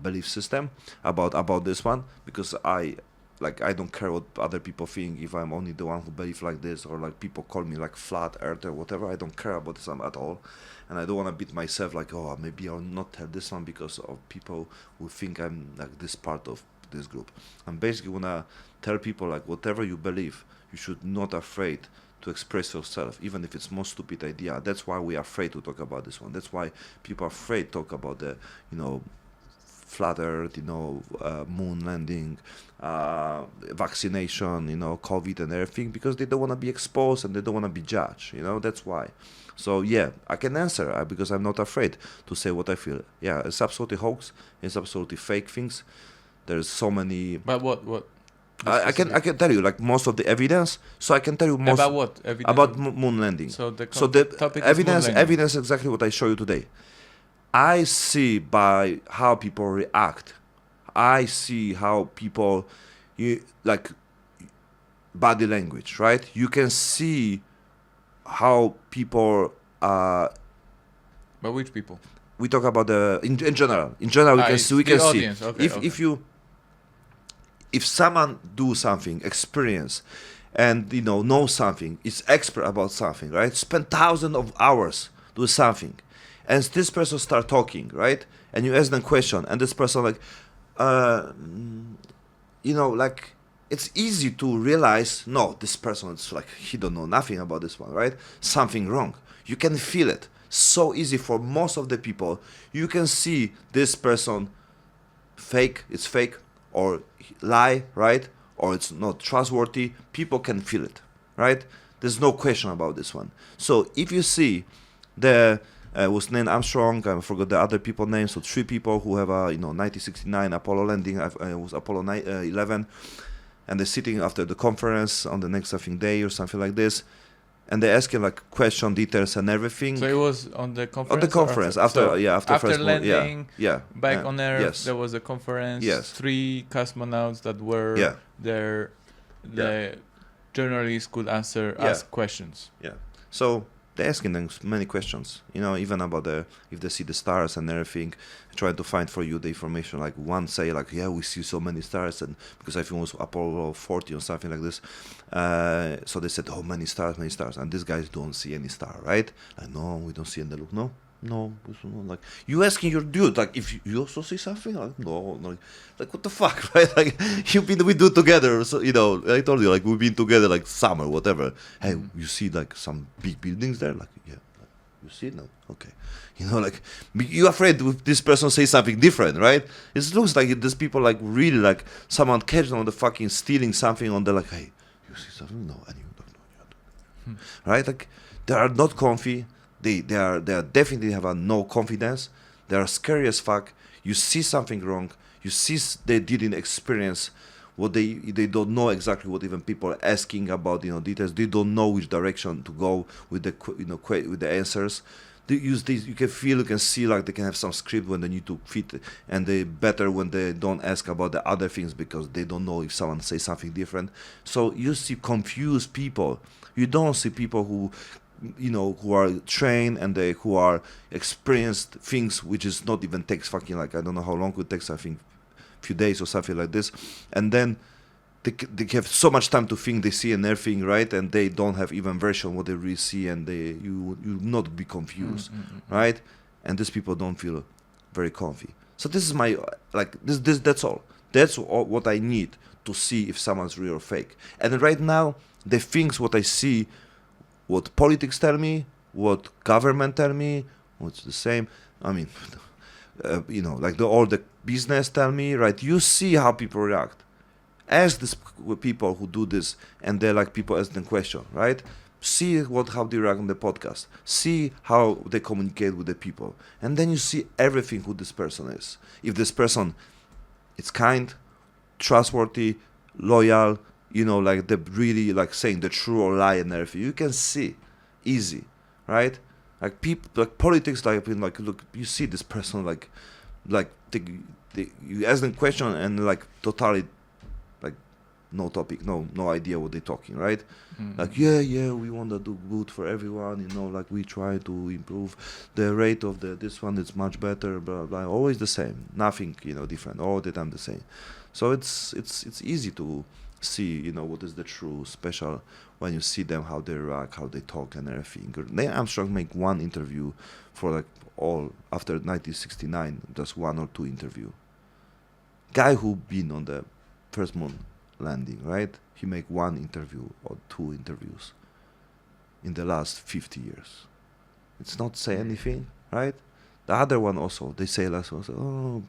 belief system about this one, because I don't care what other people think. If I'm only the one who believe like this, or like people call me like flat earth or whatever, I don't care about this one at all, and I don't want to beat myself like, oh, maybe I'll not tell this one because of people who think I'm like this part of this group. I'm basically wanna tell people like whatever you believe, you should not afraid to express yourself, even if it's most stupid idea. That's why we are afraid to talk about this one. That's why people are afraid to talk about the, flat earth, moon landing, vaccination, COVID and everything, because they don't want to be exposed and they don't want to be judged. That's why. So yeah, I can answer because I'm not afraid to say what I feel. Yeah, it's absolutely hoax. It's absolutely fake things. There's so many. But what? I can tell you like most of the evidence. So I can tell you most about what evidence? about moon landing. So the topic evidence exactly what I show you today. I see by how people react. I see how people, like body language, right? You can see how people. But which people? We talk about in general. In general, we can see. Okay, if someone do something, experience, and know something, is expert about something, right? Spend thousands of hours do something, and this person start talking, right? And you ask them question, and this person like, like it's easy to realize, no, this person is like he don't know nothing about this one, right? Something wrong. You can feel it. So easy for most of the people. You can see this person fake. It's fake. Or lie, right? Or it's not trustworthy. People can feel it, right? There's no question about this one. So if you see was Neil Armstrong, I forgot the other people names, so 3 people who have a 1969 Apollo landing, was Apollo 11, and they're sitting after the conference on the next day or something like this, and they're asking like question details and everything. So it was on the conference. On the conference after first landing, back on Earth. Yes. There was a conference. Yes. 3 cosmonauts that were there. The journalists could ask questions. Yeah. So they're asking them many questions. Even about if they see the stars and everything, trying to find for you the information. Like one say like, yeah, we see so many stars, and because I think it was Apollo 40 or something like this. So they said, oh, many stars, and these guys don't see any star, right? Like, no, we don't see any. Look, no, like you asking your dude, like if you also see something, like no, like what the fuck, right? Like we do together, so I told you like we've been together like summer, whatever. Hey, you see like some big buildings there, like yeah, like, you see it now, okay. Like you're afraid if this person say something different, right? It looks like these people like really like someone catch them on the fucking stealing something on the like, hey, you see something? No, and you don't know, right? Like they are not comfy. They are definitely have no confidence. They are scary as fuck. You see something wrong. You see they didn't experience what they don't know exactly what even people are asking about details. They don't know which direction to go with the with the answers. They use these. You can feel, you can see like they can have some script when they need to fit, and they better when they don't ask about the other things because they don't know if someone says something different. So you see confused people. You don't see people who are trained and who are experienced things, which is not even takes fucking like I don't know how long it takes. I think a few days or something like this, and then they have so much time to think they see and everything, right? And they don't have even version what they really see, and you not be confused, right? And these people don't feel very comfy. So this is my like this that's all. That's all what I need to see if someone's real or fake. And right now the things what I see. What politics tell me, what government tell me, what's the same. I mean, like all the business tell me, right? You see how people react. Ask these people who do this, and they're like people ask them question, right? See how they react on the podcast. See how they communicate with the people, and then you see everything who this person is. If this person is kind, trustworthy, loyal. Like they really like saying the truth or lie and everything. You can see, easy, right? Like people, like politics, like look, you see this person, like you ask them question and like totally, like no topic, no idea what they're talking, right? Like yeah, we want to do good for everyone, like we try to improve the rate of this one. It's much better, blah blah. Always the same, nothing, different. All the time the same. So it's easy to see what is the true special when you see them, how they react, how they talk and everything. Neil Armstrong make one interview for like all after 1969, just 1 or 2 interview. Guy who been on the first moon landing, right? He make 1 interview or 2 interviews in the last 50 years. It's not say anything, right? The other one also, they say last one, oh,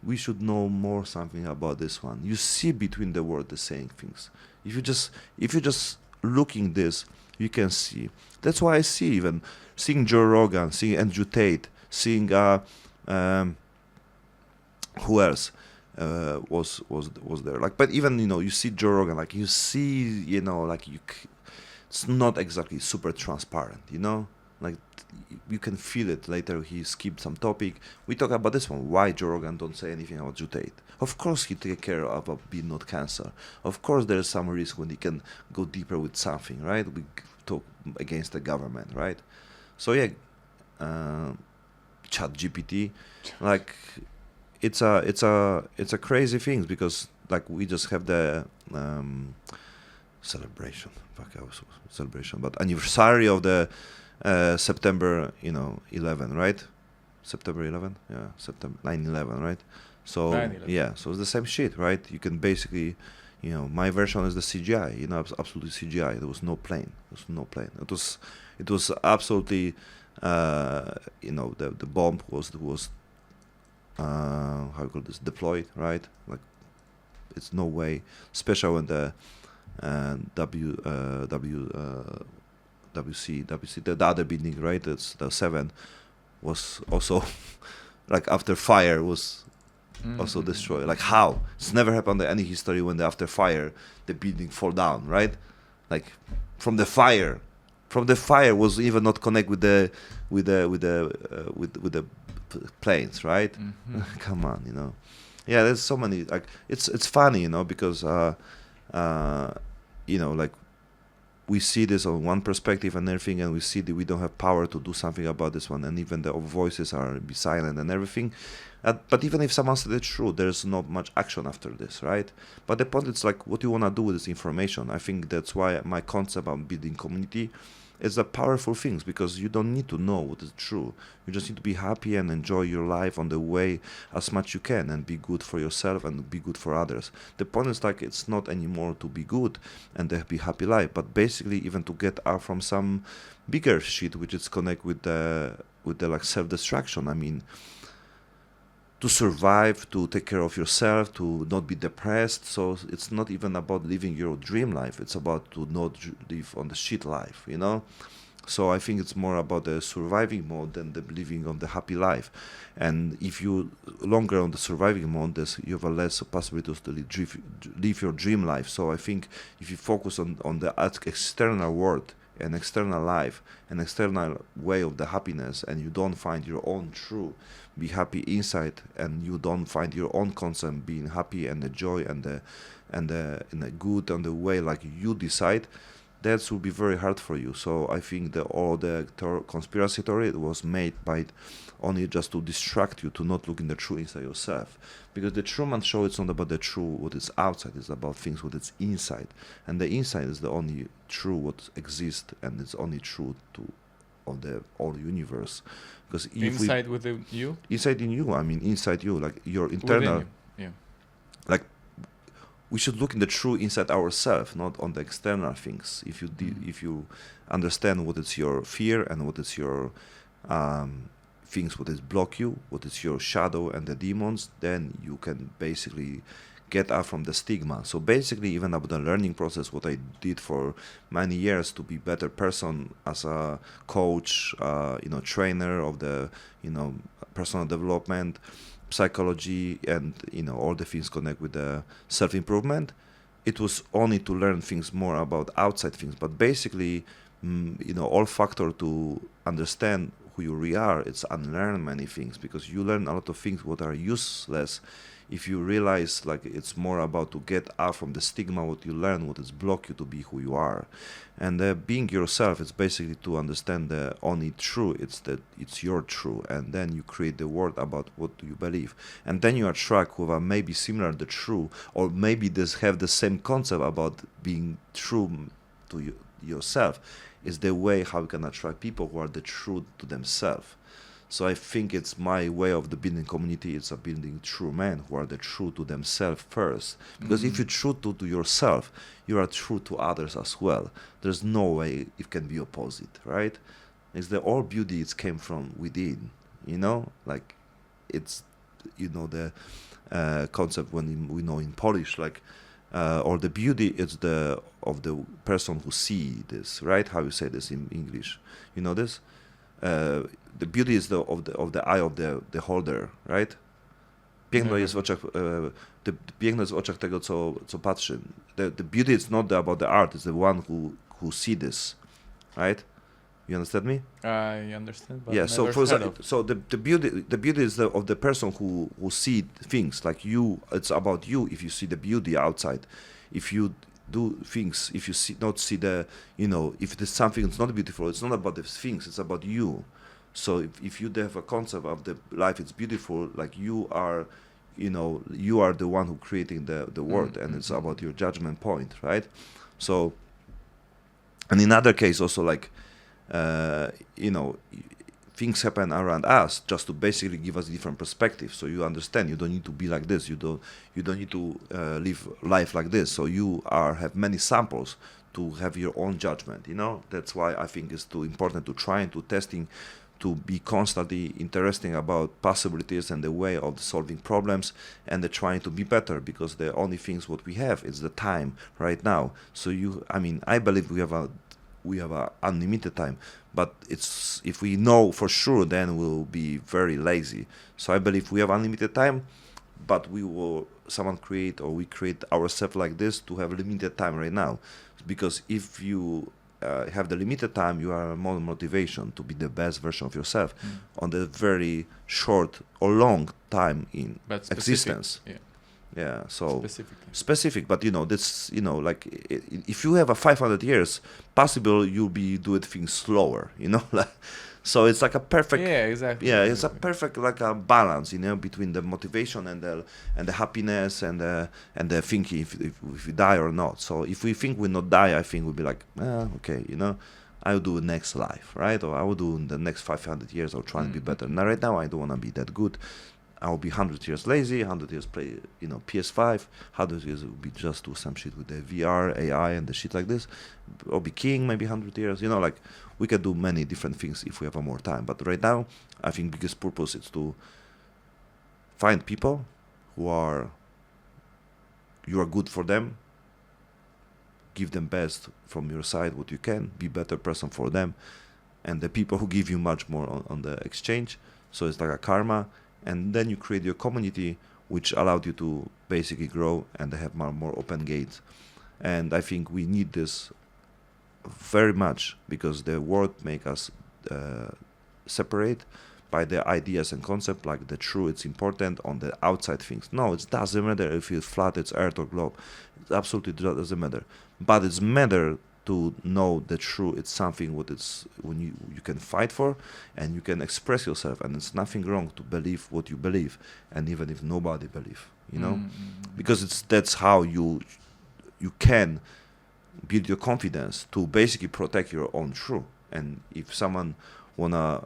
we should know more something about this one. You see between the word the saying things. If you just looking this, you can see. That's why I see even seeing Joe Rogan, seeing Andrew Tate, seeing who else was there. Like, but even you see Joe Rogan, like you see, like it's not exactly super transparent, like you can feel it later. He skipped some topic. We talk about this one. Why Joe Rogan don't say anything about Andrew Tate? Of course he take care of being not cancer. Of course there is some risk when he can go deeper with something, right? We talk against the government, right? So yeah, Chat GPT, like it's a crazy thing because like we just have the celebration, but anniversary of the September 11, right? September 11, yeah, September 9/11, right? So 9/11. yeah, so it's the same shit, right? You can basically, my version is the CGI, absolutely CGI. There was no plane. It was absolutely, the bomb was how you call this, deployed, right? Like, it's no way, especially when the WC, the other building, right? It's the 7 was also like after fire was also destroyed. Like how? It's never happened in any history when after fire the building fall down, right? Like from the fire was even not connect with the planes, right? Come on, Yeah, there's so many, like it's funny, because like we see this on one perspective and everything, and we see that we don't have power to do something about this one, and even the voices are be silent and everything. But even if someone said it's true, there's not much action after this, right? But the point is like what you want to do with this information. I think that's why my concept of building community is a powerful thing, because you don't need to know what is true. You just need to be happy and enjoy your life on the way as much you can, and be good for yourself and be good for others. The point is like it's not anymore to be good and be happy life, but basically even to get out from some bigger shit which is connect with the like self-destruction. I mean, to survive, to take care of yourself, to not be depressed. So it's not even about living your dream life. It's about to not live on the shit life, So I think it's more about the surviving mode than the living on the happy life. And if you longer on the surviving mode, you have a less possibilities to live your dream life. So I think if you focus on the external world, an external life, an external way of the happiness, and you don't find your own true be happy inside, and you don't find your own concept being happy and the joy and the in a good and the way like you decide, that will be very hard for you. So I think all the conspiracy theory was made by only just to distract you, to not look in the true inside yourself. Because the Truman Show, it's not about the true what is outside, it's about things what is inside. And the inside is the only true what exists, and it's only true to of the whole universe. Because inside within you? Inside in you, I mean inside you, like your internal. Within you. Yeah. Like, we should look in the true inside ourselves, not on the external things. If you understand what is your fear and what is your things, what is block you, what is your shadow and the demons, then you can basically get out from the stigma. So basically, even about the learning process, what I did for many years to be better person as a coach, trainer of the, personal development, psychology, and all the things connect with the self-improvement. It was only to learn things more about outside things, but basically, all factor to understand who you really are, it's unlearn many things, because you learn a lot of things what are useless if you realize like it's more about to get out from the stigma what you learn, what is block you to be who you are. And being yourself is basically to understand the only true, it's your true, and then you create the world about what you believe, and then you attract who are maybe similar to true, or maybe this have the same concept about being true to yourself. Is the way how you can attract people who are the true to themselves. So I think it's my way of the building community. It's a building true men who are the true to themselves first. Because if you're true to yourself, you are true to others as well. There's no way it can be opposite, right? It's the all beauty. It came from within, like it's the concept we know in Polish, like, or the beauty is of the person who see this, right? How you say this in English? You know this? The beauty is of the eye of the holder, right? Piękno jest w oczach, piękno jest w oczach tego, co patrzy. The beauty is not about the art; it's the one who see this, right? You understand me? I understand. But Yeah. So the beauty is of the person who see things like you. It's about you. If you see the beauty outside, if you do things, if you not see the, if there's something that's not beautiful, it's not about the things. It's about you. So if you have a concept of the life, it's beautiful. Like you are the one who creating the world, and it's about your judgment point, right? So, and in other case also, like, things happen around us just to basically give us different perspective. So you understand, you don't need to be like this. You don't need to live life like this. So you have many samples to have your own judgment. That's why I think it's too important to try and to testing, to be constantly interesting about possibilities and the way of solving problems, and trying to be better, because the only things what we have is the time right now. So I believe we have a unlimited time, but it's, if we know for sure, then we'll be very lazy. So I believe we have unlimited time, but someone we create ourselves like this to have limited time right now, because if you have the limited time, you are more motivation to be the best version of yourself on the very short or long time in existence. Yeah, so specific, but this, like, if you have a 500 years, possible you'll be doing things slower, like, so it's like a perfect, it's a perfect, like, a balance, between the motivation and the happiness and the thinking if we die or not. So if we think we'll not die, I think we'll be like, okay, I'll do next life, right? Or I will do in the next 500 years, I'll try and be better. Now, right now, I don't want to be that good. I'll be 100 years lazy, 100 years play, PS5, 100 years will be just do some shit with the VR, AI, and the shit like this. Or be king, maybe 100 years, like, we can do many different things if we have more time. But right now, I think biggest purpose is to find people you are good for them, give them best from your side what you can, be better person for them, and the people who give you much more on the exchange. So it's like a karma. And then you create your community, which allowed you to basically grow and have more open gates. And I think we need this very much, because the world make us separate by the ideas and concept, like the true, it's important on the outside things. No, it doesn't matter if it's flat, it's earth or globe. It absolutely doesn't matter. But it's matter to know the true, it's something what it's when you can fight for, and you can express yourself, and it's nothing wrong to believe what you believe, and even if nobody believe, because that's how you can build your confidence to basically protect your own truth. And if someone wanna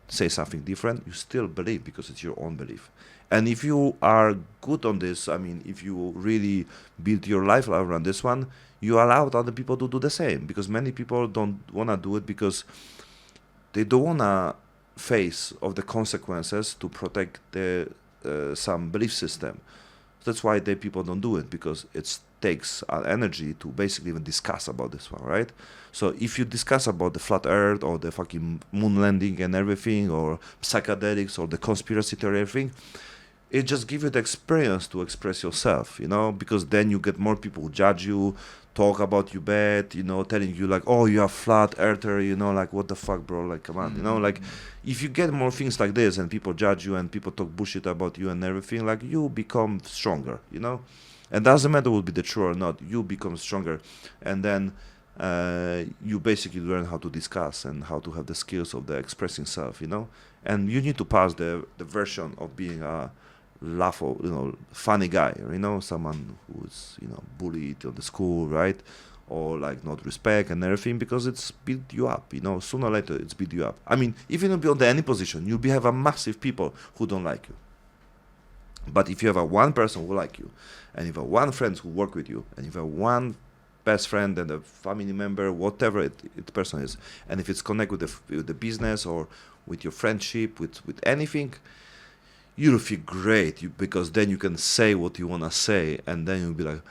say something different, you still believe, because it's your own belief. And if you are good on this, if you really build your life around this one, you allow other people to do the same, because many people don't want to do it because they don't want to face of the consequences to protect some belief system. That's why people don't do it, because it takes energy to basically even discuss about this one, right? So if you discuss about the flat earth or the fucking moon landing and everything, or psychedelics or the conspiracy theory, everything, it just gives you the experience to express yourself, because then you get more people who judge you, talk about you bad, telling you like, oh, you are flat earther, like, what the fuck, bro, like, come on, like, if you get more things like this and people judge you and people talk bullshit about you and everything, like, you become stronger, and doesn't matter will be the true or not, you become stronger, and then you basically learn how to discuss and how to have the skills of the expressing self, and you need to pass the version of being a laughable, funny guy, someone who's, bullied on the school, right? Or like not respect and everything, because it's built you up, sooner or later it's built you up. Even if you're on any position, you'll have a massive people who don't like you. But if you have one person who like you, and if you have one friend who work with you, and if you have one best friend and a family member, whatever it person is, and if it's connect with the business or with your friendship, with anything, you'll feel great because then you can say what you want to say, and then you'll be like,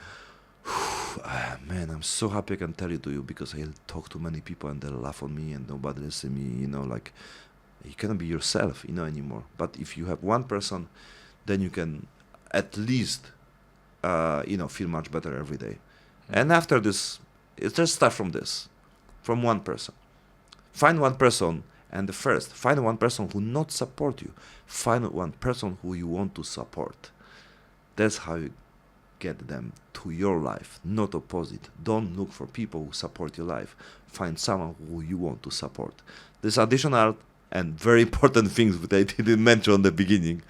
man, I'm so happy I can tell it to you because I talk to many people and they laugh on me and nobody listen to me, like you cannot be yourself, anymore. But if you have one person, then you can at least, feel much better every day. And after this, just start from this, from one person. Find one person, and find one person who not support you. Find one person who you want to support. That's how you get them to your life, not opposite. Don't look for people who support your life. Find someone who you want to support. There's additional and very important things that I didn't mention in the beginning,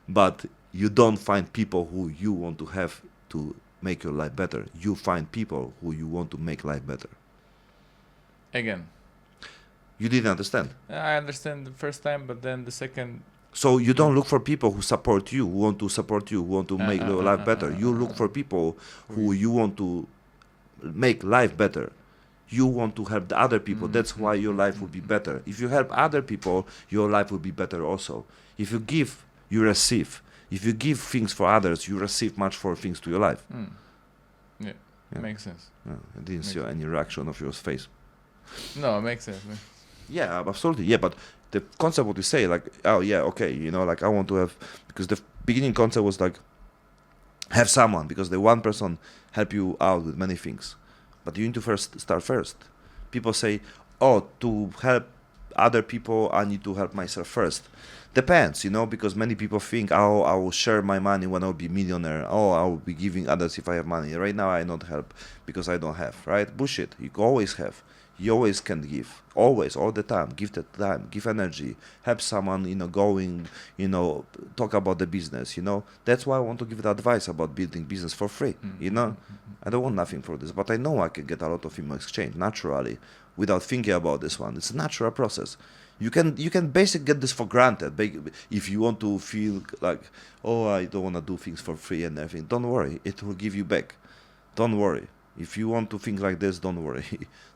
but you don't find people who you want to have to make your life better. You find people who you want to make life better. Again. You didn't understand. I understand the first time, but then the second. So you don't look for people who support you, who want to support you, who want to make your life better. You look for people who you want to make life better. You want to help the other people. That's why your life will be better. If you help other people, your life will be better also. If you give, you receive. If you give things for others, you receive much more things to your life. Yeah, makes sense. I didn't see any reaction of your face. No, it makes sense. Yeah, absolutely. Yeah, but the concept what you say, like, oh yeah, okay, like I want to have, because the beginning concept was like, have someone, because the one person help you out with many things, but you need to start first. People say, oh, to help other people, I need to help myself first. Depends, because many people think, oh, I will share my money when I'll be millionaire. Oh, I will be giving others if I have money. Right now, I don't help because I don't have, right? Bullshit. You always have. You always can give. Always, all the time. Give the time, give energy. Help someone, going, talk about the business, That's why I want to give the advice about building business for free, I don't want nothing for this, but I know I can get a lot of email exchange naturally without thinking about this one. It's a natural process. You can basically get this for granted. If you want to feel like, oh, I don't want to do things for free and everything, don't worry. It will give you back. Don't worry. If you want to think like this, don't worry.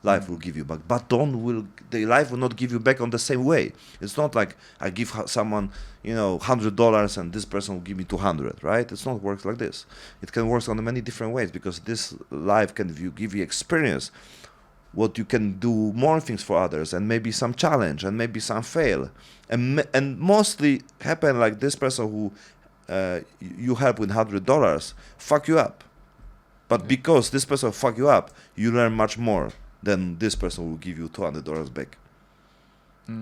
Life will give you back. But the life will not give you back on the same way. It's not like I give someone, $100 and this person will give me 200, right? It's not works like this. It can work on many different ways because this life can give you experience. What you can do more things for others and maybe some challenge and maybe some fail. And mostly happen like this person who you help with $100 fuck you up. But because this person fuck you up, you learn much more than this person will give you $200 back.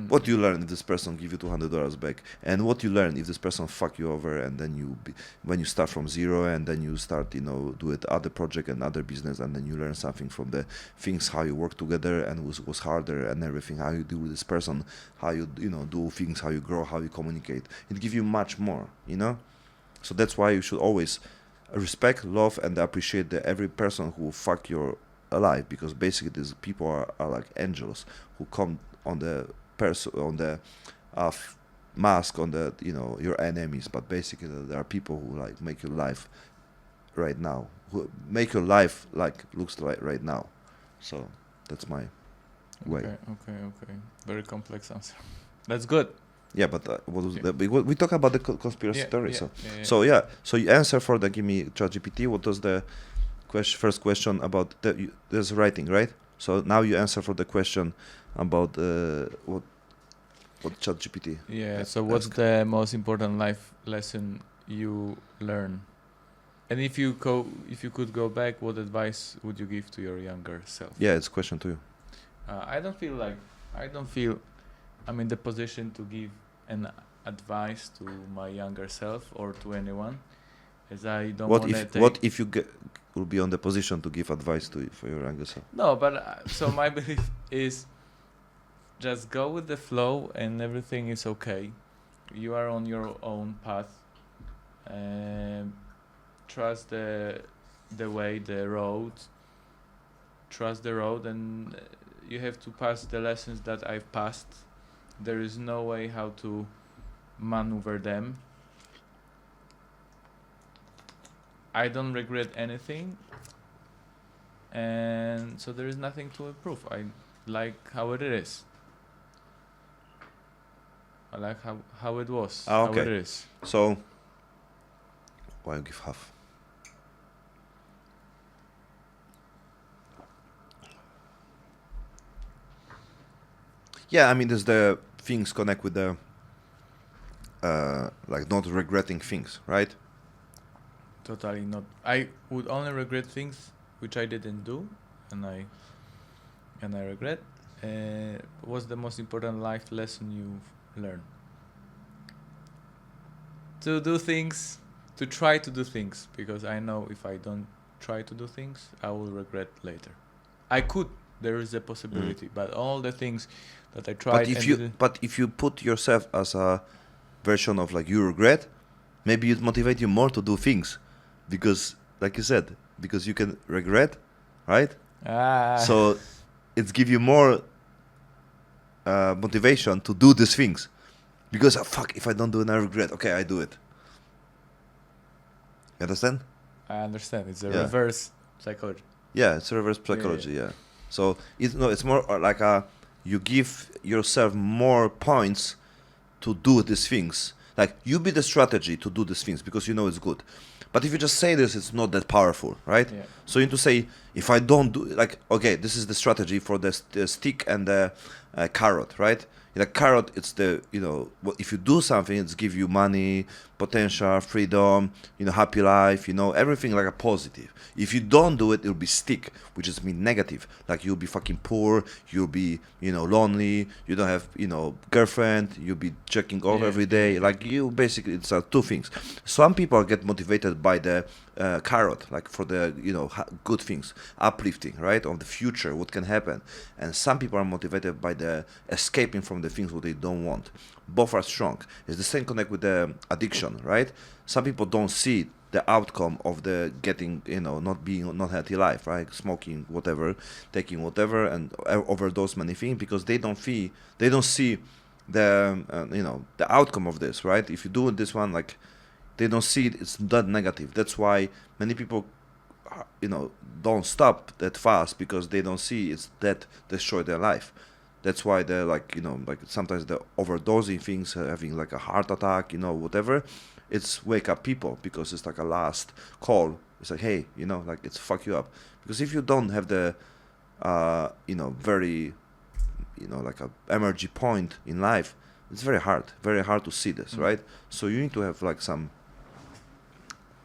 What you learn if this person give you $200 back, and what you learn if this person fuck you over, and then when you start from zero, and then you start, do it other project and other business, and then you learn something from the things how you work together and was harder and everything, how you deal with this person, how you do things, how you grow, how you communicate. It gives you much more, So that's why you should always respect, love, and appreciate every person who fuck your life, because basically these people are like angels who come on the mask on the your enemies, but basically there are people who like make your life right now, who make your life like looks like right now. So that's my way. Okay. Very complex answer. That's good. Yeah, but what was we talk about the conspiracy theory. So you answer for give me ChatGPT. What was the first question about there's writing, right? So now you answer for the question about what ChatGPT. Yeah. So what's the most important life lesson you learn? And if you could go back, what advice would you give to your younger self? Yeah, it's a question to you. I don't feel I'm in the position to give an advice to my younger self or to anyone, as I don't want to. What if you will be on the position to give advice for your younger self? No, but so my belief is just go with the flow and everything is okay. You are on your own path. Trust the way, the road. Trust the road, and you have to pass the lessons that I've passed. There is no way how to maneuver them. I don't regret anything, and so there is nothing to improve. I like how it is. like how it was, Ah, how okay. it is. So, why you give half? Yeah, I mean, there's the things connect with the like not regretting things, right? Totally not. I would only regret things which I didn't do, and I regret. What's the most important life lesson you've learned? To do things, to try to do things, because I know if I don't try to do things, I will regret later. I could. There is a possibility, but all the things that I tried. But if you put yourself as a version of like you regret, maybe it motivate you more to do things, because like you said, because you can regret, right? So it's give you more motivation to do these things, because fuck, if I don't do it, I regret. Okay, I do it. You understand? I understand. It's a Yeah. reverse psychology. Yeah, it's a reverse psychology. Yeah. So it's more like you give yourself more points to do these things. Like you be the strategy to do these things because you know it's good. But if you just say this, it's not that powerful, right? Yeah. So you need to say, if I don't do, like, okay, this is the strategy for the stick and the carrot, right? The carrot, it's the, if you do something, it's give you money, potential, freedom, happy life, everything like a positive. If you don't do it, it'll be stick, which is mean negative. Like you'll be fucking poor, you'll be, lonely, you don't have, girlfriend, you'll be checking off every day. Like you basically, it's two things. Some people get motivated by the carrot, like for the, good things, uplifting, right? Of the future, what can happen. And some people are motivated by the escaping from the things what they don't want. Both are strong. It's the same connect with the addiction, right? Some people don't see the outcome of the getting, not healthy life, right? Smoking, whatever, taking whatever, and overdose many things because they don't see the, the outcome of this, right? If you do this one, like, they don't see it, it's that negative. That's why many people, don't stop that fast because they don't see it's that destroy their life. That's why they're like, like sometimes the overdosing things, having like a heart attack, whatever. It's wake up people because it's like a last call. It's like, hey, like it's fuck you up. Because if you don't have the, very, like a energy point in life, it's very hard to see this, right? So you need to have like some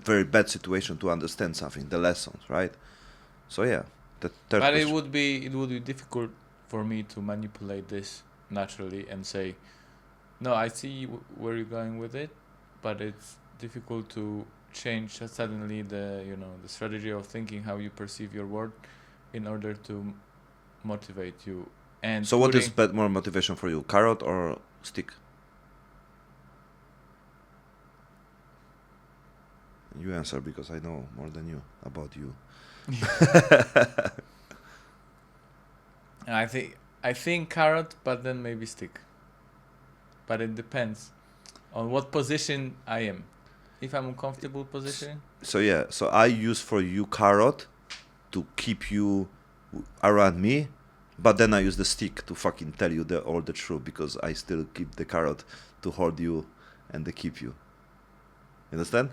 very bad situation to understand something, the lessons, right? So yeah, but it would be difficult for me to manipulate this naturally and say, no, I see where you're going with it, but it's difficult to change suddenly the the strategy of thinking how you perceive your world in order to motivate you. And so what is more motivation for you, carrot or stick? You answer because I know more than you about you. I think carrot, but then maybe stick. But it depends on what position I am. If I'm in comfortable position. So yeah, so I use for you carrot to keep you around me, but then I use the stick to fucking tell you all the truth because I still keep the carrot to hold you and to keep you. You understand?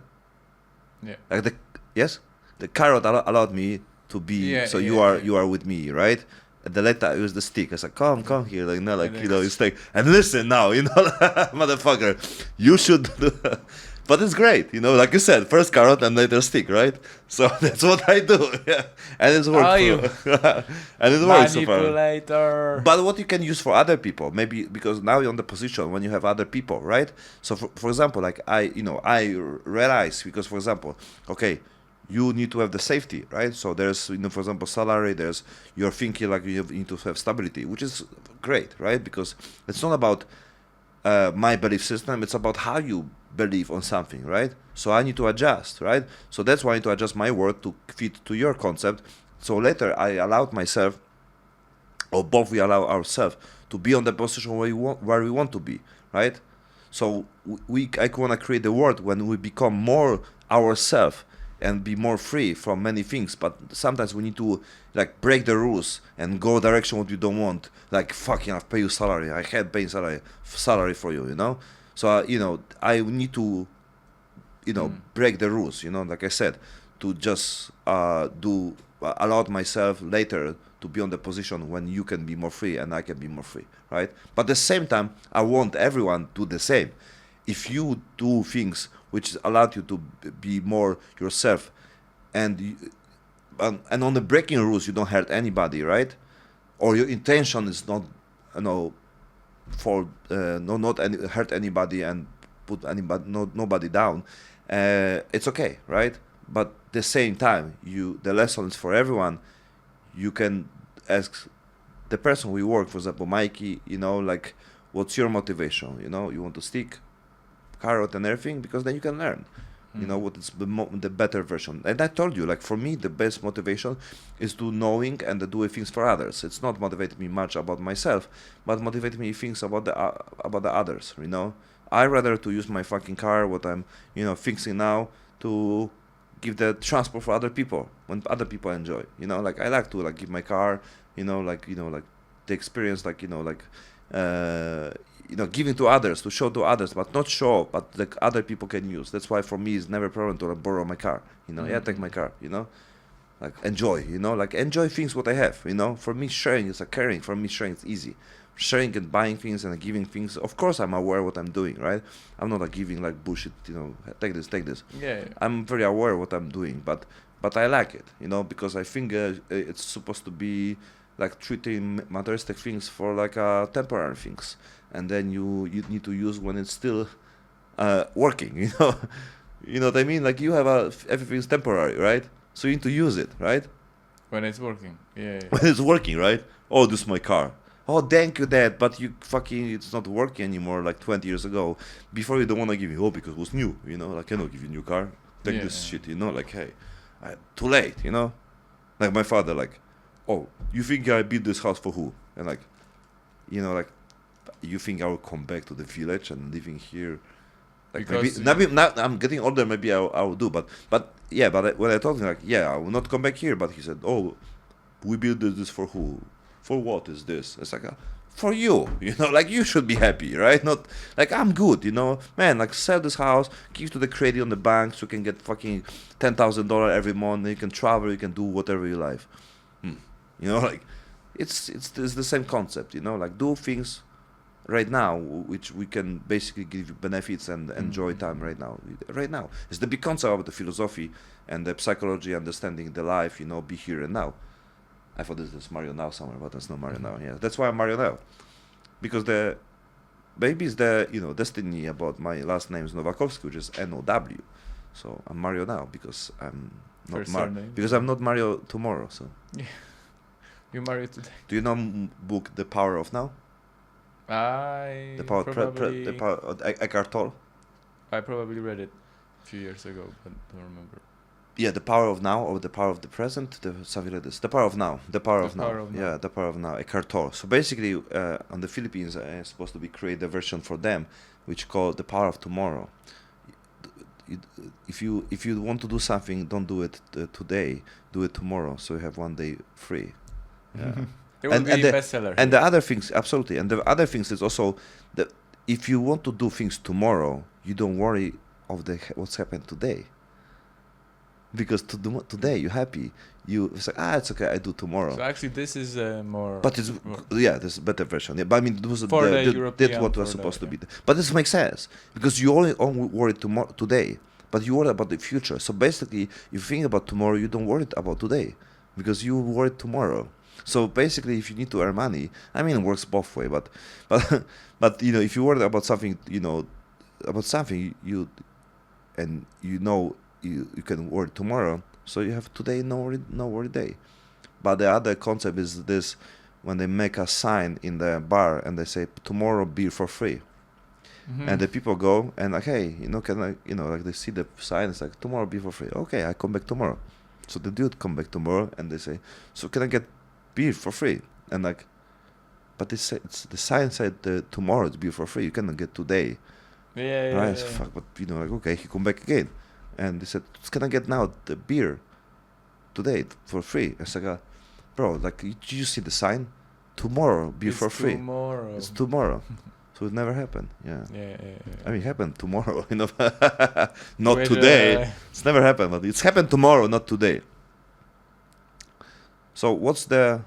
Yeah. Like the carrot allowed me to be. Yeah, so yeah, you are with me, right? And the later I use the stick. I said, come here, like it's like, and listen now, motherfucker, you should do. But it's great, like you said, first carrot and later stick, right? So that's what I do, yeah. And it's worked. And it works so far. Manipulator. But what you can use for other people, maybe because now you're on the position when you have other people, right? So for example, like I realize because for example, okay, you need to have the safety, right? So there's, for example, salary. There's you're thinking like you need to have stability, which is great, right? Because it's not about my belief system. It's about how you believe on something, right? So I need to adjust, right? So that's why I need to adjust my word to fit to your concept. So later I allowed myself, or both we allow ourselves to be on the position where we want to be, right? So I want to create a world when we become more ourselves and be more free from many things. But sometimes we need to like break the rules and go direction what you don't want. Like fucking, I've paid you salary. I had paying salary for you. You know. So I need to, break the rules. Like I said, to just allow myself later to be on the position when you can be more free and I can be more free, right? But at the same time, I want everyone to do the same. If you do things which allow you to be more yourself, and on the breaking rules, you don't hurt anybody, right? Or your intention is not, not hurt anybody and put nobody down. It's okay, right? But at the same time, the lesson is for everyone. You can ask the person we work, for example, Mikey, like, what's your motivation? You want to stick, carrot and everything, because then you can learn, what is the better version. And I told you, like, for me, the best motivation is to knowing and doing things for others. It's not motivating me much about myself, but motivating me things about the others, I rather to use my fucking car, what I'm, fixing now, to give the transport for other people when other people enjoy. Like I like to like give my car, like the experience, like giving to others, to show to others, but not show, but like other people can use. That's why for me it's never a problem to like, borrow my car. Take my car. Like enjoy. Like enjoy things what I have. For me sharing is a caring. For me sharing is easy. Sharing and buying things and giving things. Of course, I'm aware what I'm doing, right? I'm not like giving like bullshit. Take this. Yeah. I'm very aware what I'm doing, but I like it, because I think it's supposed to be like treating materialistic things for like temporary things, and then you need to use when it's still working. You know what I mean? Like you have everything's temporary, right? So you need to use it, right? When it's working. Yeah. When it's working, right? Oh, this is my car. Oh, thank you, Dad, but it's not working anymore like 20 years ago. Before you don't want to give me, because it was new, like I cannot give you a new car. Take this shit, like, hey, too late, Like my father, like, oh, you think I built this house for who? And like, like, you think I will come back to the village and living here? Like maybe now I'm getting older, maybe I will do, but when I told him like, I will not come back here, but he said, oh, we built this for who? For what is this? It's like, for you, like you should be happy, right? Not like I'm good, man, like sell this house, give to the credit on the bank so you can get fucking $10,000 every month, and you can travel, you can do whatever you like. Like it's the same concept, like do things right now, which we can basically give you benefits and enjoy time right now. Right now. It's the big concept about the philosophy and the psychology, understanding the life, be here and now. I thought this is Mario Now somewhere, but it's not Mario Now. Yeah, that's why I'm Mario Now, because maybe it's the destiny about my last name is Nowakowski, which is N-O-W. So I'm Mario Now because I'm not because I'm not Mario tomorrow. So yeah, you Mario today. Do you know book The Power of Now? The power of Eckhart Tolle. I probably read it a few years ago, but don't remember. Yeah, The Power of Now, or The Power of the Present, something like this. The Power of Now. The Power of Now. Yeah, The Power of Now. Eckhart Tolle. So basically, on the Philippines, it's supposed to be create a version for them, which called The Power of Tomorrow. If you want to do something, don't do it today. Do it tomorrow, so you have one day free. Yeah. It will be a bestseller. And the other things, absolutely. And the other things is also that if you want to do things tomorrow, you don't worry of what's happened today. Because today you're happy. It's like, it's okay, I do tomorrow. So actually this is more... But it's, this is a better version. Yeah, but I mean, it was that's what was supposed to be. But this makes sense. Because you only worry today, but you worry about the future. So basically, if you think about tomorrow, you don't worry about today. Because you worry tomorrow. So basically, if you need to earn money, I mean, it works both way. But if you worry about something, you can worry tomorrow. So you have today, no worry day. But the other concept is this: when they make a sign in the bar and they say tomorrow beer for free, and the people go and like, hey, can I, like they see the sign, it's like tomorrow beer for free. Okay, I come back tomorrow. So the dude come back tomorrow and they say, so can I get beer for free? And like, but the sign said tomorrow it's beer for free. You cannot get today. Yeah. Right? Fuck, but like, okay, he come back again. and they said, "Can I get now the beer today for free?" I said, "Bro, like, did you see the sign? Tomorrow, beer for free. Tomorrow. It's tomorrow." So it never happened. Yeah. Yeah. I mean, it happened tomorrow, not Which, today. It's never happened, but it's happened tomorrow, not today. So what's the?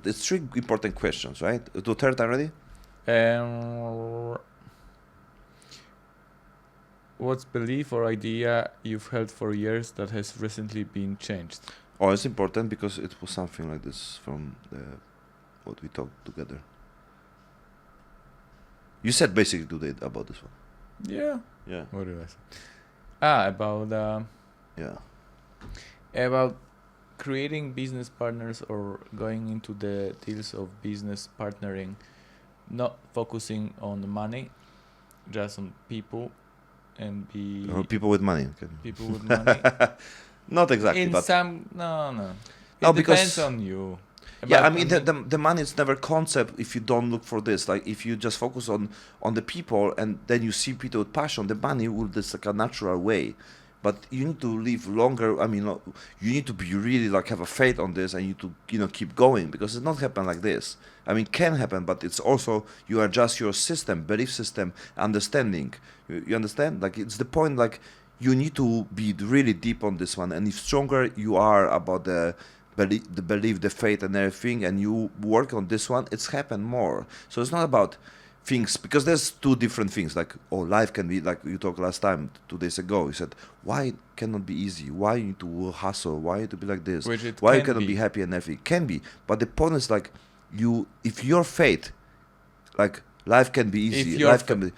It's three important questions, right? To third already. What's belief or idea you've held for years that has recently been changed? Oh, it's important because it was something like this from what we talked together. You said basically today about this one. Yeah. Yeah. What did I say? About creating business partners or going into the deals of business partnering, not focusing on the money, just on people, and be People with money. Okay. people with money. Not exactly, In but some, no. No, It because- depends on you. yeah, But I mean the money is never concept if you don't look for this. Like if you just focus on the people and then you see people with passion, the money will just like a natural way. But you need to live longer. I mean, you need to be really like have a faith on this, and you to keep going because it's not happen like this. I mean, can happen, but it's also you adjust your system, belief system, understanding. You understand? Like it's the point. Like you need to be really deep on this one, and if stronger you are about the belief, the faith, and everything, and you work on this one, it's happened more. So it's not about things, because there's two different things. Like, oh, life can be like you talked last time 2 days ago. You said, why it cannot be easy? Why you need to hustle? Why you need to be like this? Which it Why you can cannot be be. happy and everything? Can be, but the point is like if your faith, like life can be easy. If your Life can be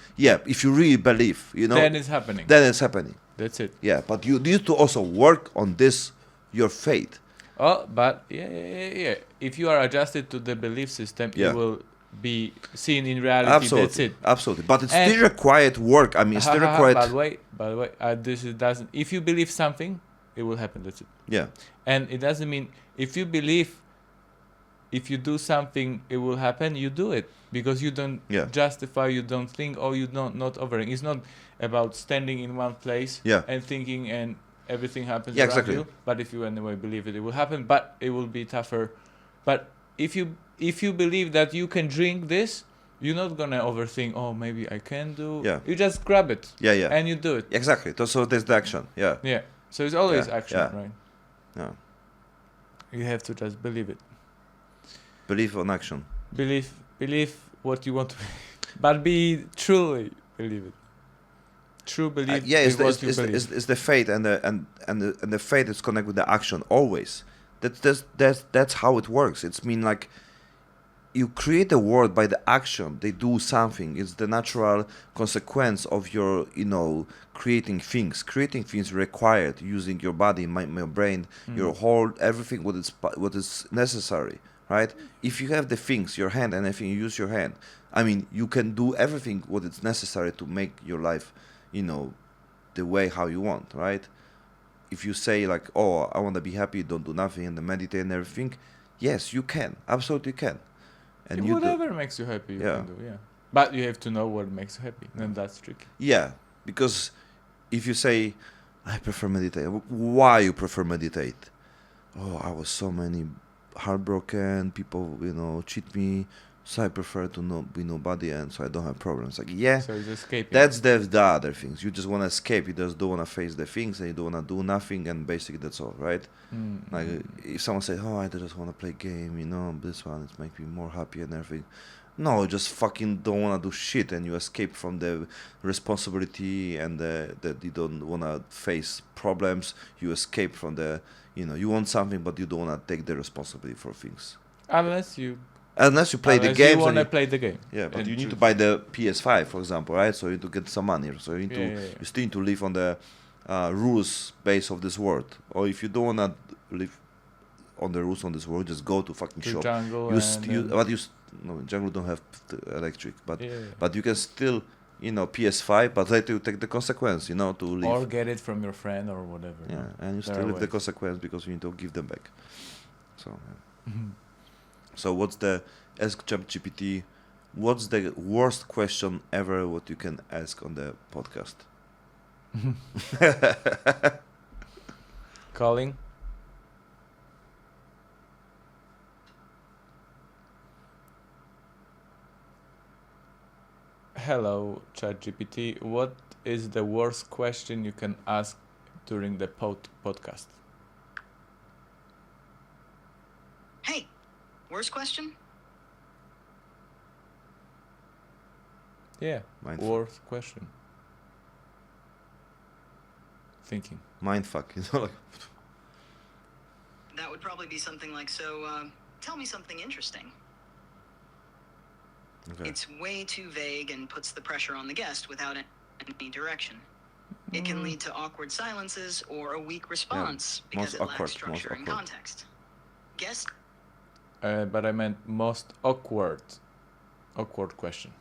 if you really believe, then it's happening. then it's happening. That's it. Yeah, but you need to also work on this, your faith. Oh, but yeah. If you are adjusted to the belief system, Yeah. it will be seen in reality. Absolutely, That's it. absolutely. But it's And- still required work. I mean, it's still required. By the way, this is doesn't. If you believe something, it will happen. That's it. Yeah, And it doesn't mean if you believe, if you do something, it will happen. You do it because you don't Yeah. justify. You don't think, or you don't not overing. It's not about standing in one place Yeah. and thinking and everything happens Yeah, around exactly. you. But if you anyway believe it, it will happen. But it will be tougher. But if you believe that you can drink this, you're not gonna overthink. Oh, maybe I can do. Yeah. You just grab it yeah. and you do it. Exactly. So there's the action. Yeah, Yeah. So it's always Yeah, action, yeah. right? yeah. You have to just believe it. Believe on action. Believe what you want to believe, but be truly believe it. True belief Yeah, is what you believe. it's the faith and the faith is connected with the action always. That's how it works. It's mean like you create a world by the action. They do something. It's the natural consequence of your creating things. Creating things required using your body, your brain, your whole everything what is necessary. Right? If you have the things, your hand and everything, you use your hand. I mean, you can do everything what is necessary to make your life, the way how you want, right? If you say like, oh, I want to be happy, don't do nothing, and then meditate and everything, yes, you can, absolutely can. And you do. Whatever makes you happy, you Yeah. can do. Yeah, but you have to know what makes you happy. Then that's tricky. Yeah, because if you say, I prefer meditate, why you prefer meditate? Oh, I was so many heartbroken, people, cheat me, so I prefer to not be nobody, and so I don't have problems. Like, yeah, So it's escaping. that's the other things. You just want to escape. You just don't want to face the things, and you don't want to do nothing, and basically that's all, right? Like, if someone says, oh, I just want to play game, this one, it makes me more happy and everything. No, you just fucking don't want to do shit, and you escape from the responsibility and that you don't want to face problems. You escape from the, you want something, but you don't want to take the responsibility for things. Unless you Play the games. you want to and play the game. yeah, but and you need to choose. buy the PS5, for example, right? So you need to get some money. So you need Yeah. you still need to live on the rules base of this world. Or if you don't wanna live on the rules on this world, just go to fucking To shop. jungle No, jungle don't have electric, but yeah. but you can still PS5, but later you take the consequence, to live. Or get it from your friend or whatever. Yeah, and you There still are live the ways. consequence because you need to give them back. So. Yeah. Mhm. So ask ChatGPT, what's the worst question ever what you can ask on the podcast? Calling. Hello, ChatGPT. What is the worst question you can ask during the podcast? Hey, worst question? Yeah, Mindfuck. worst question. Thinking. Mindfuck, you know, like. That would probably be something like, tell me something interesting. Okay. It's way too vague and puts the pressure on the guest without any direction. It can lead to awkward silences or a weak response because it lacks structure and context. Guest. But I meant most awkward question.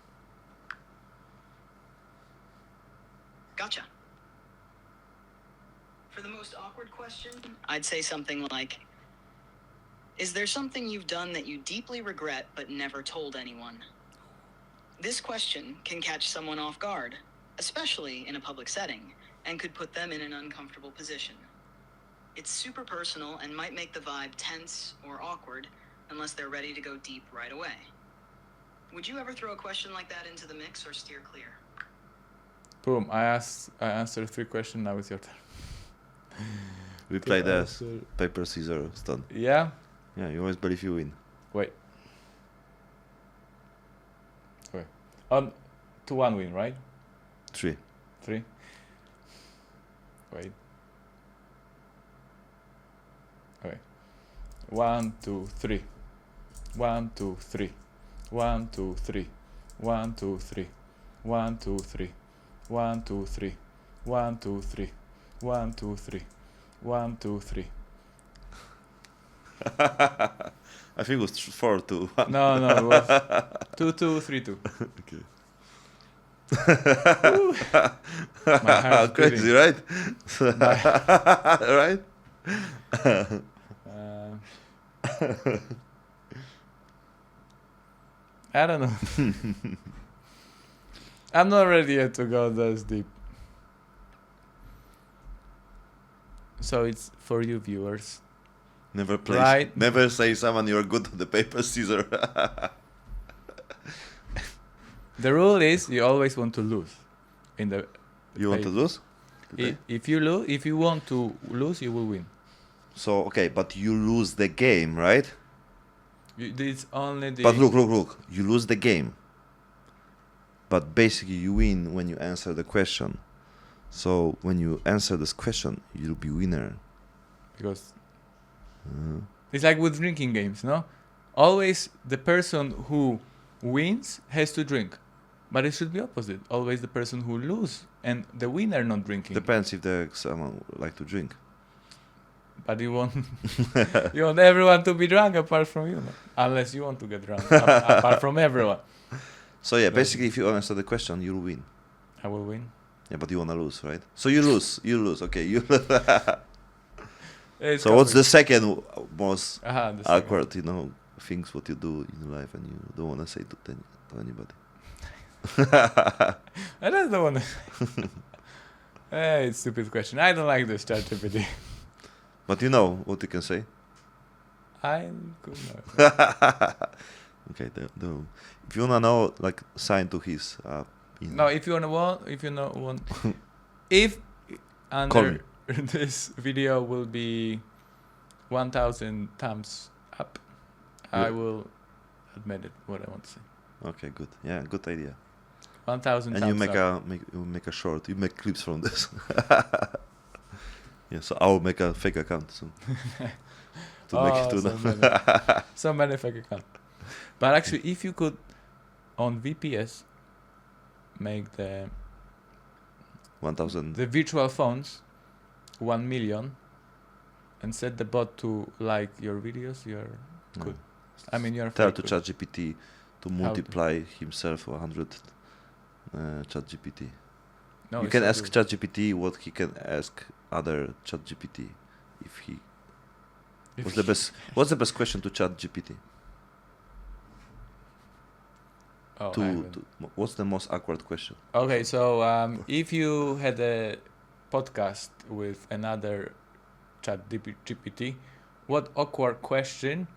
Gotcha. For the most awkward question, I'd say something like, is there something you've done that you deeply regret but never told anyone? This question can catch someone off guard, especially in a public setting, and could put them in an uncomfortable position. It's super personal and might make the vibe tense or awkward unless they're ready to go deep right away. Would you ever throw a question like that into the mix or steer clear? Boom, I answered 3 questions, now it's your turn. We play this. Paper, scissors, stone. Yeah? Yeah, you always believe you win. Wait. Okay. 2-1 win, right? 3. 3? Wait. Okay. 1, 2, 3. 1, 2, 3. 1, 2, 3. 1, 2, 3. 1, 2, 3. 1, 2, 3. 1, 2, 3. 1, 2, 3. 1, 2, 3. I think it was 4-2-1. No, it was 2-2, 3-2. Okay. My heart's Crazy, beating. right? My- Right? I don't know. I'm not ready yet to go this deep. So it's for you viewers. Never play. Right. Never say someone you're good at the paper scissors. The rule is you always want to lose. In the You want to lose? today? If you want to lose, you will win. So okay, but you lose the game, right? It's only the. But look. You lose the game. But basically, you win when you answer the question. So when you answer this question, you'll be winner. Because it's like with drinking games, no? Always the person who wins has to drink. But it should be opposite. Always the person who loses and the winner not drinking. Depends if there's someone like to drink. But you want you want everyone to be drunk apart from you, no? Unless you want to get drunk apart from everyone. So yeah, basically, if you answer the question, you'll win. I will win. Yeah, but you wanna lose, right? So you lose. Okay, you. It's So what's the complicated. second most the second. awkward, things what you do in life and you don't wanna say to anybody? I just don't want to. Hey, it's a stupid question. I don't like this ChatGPT. But you know what you can say. I could not. Okay, if you wanna know, like, sign to his. No, if you want, if Call under this video will be 1,000 thumbs up, Yeah. I will admit it. What I want to say. Okay, good. Yeah, good idea. 1,000 And thumbs you make up. you make a short. You make clips from this. Yeah, so I'll make a fake account soon. So many fake accounts. But actually, if you could, on VPS, make the 1,000. virtual phones 1 million and set the bot to like your videos, you're good. I mean, you're Tell fake to good. ChatGPT to multiply himself 100 ChatGPT. No, You it's can not ask good. ChatGPT what he can ask other ChatGPT if he. What's the best question to ChatGPT? Oh, I To haven't. what's the most awkward question? Okay, so if you had a podcast with another chat GPT, what awkward question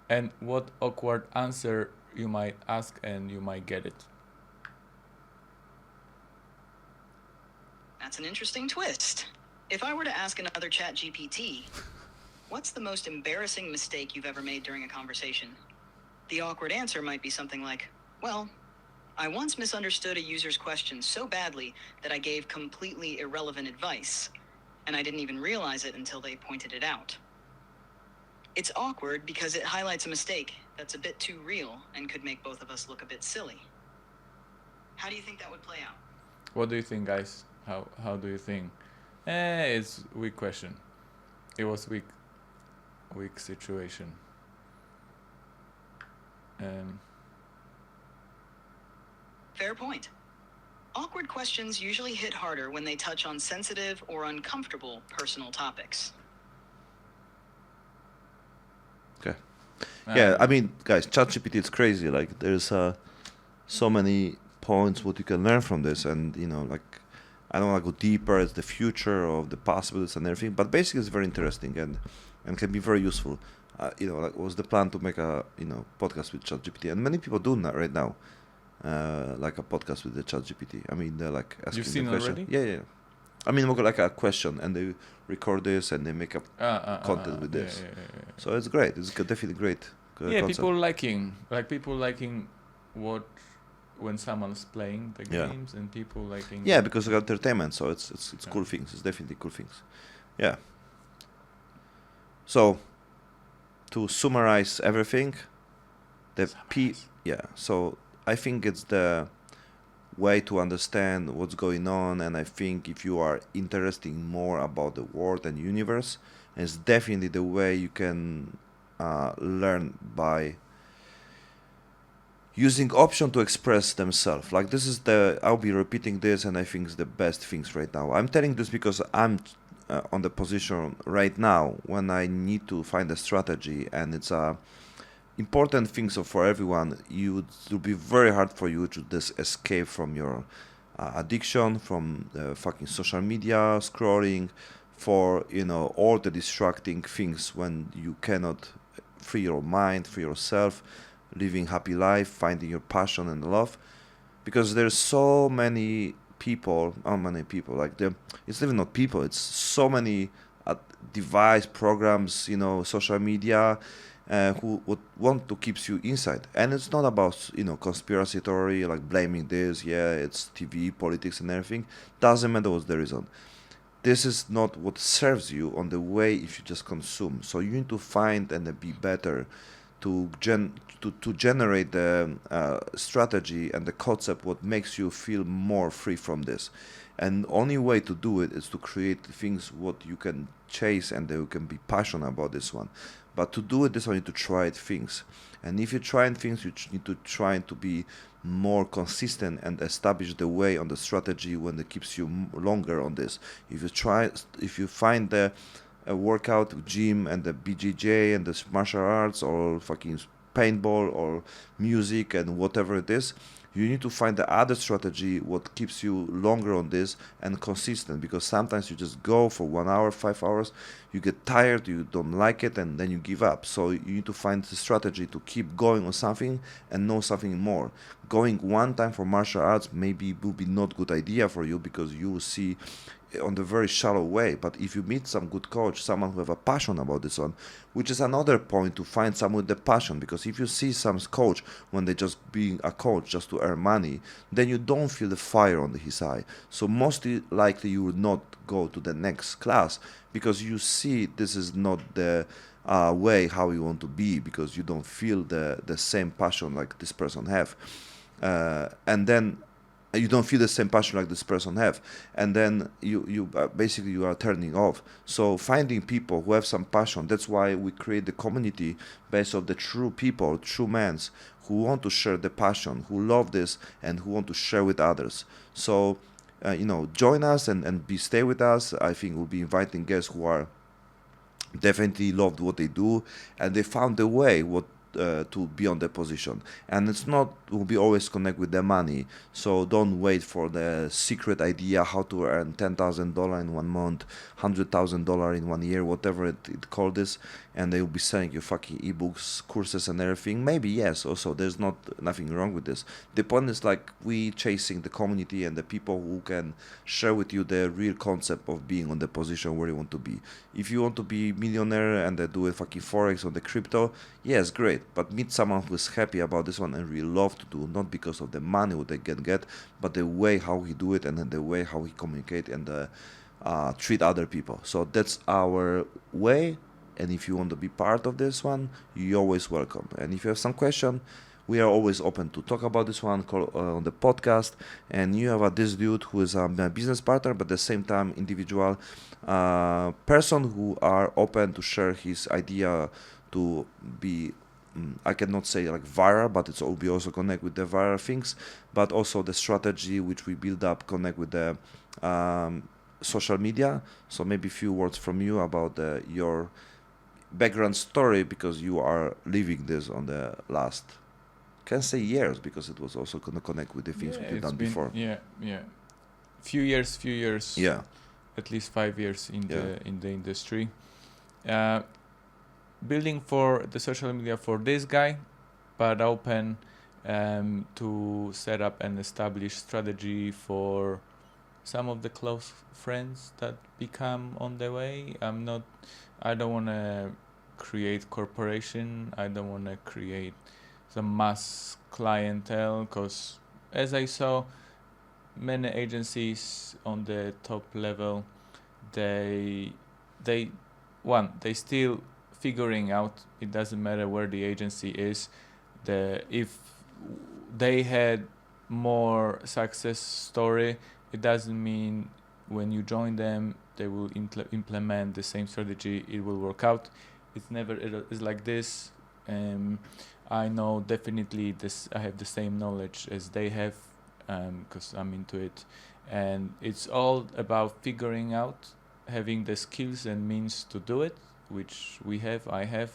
and what awkward answer you might ask and you might get it? That's an interesting twist. If I were to ask another chat GPT, what's the most embarrassing mistake you've ever made during a conversation? The awkward answer might be something like, well, I once misunderstood a user's question so badly that I gave completely irrelevant advice, and I didn't even realize it until they pointed it out. It's awkward because it highlights a mistake that's a bit too real and could make both of us look a bit silly. How do you think that would play out? What do you think, guys? How do you think? It's weak question. It was weak situation. Fair point. Awkward questions usually hit harder when they touch on sensitive or uncomfortable personal topics. Okay. Yeah, I mean, guys, ChatGPT is crazy. Like, there's so many points what you can learn from this, and like, I don't want to go deeper. It's the future of the possibilities and everything, but basically, it's very interesting and can be very useful. Like, was the plan to make a podcast with ChatGPT, and many people do that right now, like a podcast with the ChatGPT. I mean, they're like asking You've seen the question. already? Yeah. I mean, like a question, and they record this and they make up content with this. Yeah. So it's great. It's definitely great. Yeah, concept. people liking what when someone's playing the Yeah. games, and people liking. Yeah, because of entertainment. So it's Yeah. cool things. It's definitely cool things. Yeah. So to summarize everything, So I think it's the way to understand what's going on, and I think if you are interested more about the world and universe, it's definitely the way you can learn by using option to express themselves. Like, this is I'll be repeating this, and I think it's the best things right now. I'm telling this because I'm on the position right now when I need to find a strategy, and it's important things for everyone. It will be very hard for you to just escape from your addiction, from fucking social media scrolling, for all the distracting things when you cannot free your mind, free yourself, living happy life, finding your passion and love, because there's so many people, like it's even not people, it's so many device programs, social media, who would want to keep you inside. And it's not about conspiracy theory, like blaming this, it's TV, politics and everything. Doesn't matter what's the reason. This is not what serves you on the way if you just consume. So you need to find and be better to generate the strategy and the concept what makes you feel more free from this. And only way to do it is to create things what you can chase and that you can be passionate about this one. But to do it, this one, you need to try things. And if you're trying things, you need to try to be more consistent and establish the way on the strategy when it keeps you longer on this. If you find the workout, gym, and the BJJ and the martial arts, or fucking paintball, or music, and whatever it is, you need to find the other strategy what keeps you longer on this and consistent, because sometimes you just go for 1 hour, 5 hours, you get tired, you don't like it, and then you give up. So you need to find the strategy to keep going on something and know something more. Going one time for martial arts maybe will be not good idea for you, because you will see on the very shallow way. But if you meet some good coach, someone who have a passion about this one, which is another point, to find someone with the passion, because if you see some coach when they just being a coach just to earn money, then you don't feel the fire on his eye. So mostly likely you will not go to the next class, because you see this is not the way how you want to be, because you don't feel the same passion like this person have, and then you don't feel the same passion like this person have, and then you basically you are turning off. So finding people who have some passion, that's why we create the community based on the true people, true men who want to share the passion, who love this, and who want to share with others. So join us and stay with us. I think we'll be inviting guests who are definitely loved what they do, and they found the way what to be on the position, and it's not will be always connect with the money. So don't wait for the secret idea how to earn $10,000 in 1 month, $100,000 in 1 year, whatever it called this, and they will be selling you fucking ebooks, courses, and everything. Maybe yes, also there's nothing wrong with this. The point is like we chasing the community and the people who can share with you the real concept of being on the position where you want to be. If you want to be millionaire and do a fucking forex on the crypto, yes, great. But meet someone who is happy about this one and really love to do, not because of the money what they can get, but the way how he do it and the way how he communicate and treat other people. So that's our way. And if you want to be part of this one, you're always welcome. And if you have some question, we are always open to talk about this one on the podcast. And you have this dude who is a business partner, but at the same time individual person who are open to share his idea to be, I cannot say like viral, but it's will be also connect with the viral things, but also the strategy which we build up connect with the social media. So maybe a few words from you about your background story, because you are living this on the last, can say years, because it was also going to connect with the things we've done before. Yeah. Few years. Yeah. At least 5 years in the industry. Building for the social media for this guy, but open to set up and establish strategy for some of the close friends that become on the way. I don't want to create corporation. I don't want to create some mass clientele, because as I saw, many agencies on the top level, they still figuring out. It doesn't matter where the agency is. If they had more success story, it doesn't mean when you join them they will implement the same strategy, it will work out. It's like this. I know definitely this. I have the same knowledge as they have, because I'm into it, and it's all about figuring out, having the skills and means to do it, which I have,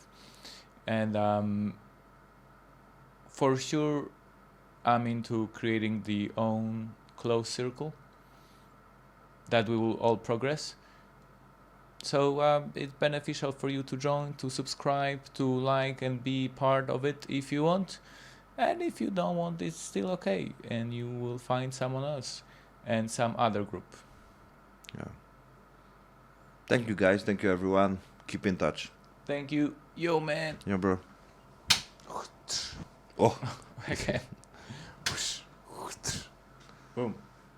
and for sure I'm into creating the own close circle that we will all progress. So it's beneficial for you to join, to subscribe, to like and be part of it if you want. And if you don't want, it's still okay, and you will find someone else and some other group. Yeah. Thank you guys. Thank you everyone. Keep in touch. Thank you. Yo, man. Yeah, bro. Oh. Okay.